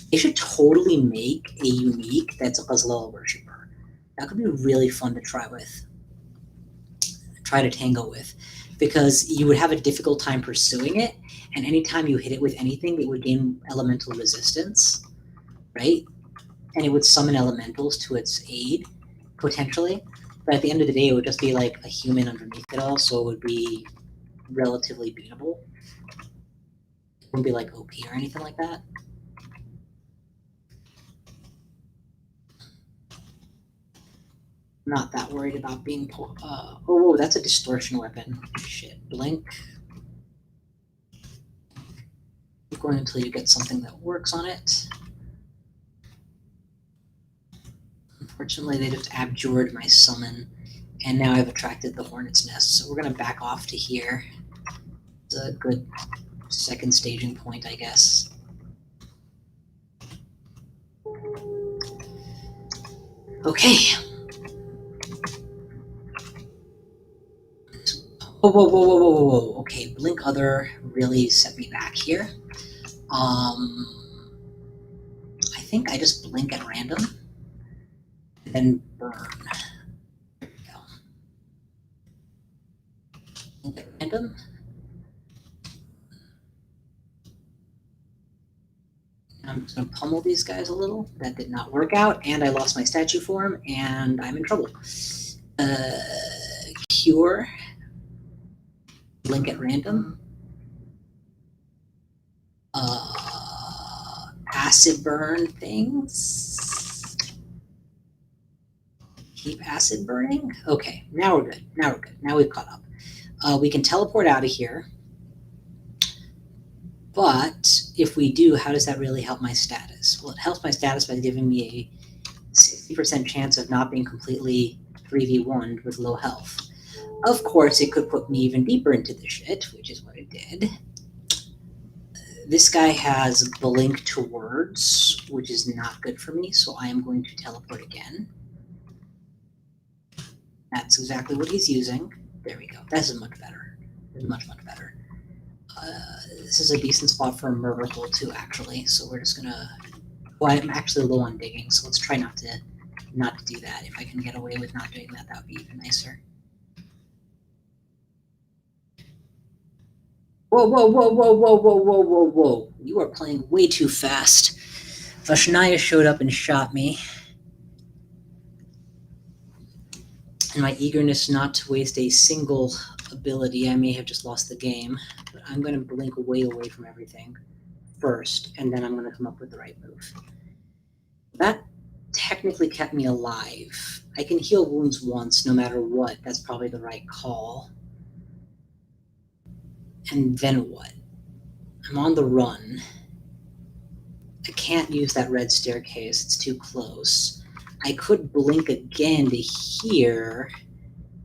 They should totally make a unique that's a Qazlal worshipper. That could be really fun to try to tango with, because you would have a difficult time pursuing it, and anytime you hit it with anything, it would gain elemental resistance, right? And it would summon elementals to its aid, potentially. But at the end of the day, it would just be like a human underneath it all, so it would be relatively beatable. It wouldn't be like OP or anything like that. Not that worried about being... oh, that's a distortion weapon. Shit. Blink. Keep going until you get something that works on it. Unfortunately, they just abjured my summon, and now I've attracted the Hornet's Nest, so we're going to back off to here. It's a good second staging point, I guess. Okay. Whoa. Okay, Blink Other really set me back here. I think I just blink at random, and then burn. There we go. Blink at random. I'm just going to pummel these guys a little. That did not work out, and I lost my statue form, and I'm in trouble. Cure. Blink at random. Acid burn things. Keep acid burning. Okay, now we're good. Now we've caught up. We can teleport out of here. But if we do, how does that really help my status? Well, it helps my status by giving me a 60% chance of not being completely 3v1'd with low health. Of course, it could put me even deeper into the shit, which is what it did. This guy has blink to words, which is not good for me, so I am going to teleport again. That's exactly what he's using. There we go. This is much better. This is much, much better. This is a decent spot for a murder hole too, actually. So we're just gonna. Well, I'm actually low on digging, so let's try not to do that. If I can get away with not doing that, that would be even nicer. Whoa, whoa, whoa, whoa, whoa, whoa, whoa, whoa, whoa. You are playing way too fast. Vashnaya showed up and shot me. In my eagerness not to waste a single ability, I may have just lost the game. But I'm going to blink way away from everything first, and then I'm going to come up with the right move. That technically kept me alive. I can heal wounds once, no matter what. That's probably the right call. And then what? I'm on the run. I can't use that red staircase. It's too close. I could blink again to here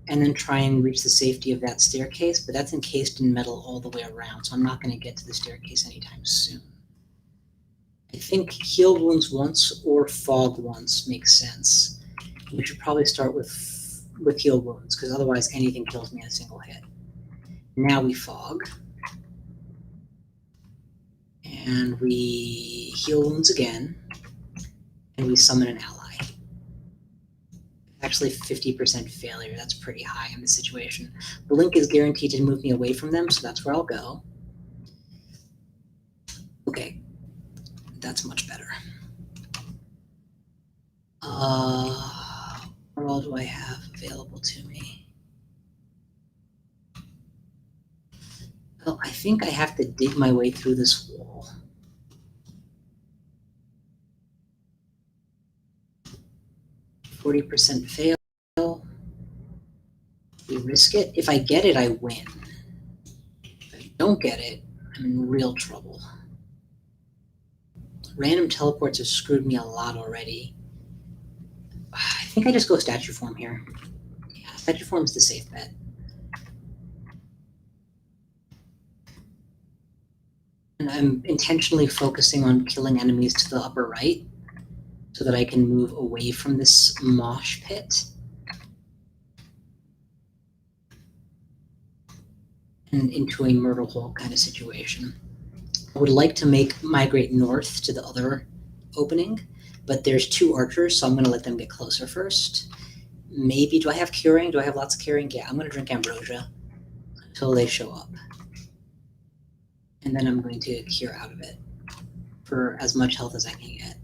and then try and reach the safety of that staircase, but that's encased in metal all the way around, so I'm not going to get to the staircase anytime soon. I think heal wounds once or fog once makes sense. We should probably start with heal wounds, because otherwise anything kills me in a single hit. Now we fog. And we heal wounds again. And we summon an ally. Actually 50% failure. That's pretty high in this situation. Blink is guaranteed to move me away from them, so that's where I'll go. Okay. That's much better. What all do I have available to me? Well, I think I have to dig my way through this wall. %40 fail. We risk it. If I get it, I win. If I don't get it, I'm in real trouble. Random teleports have screwed me a lot already. I think I just go statue form here. Yeah, statue form is the safe bet. And I'm intentionally focusing on killing enemies to the upper right so that I can move away from this mosh pit. And into a myrtle hole kind of situation. I would like to migrate north to the other opening, but there's 2 archers, so I'm going to let them get closer first. Maybe, do I have curing? Do I have lots of curing? Yeah, I'm going to drink ambrosia until they show up. And then I'm going to cure out of it for as much health as I can get.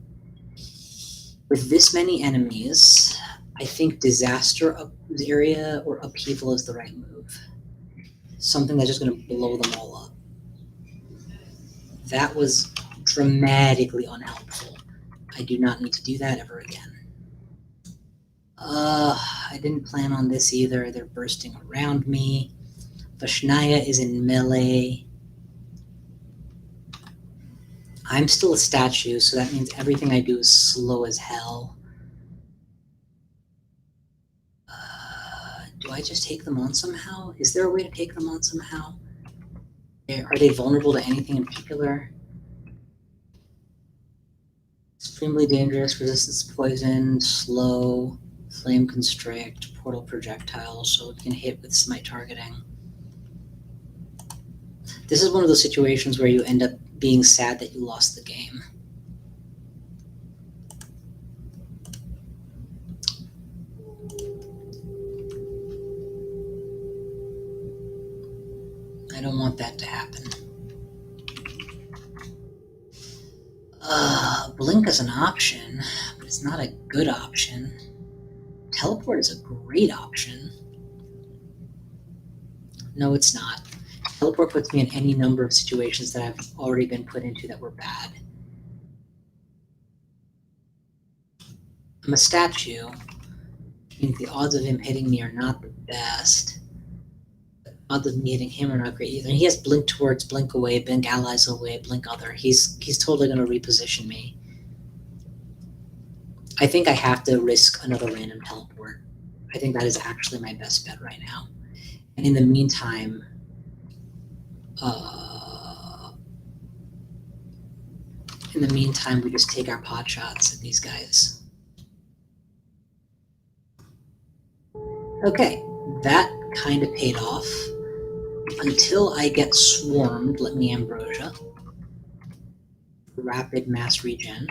With this many enemies, I think disaster area or upheaval is the right move. Something that's just going to blow them all up. That was dramatically unhelpful. I do not need to do that ever again. I didn't plan on this either. They're bursting around me. Vashnaya is in melee. I'm still a statue, so that means everything I do is slow as hell. Do I just take them on somehow? Is there a way to take them on somehow? Are they vulnerable to anything in particular? Extremely dangerous, resistance to poison, slow, flame constrict, portal projectile, so it can hit with smite targeting. This is one of those situations where you end up being sad that you lost the game. I don't want that to happen. Blink is an option, but it's not a good option. Teleport is a great option. No, it's not. Teleport puts me in any number of situations that I've already been put into that were bad. I'm a statue. I mean, the odds of him hitting me are not the best. The odds of me hitting him are not great either. And he has blink towards, blink away, blink allies away, blink other. He's totally going to reposition me. I think I have to risk another random teleport. I think that is actually my best bet right now. And in the meantime, we just take our pot shots at these guys. Okay, that kind of paid off. Until I get swarmed, let me Ambrosia. Rapid mass regen.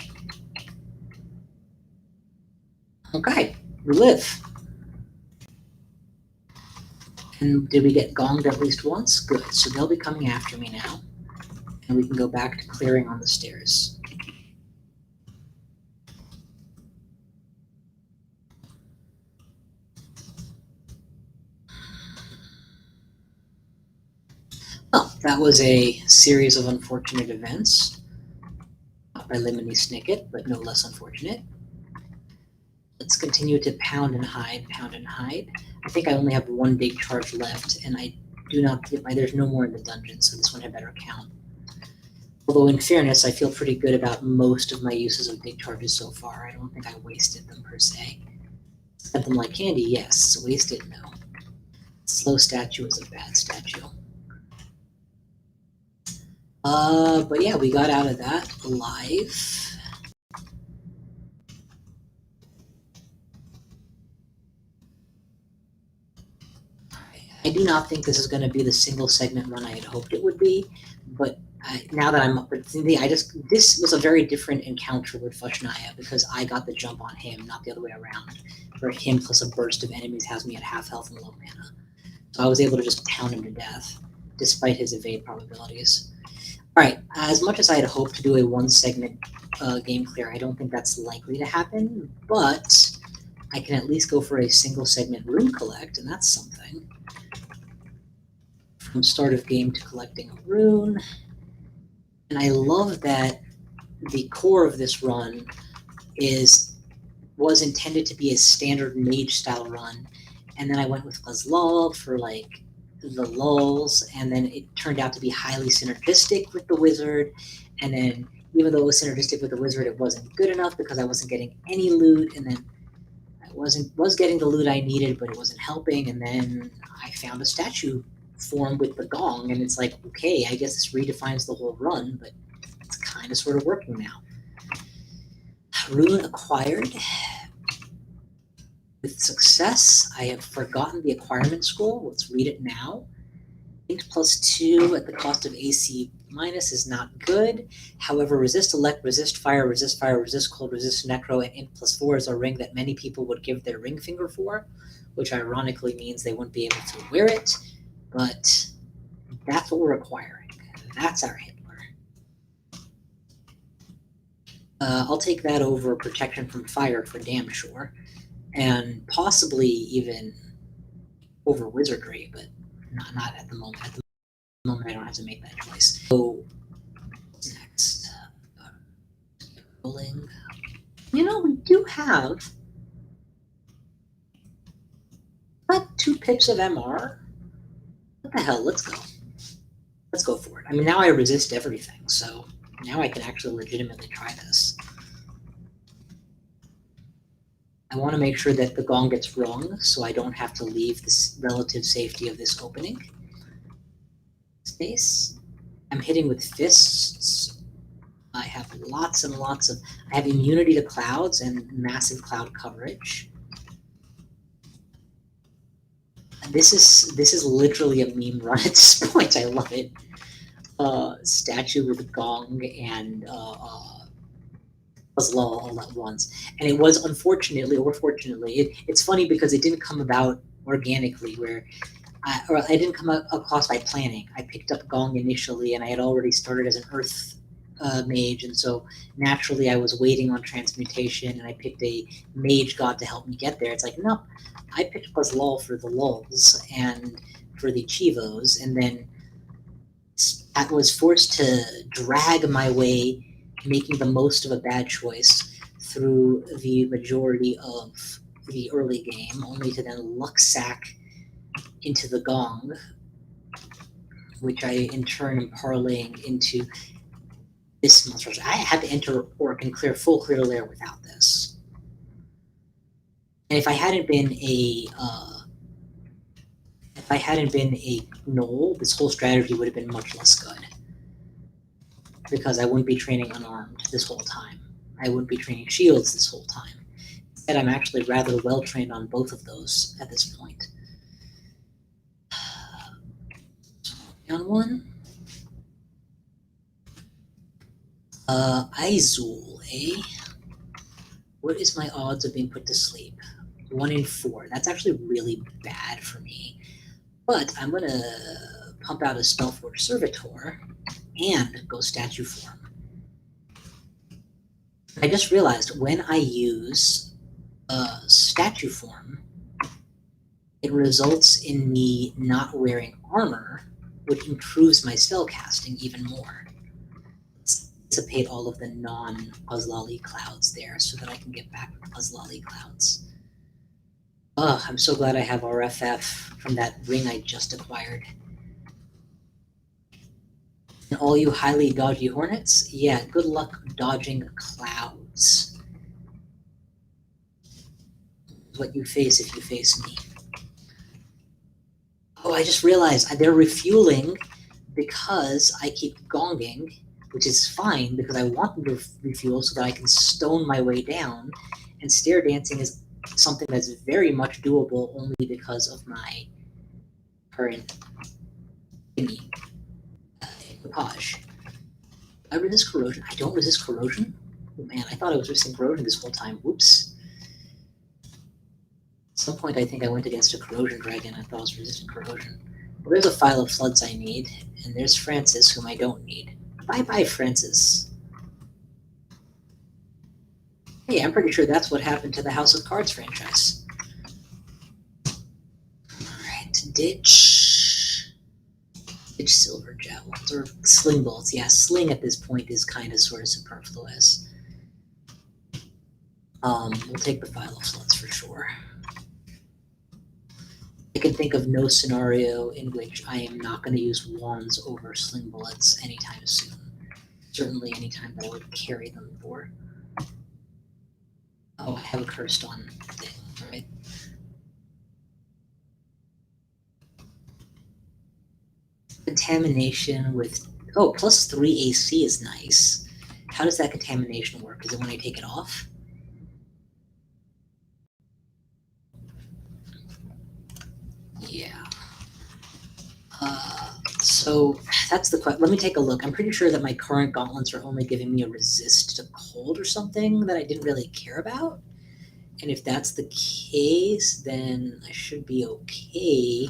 Okay, we live. And did we get gonged at least once? Good, so they'll be coming after me now. And we can go back to clearing on the stairs. Well, that was a series of unfortunate events. Not by Lemony Snicket, but no less unfortunate. Let's continue to pound and hide, pound and hide. I think I only have one big charge left, and I do not get there's no more in the dungeon, so this one had better count. Although in fairness, I feel pretty good about most of my uses of big charges so far. I don't think I wasted them per se. Spent them like candy, yes. Wasted, no. Slow statue is a bad statue. But yeah, we got out of that alive. I do not think this is going to be the single segment run I had hoped it would be, but now that I'm up with this was a very different encounter with Fushnaya because I got the jump on him, not the other way around, where him plus a burst of enemies has me at half health and low mana. So I was able to just pound him to death, despite his evade probabilities. Alright, as much as I had hoped to do a one-segment game clear, I don't think that's likely to happen, but I can at least go for a single-segment rune collect, and that's something. From start of game to collecting a rune. And I love that the core of this run was intended to be a standard mage-style run, and then I went with Qazlal for, like, the lulls, and then it turned out to be highly synergistic with the wizard, and then even though it was synergistic with the wizard, it wasn't good enough because I wasn't getting any loot, and then I was getting the loot I needed, but it wasn't helping, and then I found a statue form with the gong, and it's like, okay, I guess this redefines the whole run, but it's kind of sort of working now. Rune acquired. With success, I have forgotten the acquirement scroll. Let's read it now. Int +2 at the cost of AC- is not good. However, resist elect, resist fire, resist cold, resist necro, and int +4 is a ring that many people would give their ring finger for, which ironically means they wouldn't be able to wear it, but that's what we're acquiring. That's our Hitler. I'll take that over protection from fire for damn sure. And possibly even over wizardry, but not at the moment. At the moment, I don't have to make that choice. So, what's next? Rolling. You know, we do have about 2 pips of MR. What the hell? Let's go. Let's go for it. I mean, now I resist everything, so now I can actually legitimately try this. I want to make sure that the gong gets rung, so I don't have to leave this relative safety of this opening space. I'm hitting with fists. I have lots and lots of... I have immunity to clouds and massive cloud coverage. This is literally a meme run at this point. I love it. Statue with gong and Qazlal all at once. And it was unfortunately, or fortunately, it's funny because it didn't come about organically, where I didn't come across by planning. I picked up Gong initially, and I had already started as an Earth mage, and so naturally I was waiting on transmutation, and I picked a mage god to help me get there. It's like, no, I picked Qazlal for the lulls and for the chivos, and then I was forced to drag my way, making the most of a bad choice through the majority of the early game, only to then luck sack into the gong, which I in turn am parlaying into this monster. I had to enter Orc and clear full clear layer without this. And if I hadn't been a gnoll, this whole strategy would have been much less good. Because I wouldn't be training unarmed this whole time. I wouldn't be training shields this whole time. Instead, I'm actually rather well trained on both of those at this point. On one. Izul, eh? What is my odds of being put to sleep? 1 in 4. That's actually really bad for me. But I'm gonna pump out a Spellforge Servitor and go statue form. I just realized when I use statue form, it results in me not wearing armor, which improves my spell casting even more. Let's dissipate all of the non-Qazlal clouds there so that I can get back with Qazlal clouds. Ugh, I'm so glad I have RFF from that ring I just acquired. And all you highly dodgy hornets, yeah, good luck dodging clouds. What you face if you face me. Oh, I just realized they're refueling because I keep gonging, which is fine because I want them to refuel so that I can stone my way down. And stair dancing is something that's very much doable only because of my current thingy. Equipage. I resist corrosion. I don't resist corrosion? Oh man, I thought I was resisting corrosion this whole time. Whoops. At some point I think I went against a corrosion dragon. I thought I was resisting corrosion. Well, there's a file of floods I need, and there's Francis, whom I don't need. Bye-bye, Francis. Hey, I'm pretty sure that's what happened to the House of Cards franchise. Alright, ditch silver javelins, or sling bolts. Yeah, sling at this point is kind of sort of superfluous. We'll take the file of floods for sure. I can think of no scenario in which I am not going to use wands over sling bullets anytime soon. Certainly anytime that I would carry them for. Oh, I have a cursed on thing, right? Contamination with... Oh, +3 AC is nice. How does that contamination work? Is it when I take it off? Yeah. So that's the question. Let me take a look. I'm pretty sure that my current gauntlets are only giving me a resist to cold or something that I didn't really care about. And if that's the case, then I should be okay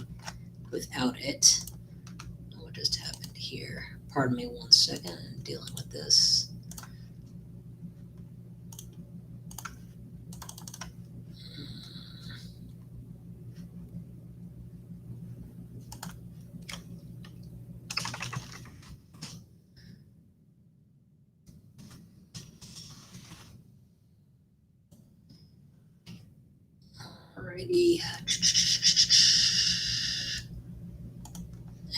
without it. What just happened here? Pardon me 1 second. I'm dealing with this. Alrighty.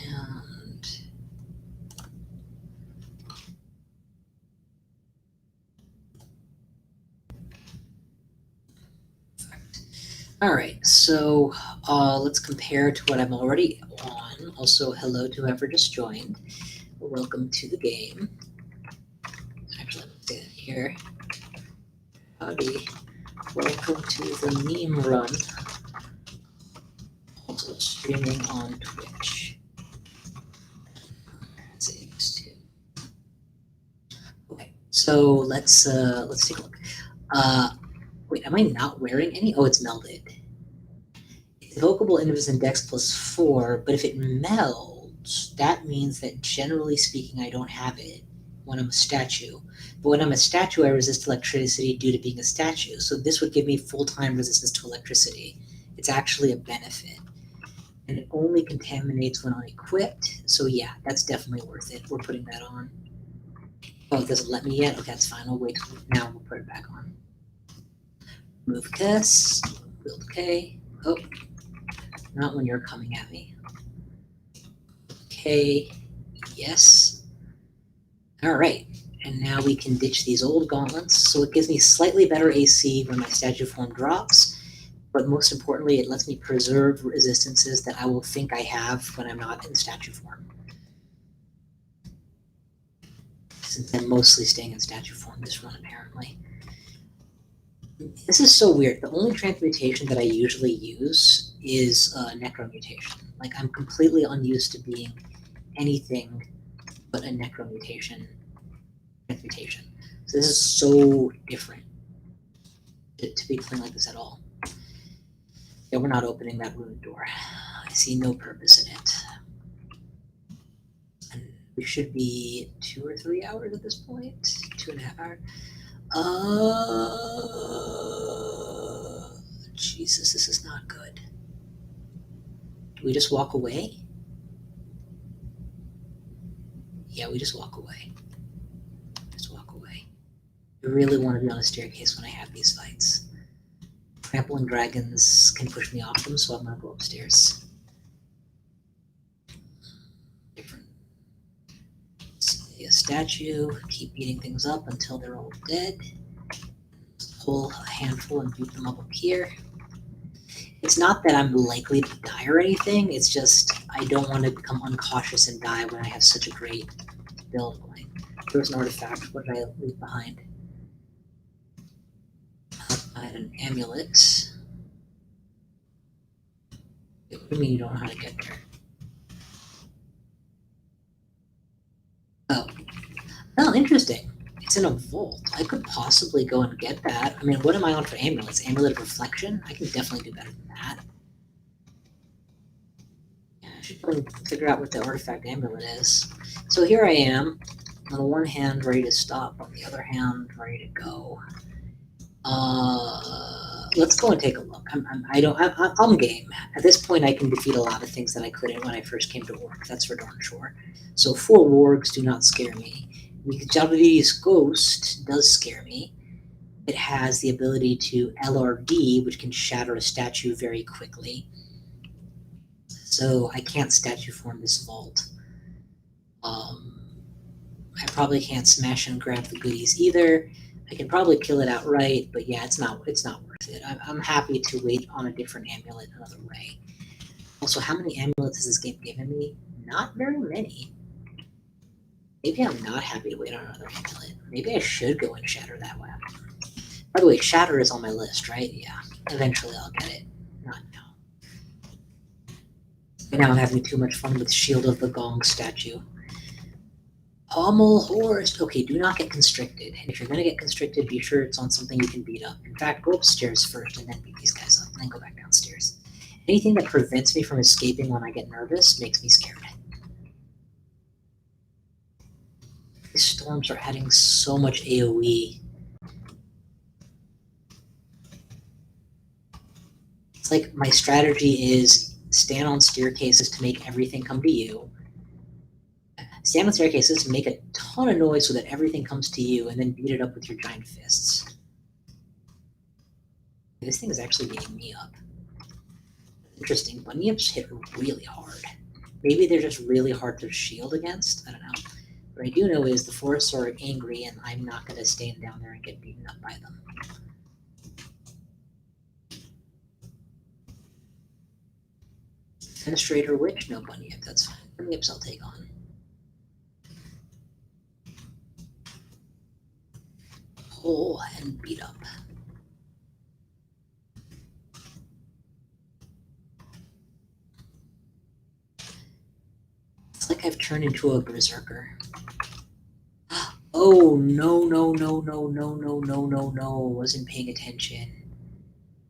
And alright, so let's compare to what I'm already on. Also, hello to whoever just joined. Welcome to the game. Actually, let's do it here. Howdy. Welcome to the meme run. Also streaming on Twitch. Okay, so let's take a look. Wait, am I not wearing any? Oh, it's melded. It's evocable invis and dex +4, but if it melds, that means that generally speaking, I don't have it when I'm a statue. But when I'm a statue, I resist electricity due to being a statue. So this would give me full-time resistance to electricity. It's actually a benefit. And it only contaminates when unequipped. So yeah, that's definitely worth it. We're putting that on. Oh, it doesn't let me yet? Okay, that's fine. I'll wait. Now we'll put it back on. Move Kiss. Build K. Oh, not when you're coming at me. K. Yes. All right. And now we can ditch these old gauntlets. So it gives me slightly better AC when my statue form drops, but most importantly, it lets me preserve resistances that I will think I have when I'm not in statue form. Since I'm mostly staying in statue form this run, apparently. This is so weird. The only transmutation that I usually use is necromutation. Like, I'm completely unused to being anything but a necromutation transmutation. So this is so different to be playing like this at all. Yeah, we're not opening that ruined door. I see no purpose in it. And we should be 2 or 3 hours at this point. 2.5 hours. Jesus, this is not good. Do we just walk away? Yeah, we just walk away. Just walk away. I really want to be on a staircase when I have these fights. Trampling dragons can push me off them, so I'm gonna go upstairs. Different. See a statue, keep beating things up until they're all dead. Pull a handful and beat them up here. It's not that I'm likely to die or anything, it's just I don't want to become uncautious and die when I have such a great build going. There's an artifact. What did I leave behind? I had an amulet. What do you mean you don't know how to get there? Oh, interesting. It's in a vault. I could possibly go and get that. I mean, what am I on for amulets? Amulet of Reflection? I can definitely do better than that. Yeah, I should go and figure out what the artifact amulet is. So here I am, on the one hand ready to stop, on the other hand ready to go. Let's go and take a look. I'm game. At this point, I can defeat a lot of things that I couldn't when I first came to Orc. That's for darn sure. So 4 wargs do not scare me. GnWz Ghost does scare me. It has the ability to LRD, which can shatter a statue very quickly. So I can't statue form this vault. I probably can't smash and grab the goodies either. I can probably kill it outright, but yeah, it's not worth it. I'm happy to wait on a different amulet another way. Also, how many amulets has this game given me? Not very many. Maybe I'm not happy to wait on another amulet. Maybe I should go and shatter that weapon. By the way, shatter is on my list, right? Yeah. Eventually I'll get it. Not now. Right now I'm having too much fun with Shield of the Gong statue. Pommel horse. Okay, do not get constricted. And if you're gonna get constricted, be sure it's on something you can beat up. In fact, go upstairs first and then beat these guys up, and then go back downstairs. Anything that prevents me from escaping when I get nervous makes me scared. These storms are adding so much AoE. It's like my strategy is stand on staircases to make everything come to you. Stand on staircases to make a ton of noise so that everything comes to you, and then beat it up with your giant fists. This thing is actually beating me up. Interesting. Bunny imps hit really hard. Maybe they're just really hard to shield against. I don't know. What I do know is the forests are angry, and I'm not going to stand down there and get beaten up by them. Fenestrator Witch? No bunny imp. That's fine. Bunny imps I'll take on. Pull and beat up. It's like I've turned into a berserker. Oh, no. Wasn't paying attention.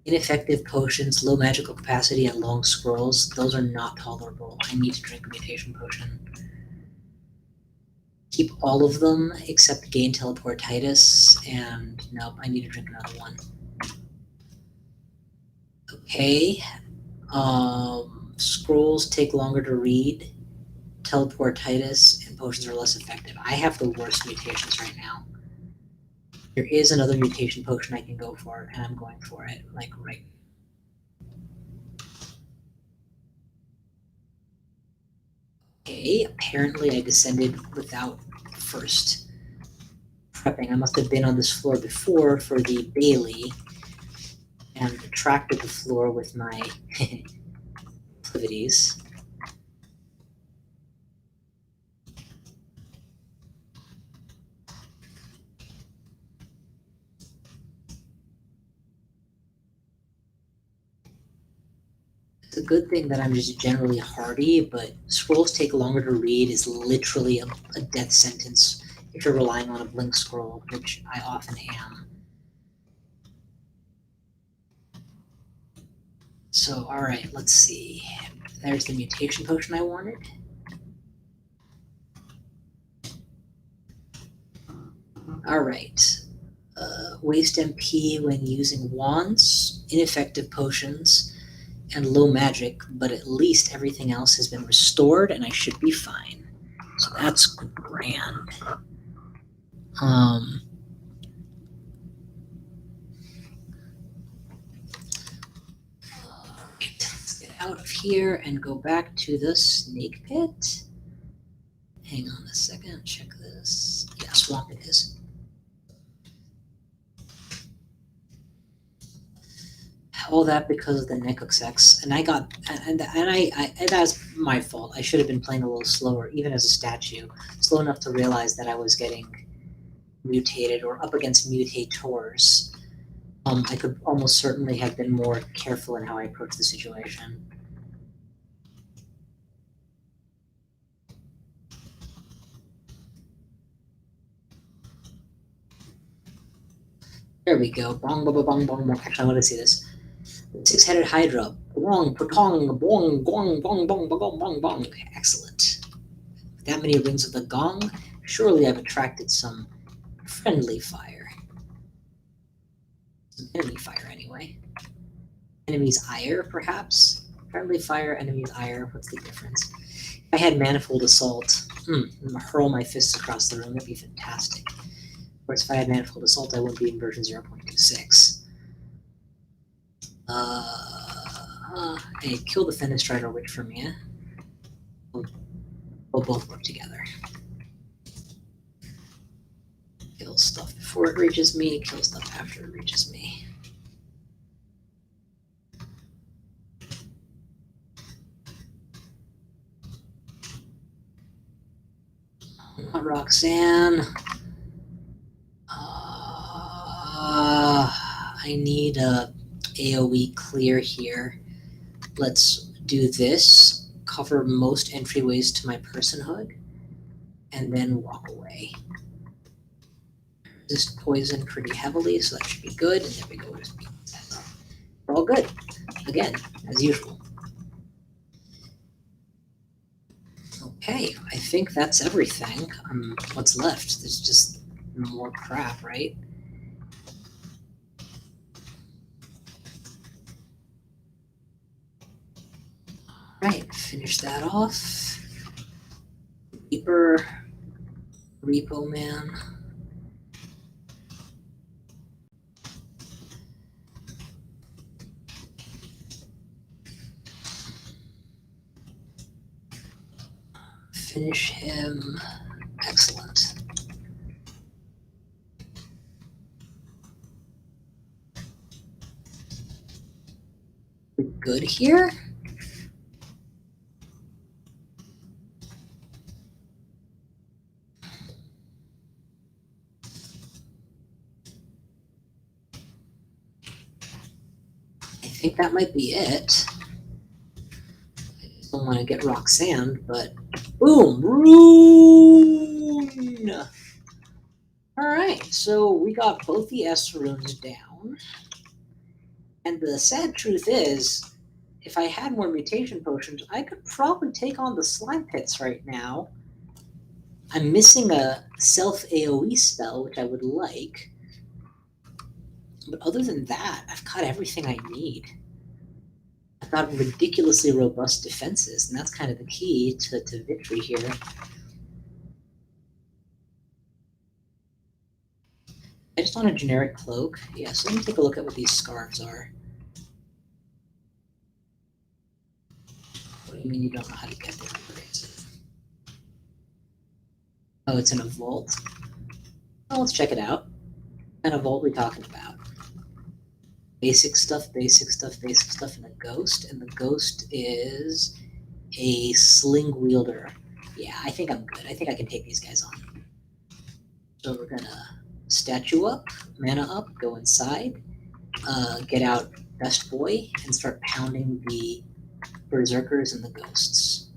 Ineffective potions, low magical capacity, and long scrolls. Those are not tolerable. I need to drink a mutation potion. Keep all of them except gain teleportitis, and nope, I need to drink another one. Okay. Scrolls take longer to read. Teleportitis and potions are less effective. I have the worst mutations right now. There is another mutation potion I can go for, and I'm going for it, like right. Okay, apparently I descended without first prepping. I must have been on this floor before for the Bailey, and attracted the floor with my activities. It's a good thing that I'm just generally hardy, but scrolls take longer to read is literally a death sentence if you're relying on a blink scroll, which I often am. So, alright, let's see. There's the mutation potion I wanted. Alright. Waste MP when using wands, ineffective potions, and low magic, but at least everything else has been restored and I should be fine. So that's grand. Right, let's get out of here and go back to the snake pit. Hang on a second, check this. Yeah, swamp it is. All that because of the GnWz, and I got and that's my fault. I should have been playing a little slower, even as a statue, slow enough to realize that I was getting mutated or up against mutators. I could almost certainly have been more careful in how I approach the situation. There we go. Bong, bong, bong, bong, bong. Actually, I want to see this. Six-headed Hydra. Bong, patong, bong, gong, bong, bong, bong, bong, bong. Excellent. With that many rings of the gong, surely I've attracted some friendly fire. Some enemy fire, anyway. Enemy's ire, perhaps? Friendly fire, enemy's ire. What's the difference? If I had Manifold Assault, I'm gonna hurl my fists across the room. That'd be fantastic. Of course, if I had Manifold Assault, I wouldn't be in version 0.26. Hey, kill the Fenestrider Witch for me, We'll both work together. Kill stuff before it reaches me, kill stuff after it reaches me. Not Roxanne. I need a AoE clear here. Let's do this, cover most entryways to my personhood, and then walk away. Resist poison pretty heavily, so that should be good. And there we go. We're all good. Again, as usual. Okay, I think that's everything. What's left? There's just more crap, right? Right, finish that off. Reaper, Repo Man. Finish him. Excellent. We good here? I think that might be it. I just don't want to get Roxanne, but boom! Rune! Alright, so we got both the S runes down. And the sad truth is, if I had more mutation potions, I could probably take on the slime pits right now. I'm missing a self AoE spell, which I would like. But other than that, I've got everything I need. I've got ridiculously robust defenses, and that's kind of the key to victory here. I just want a generic cloak. Yeah, so let me take a look at what these scarves are. What do you mean you don't know how to get there? Oh, it's in a vault? Well, let's check it out. What kind of vault are we talking about? basic stuff, basic stuff, basic stuff, and a ghost. And the ghost is a sling wielder. Yeah, I think I'm good. I think I can take these guys on. So we're gonna statue up, mana up, go inside, get out Best Boy, and start pounding the berserkers and the ghosts.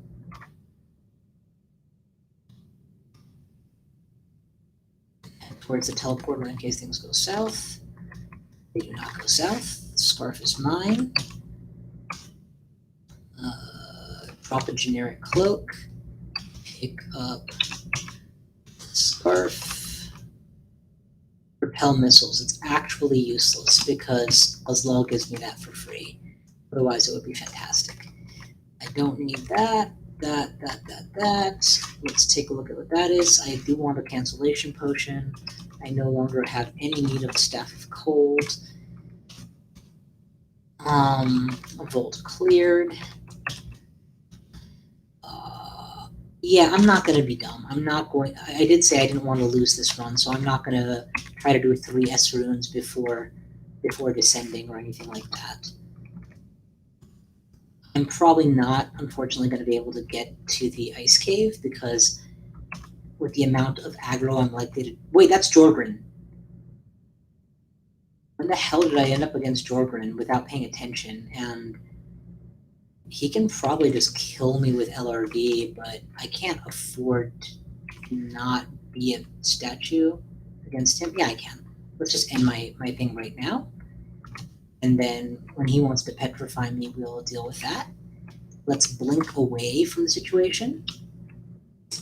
And towards the teleporter in case things go south. They do not go south. The scarf is mine. Drop a generic cloak. Pick up scarf. Repel missiles. It's actually useless because Qazlal gives me that for free. Otherwise, it would be fantastic. I don't need that. That. Let's take a look at what that is. I do want a cancellation potion. I no longer have any need of a Staff of Cold. A Vault cleared. Yeah, I'm not going to be dumb. I'm not going... I did say I didn't want to lose this run, so I'm not going to try to do 3 S runes before descending or anything like that. I'm probably not, unfortunately, going to be able to get to the Ice Cave because with the amount of aggro I'm likely to... Wait, that's Jorgren. When the hell did I end up against Jorgren without paying attention? And he can probably just kill me with LRD, but I can't afford to not be a statue against him. Yeah, I can. Let's just end my thing right now. And then when he wants to petrify me, we'll deal with that. Let's blink away from the situation.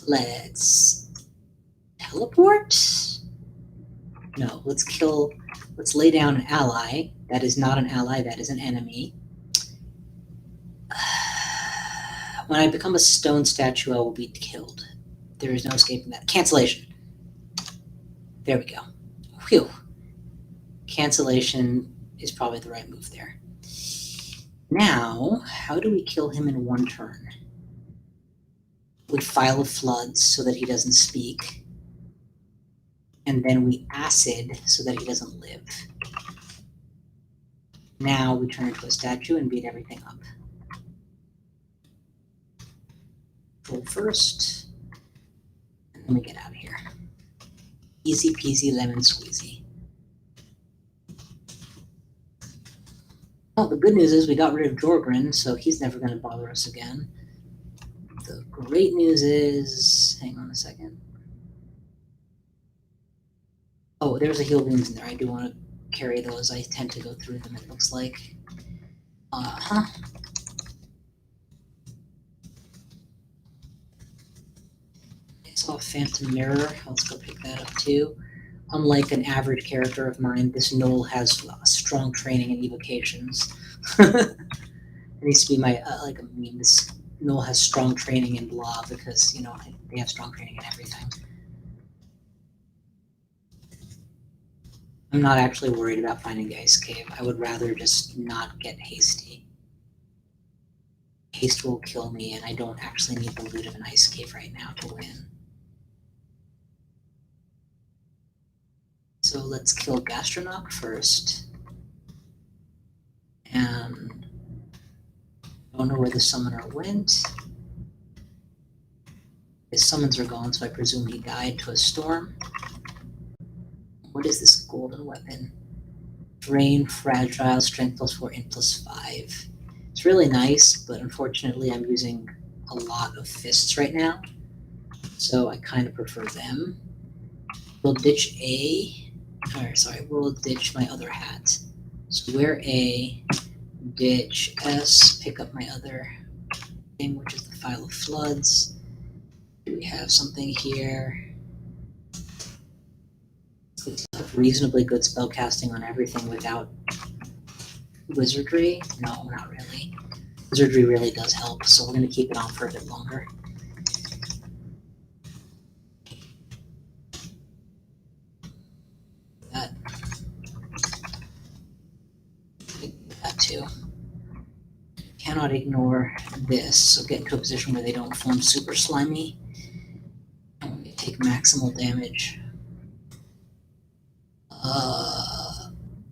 Let's teleport? No, let's lay down an ally. That is not an ally, that is an enemy. When I become a stone statue, I will be killed. There is no escaping that. Cancellation. There we go. Whew. Cancellation is probably the right move there. Now, how do we kill him in 1 turn? We File of Floods so that he doesn't speak. And then we Acid so that he doesn't live. Now we turn into a statue and beat everything up. Roll first, and then we get out of here. Easy peasy lemon squeezy. Well, the good news is we got rid of Jorgren, so he's never going to bother us again. The great news is... Hang on a second. Oh, there's a heal wounds in there. I do want to carry those. I tend to go through them, it looks like. I saw a Phantom Mirror. Let's go pick that up too. Unlike an average character of mine, this Knoll has strong training and evocations. It needs to be my, like a meme. This Knoll has strong training in blah because, you know, they have strong training in everything. I'm not actually worried about finding the Ice Cave. I would rather just not get hasty. Haste will kill me, and I don't actually need the loot of an Ice Cave right now to win. So let's kill Gastronoc first. And I don't know where the summoner went. His summons are gone, so I presume he died to a storm. What is this golden weapon? Drain, fragile, strength +4, int +5. It's really nice, but unfortunately I'm using a lot of fists right now, so I kind of prefer them. We'll ditch we'll ditch my other hat. So wear A, ditch S, pick up my other thing, which is the File of Floods. Do we have something here? We have reasonably good spellcasting on everything without wizardry. No, not really. Wizardry really does help, so we're going to keep it on for a bit longer. That too. Cannot ignore this, so get into a position where they don't form super slimy. And we take maximal damage.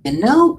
And no,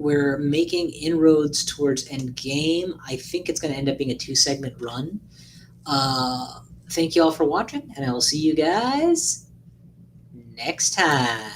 we're making inroads towards endgame. I think it's going to end up being a 2-segment run. Thank you all for watching, and I will see you guys next time.